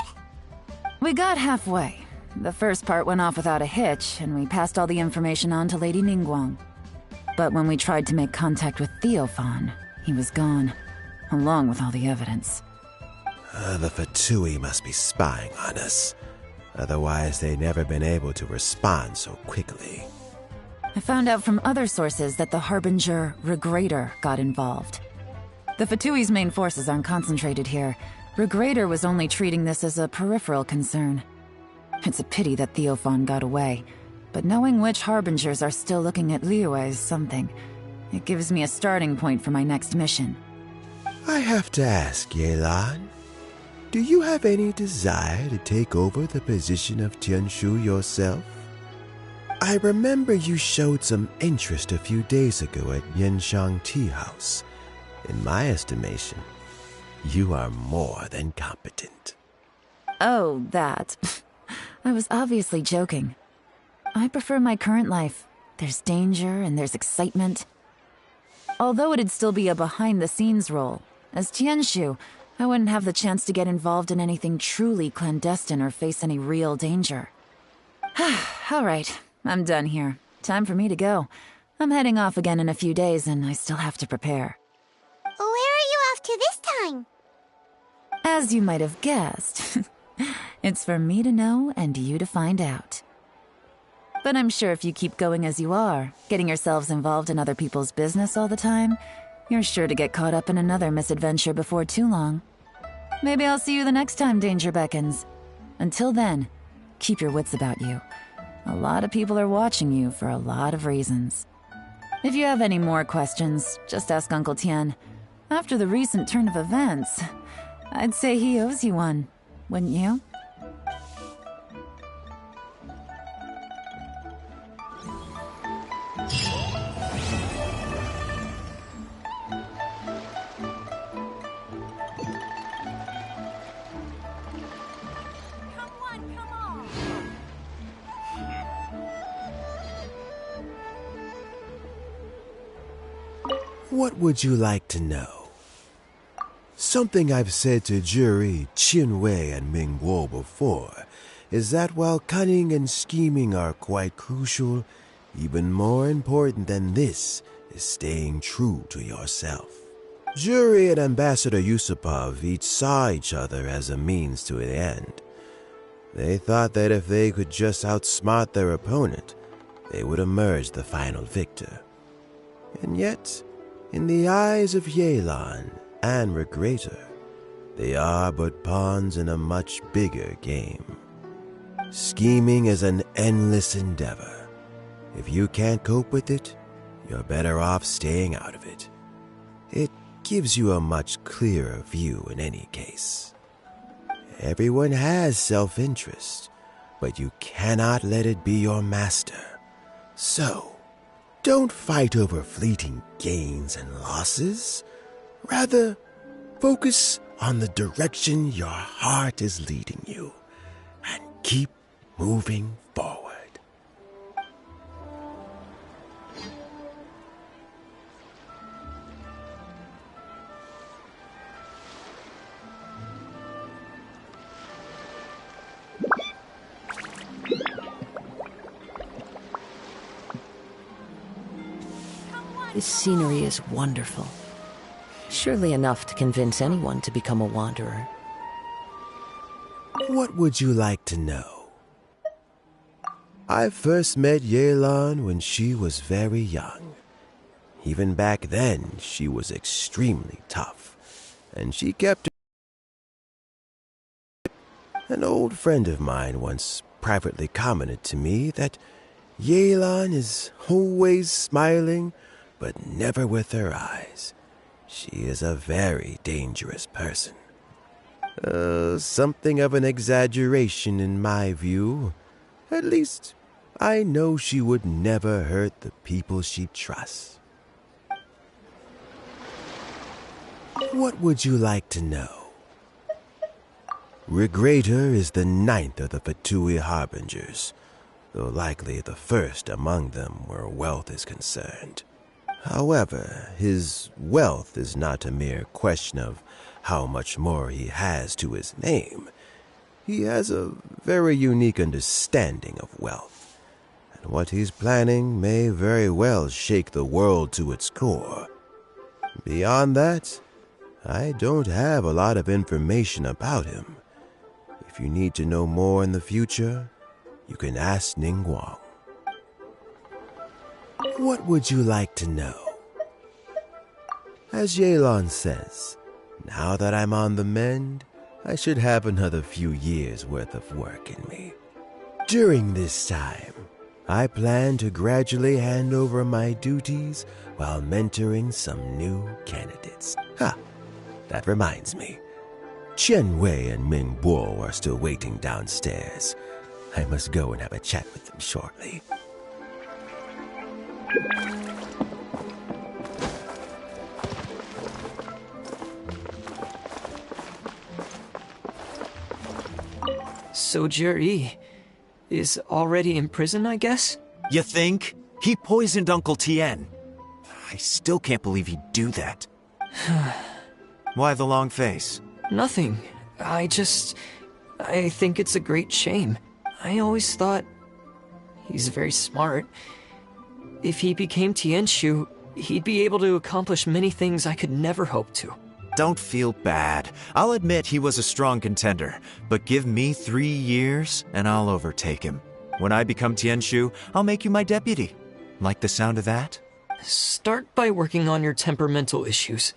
We got halfway. The first part went off without a hitch, and we passed all the information on to Lady Ningguang. But when we tried to make contact with Theophan, he was gone, along with all the evidence. The Fatui must be spying on us. Otherwise, they'd never been able to respond so quickly. I found out from other sources that the Harbinger Regrator got involved. The Fatui's main forces aren't concentrated here. Regrator was only treating this as a peripheral concern. It's a pity that Theophan got away, but knowing which Harbingers are still looking at Liyue is something. It gives me a starting point for my next mission. I have to ask, Yelan, do you have any desire to take over the position of Tianshu yourself? I remember you showed some interest a few days ago at Yenshang Tea House. In my estimation, you are more than competent. Oh, that. I was obviously joking. I prefer my current life. There's danger and there's excitement. Although it'd still be a behind-the-scenes role, as Tianshu, I wouldn't have the chance to get involved in anything truly clandestine or face any real danger. All right, I'm done here. Time for me to go. I'm heading off again in a few days, and I still have to prepare. Where are you off to this time? As you might have guessed, it's for me to know and you to find out. But I'm sure if you keep going as you are, getting yourselves involved in other people's business all the time, you're sure to get caught up in another misadventure before too long. Maybe I'll see you the next time danger beckons. Until then, keep your wits about you. A lot of people are watching you for a lot of reasons. If you have any more questions, just ask Uncle Tien. After the recent turn of events, I'd say he owes you one, wouldn't you? What would you like to know? Something I've said to Jury, Qinwei, and Mingguo before is that while cunning and scheming are quite crucial, even more important than this is staying true to yourself. Jury and Ambassador Yusupov each saw each other as a means to an end. They thought that if they could just outsmart their opponent, they would emerge the final victor. And yet, in the eyes of Yelan and Regrator, they are but pawns in a much bigger game. Scheming is an endless endeavor. If you can't cope with it, you're better off staying out of it. It gives you a much clearer view in any case. Everyone has self-interest, but you cannot let it be your master. So, don't fight over fleeting gains and losses. Rather, focus on the direction your heart is leading you, and keep moving forward. This scenery is wonderful. Surely enough to convince anyone to become a wanderer. What would you like to know? I first met Yelan when she was very young. Even back then, she was extremely tough, and she kept her. An old friend of mine once privately commented to me that Yelan is always smiling, but never with her eyes. She is a very dangerous person. Something of an exaggeration in my view. At least, I know she would never hurt the people she trusts. What would you like to know? Regrator is the 9th of the Fatui Harbingers, though likely the first among them where wealth is concerned. However, his wealth is not a mere question of how much more he has to his name. He has a very unique understanding of wealth, and what he's planning may very well shake the world to its core. Beyond that, I don't have a lot of information about him. If you need to know more in the future, you can ask Ningguang. What would you like to know? As Yelan says, now that I'm on the mend, I should have another few years' worth of work in me. During this time, I plan to gradually hand over my duties while mentoring some new candidates. That reminds me. Chen Wei and Ming Bo are still waiting downstairs. I must go and have a chat with them shortly. So Jury is already in prison, I guess? You think? He poisoned Uncle Tien. I still can't believe he'd do that. Why the long face? Nothing. I think it's a great shame. I always thought he's very smart. If he became Tianshu, he'd be able to accomplish many things I could never hope to. Don't feel bad. I'll admit he was a strong contender, but give me 3 years and I'll overtake him. When I become Tianshu, I'll make you my deputy. Like the sound of that? Start by working on your temperamental issues.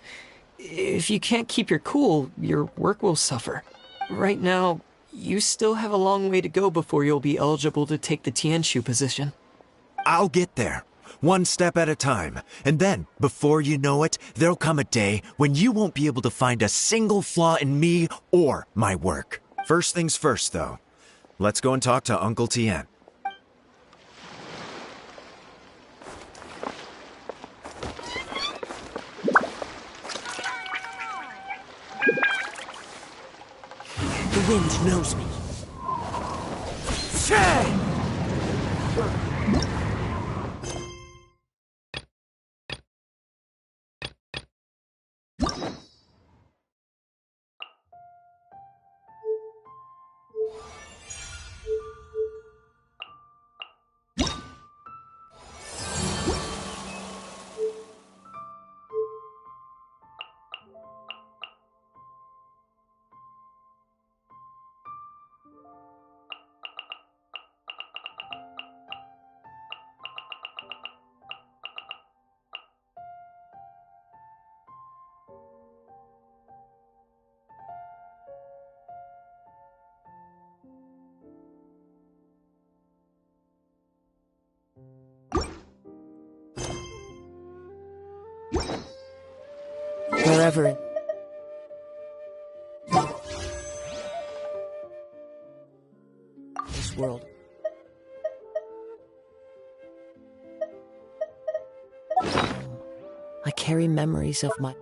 If you can't keep your cool, your work will suffer. Right now, you still have a long way to go before you'll be eligible to take the Tianshu position. I'll get there. One step at a time. And then, before you know it, there'll come a day when you won't be able to find a single flaw in me or my work. First things first, though. Let's go and talk to Uncle Tien. The wind knows me. Wherever this world. I carry memories of my...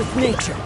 with nature.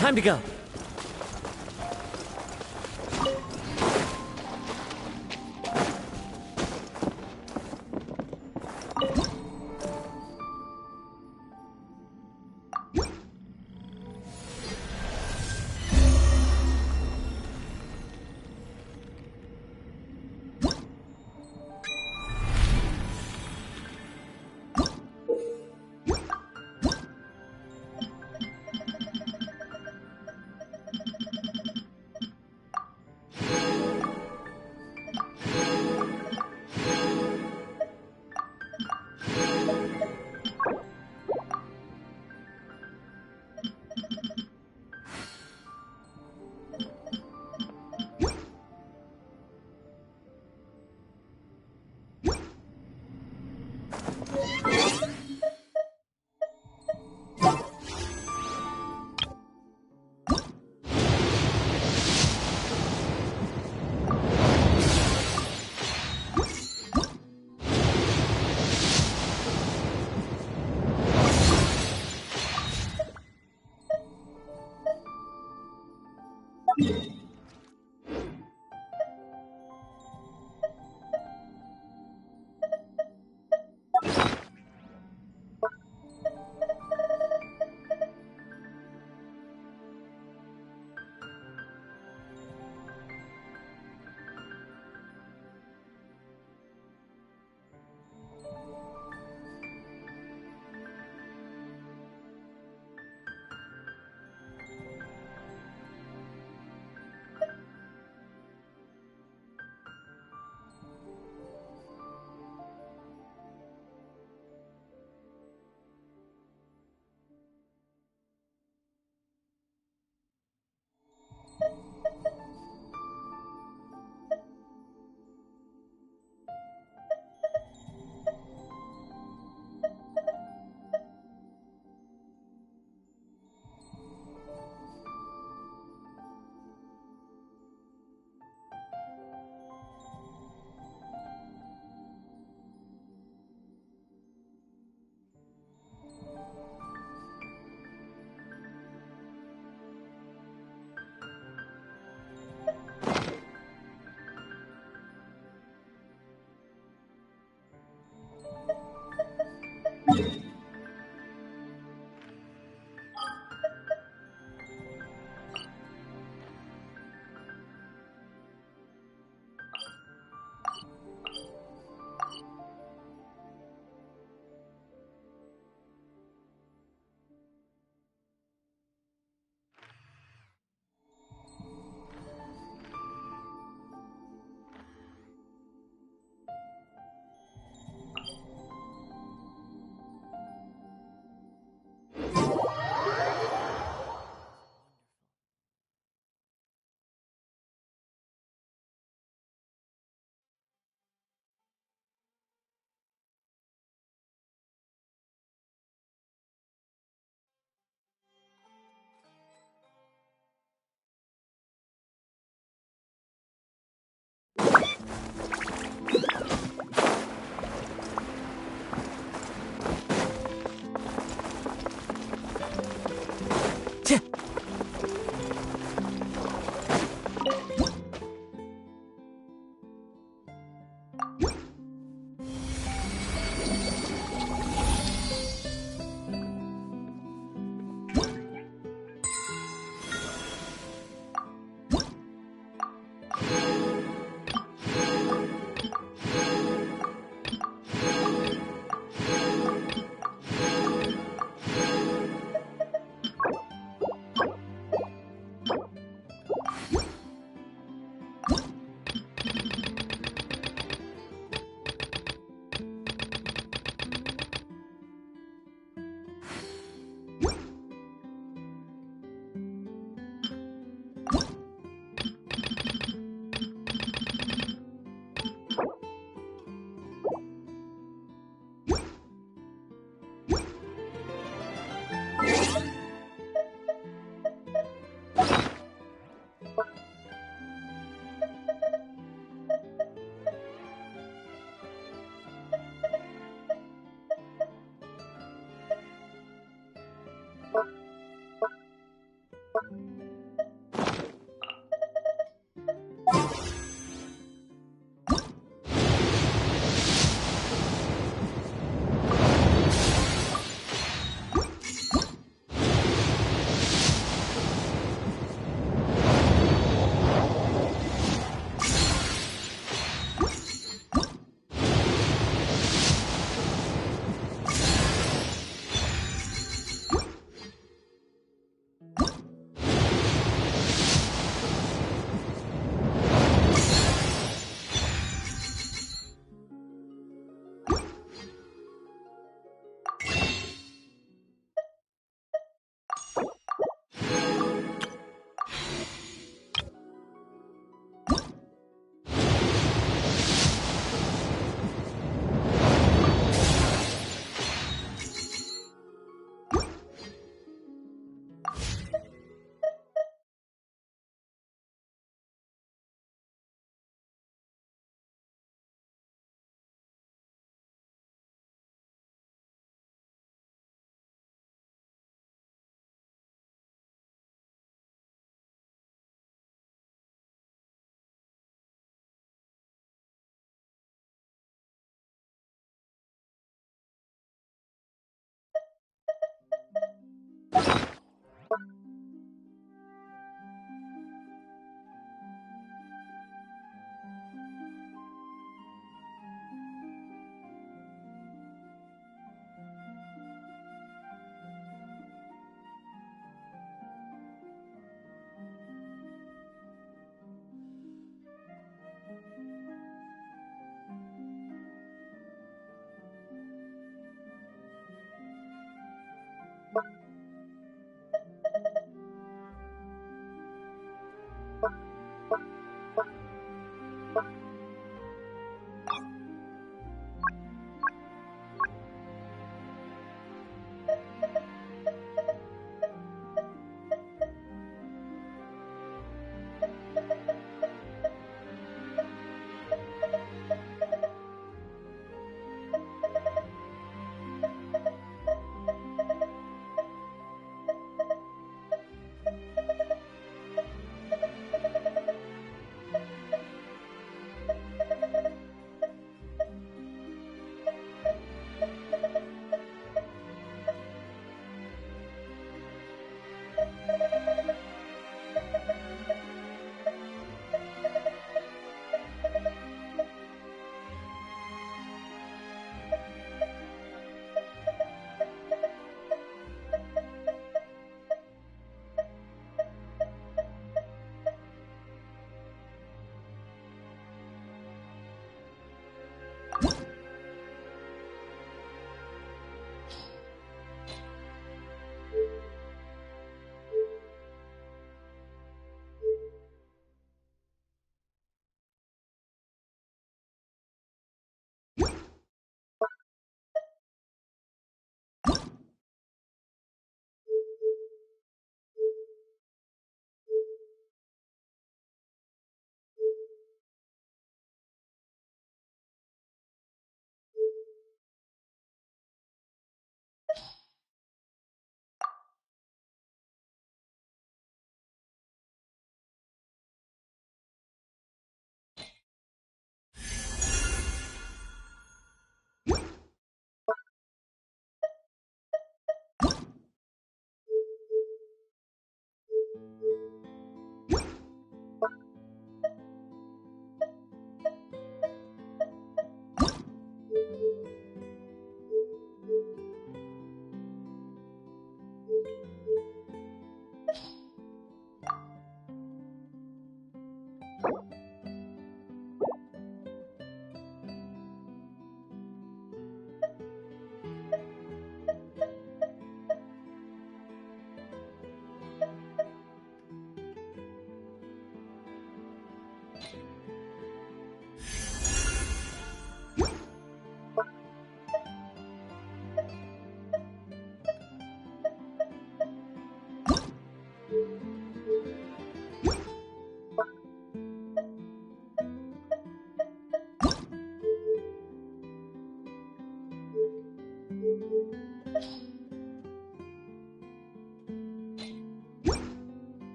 Time to go.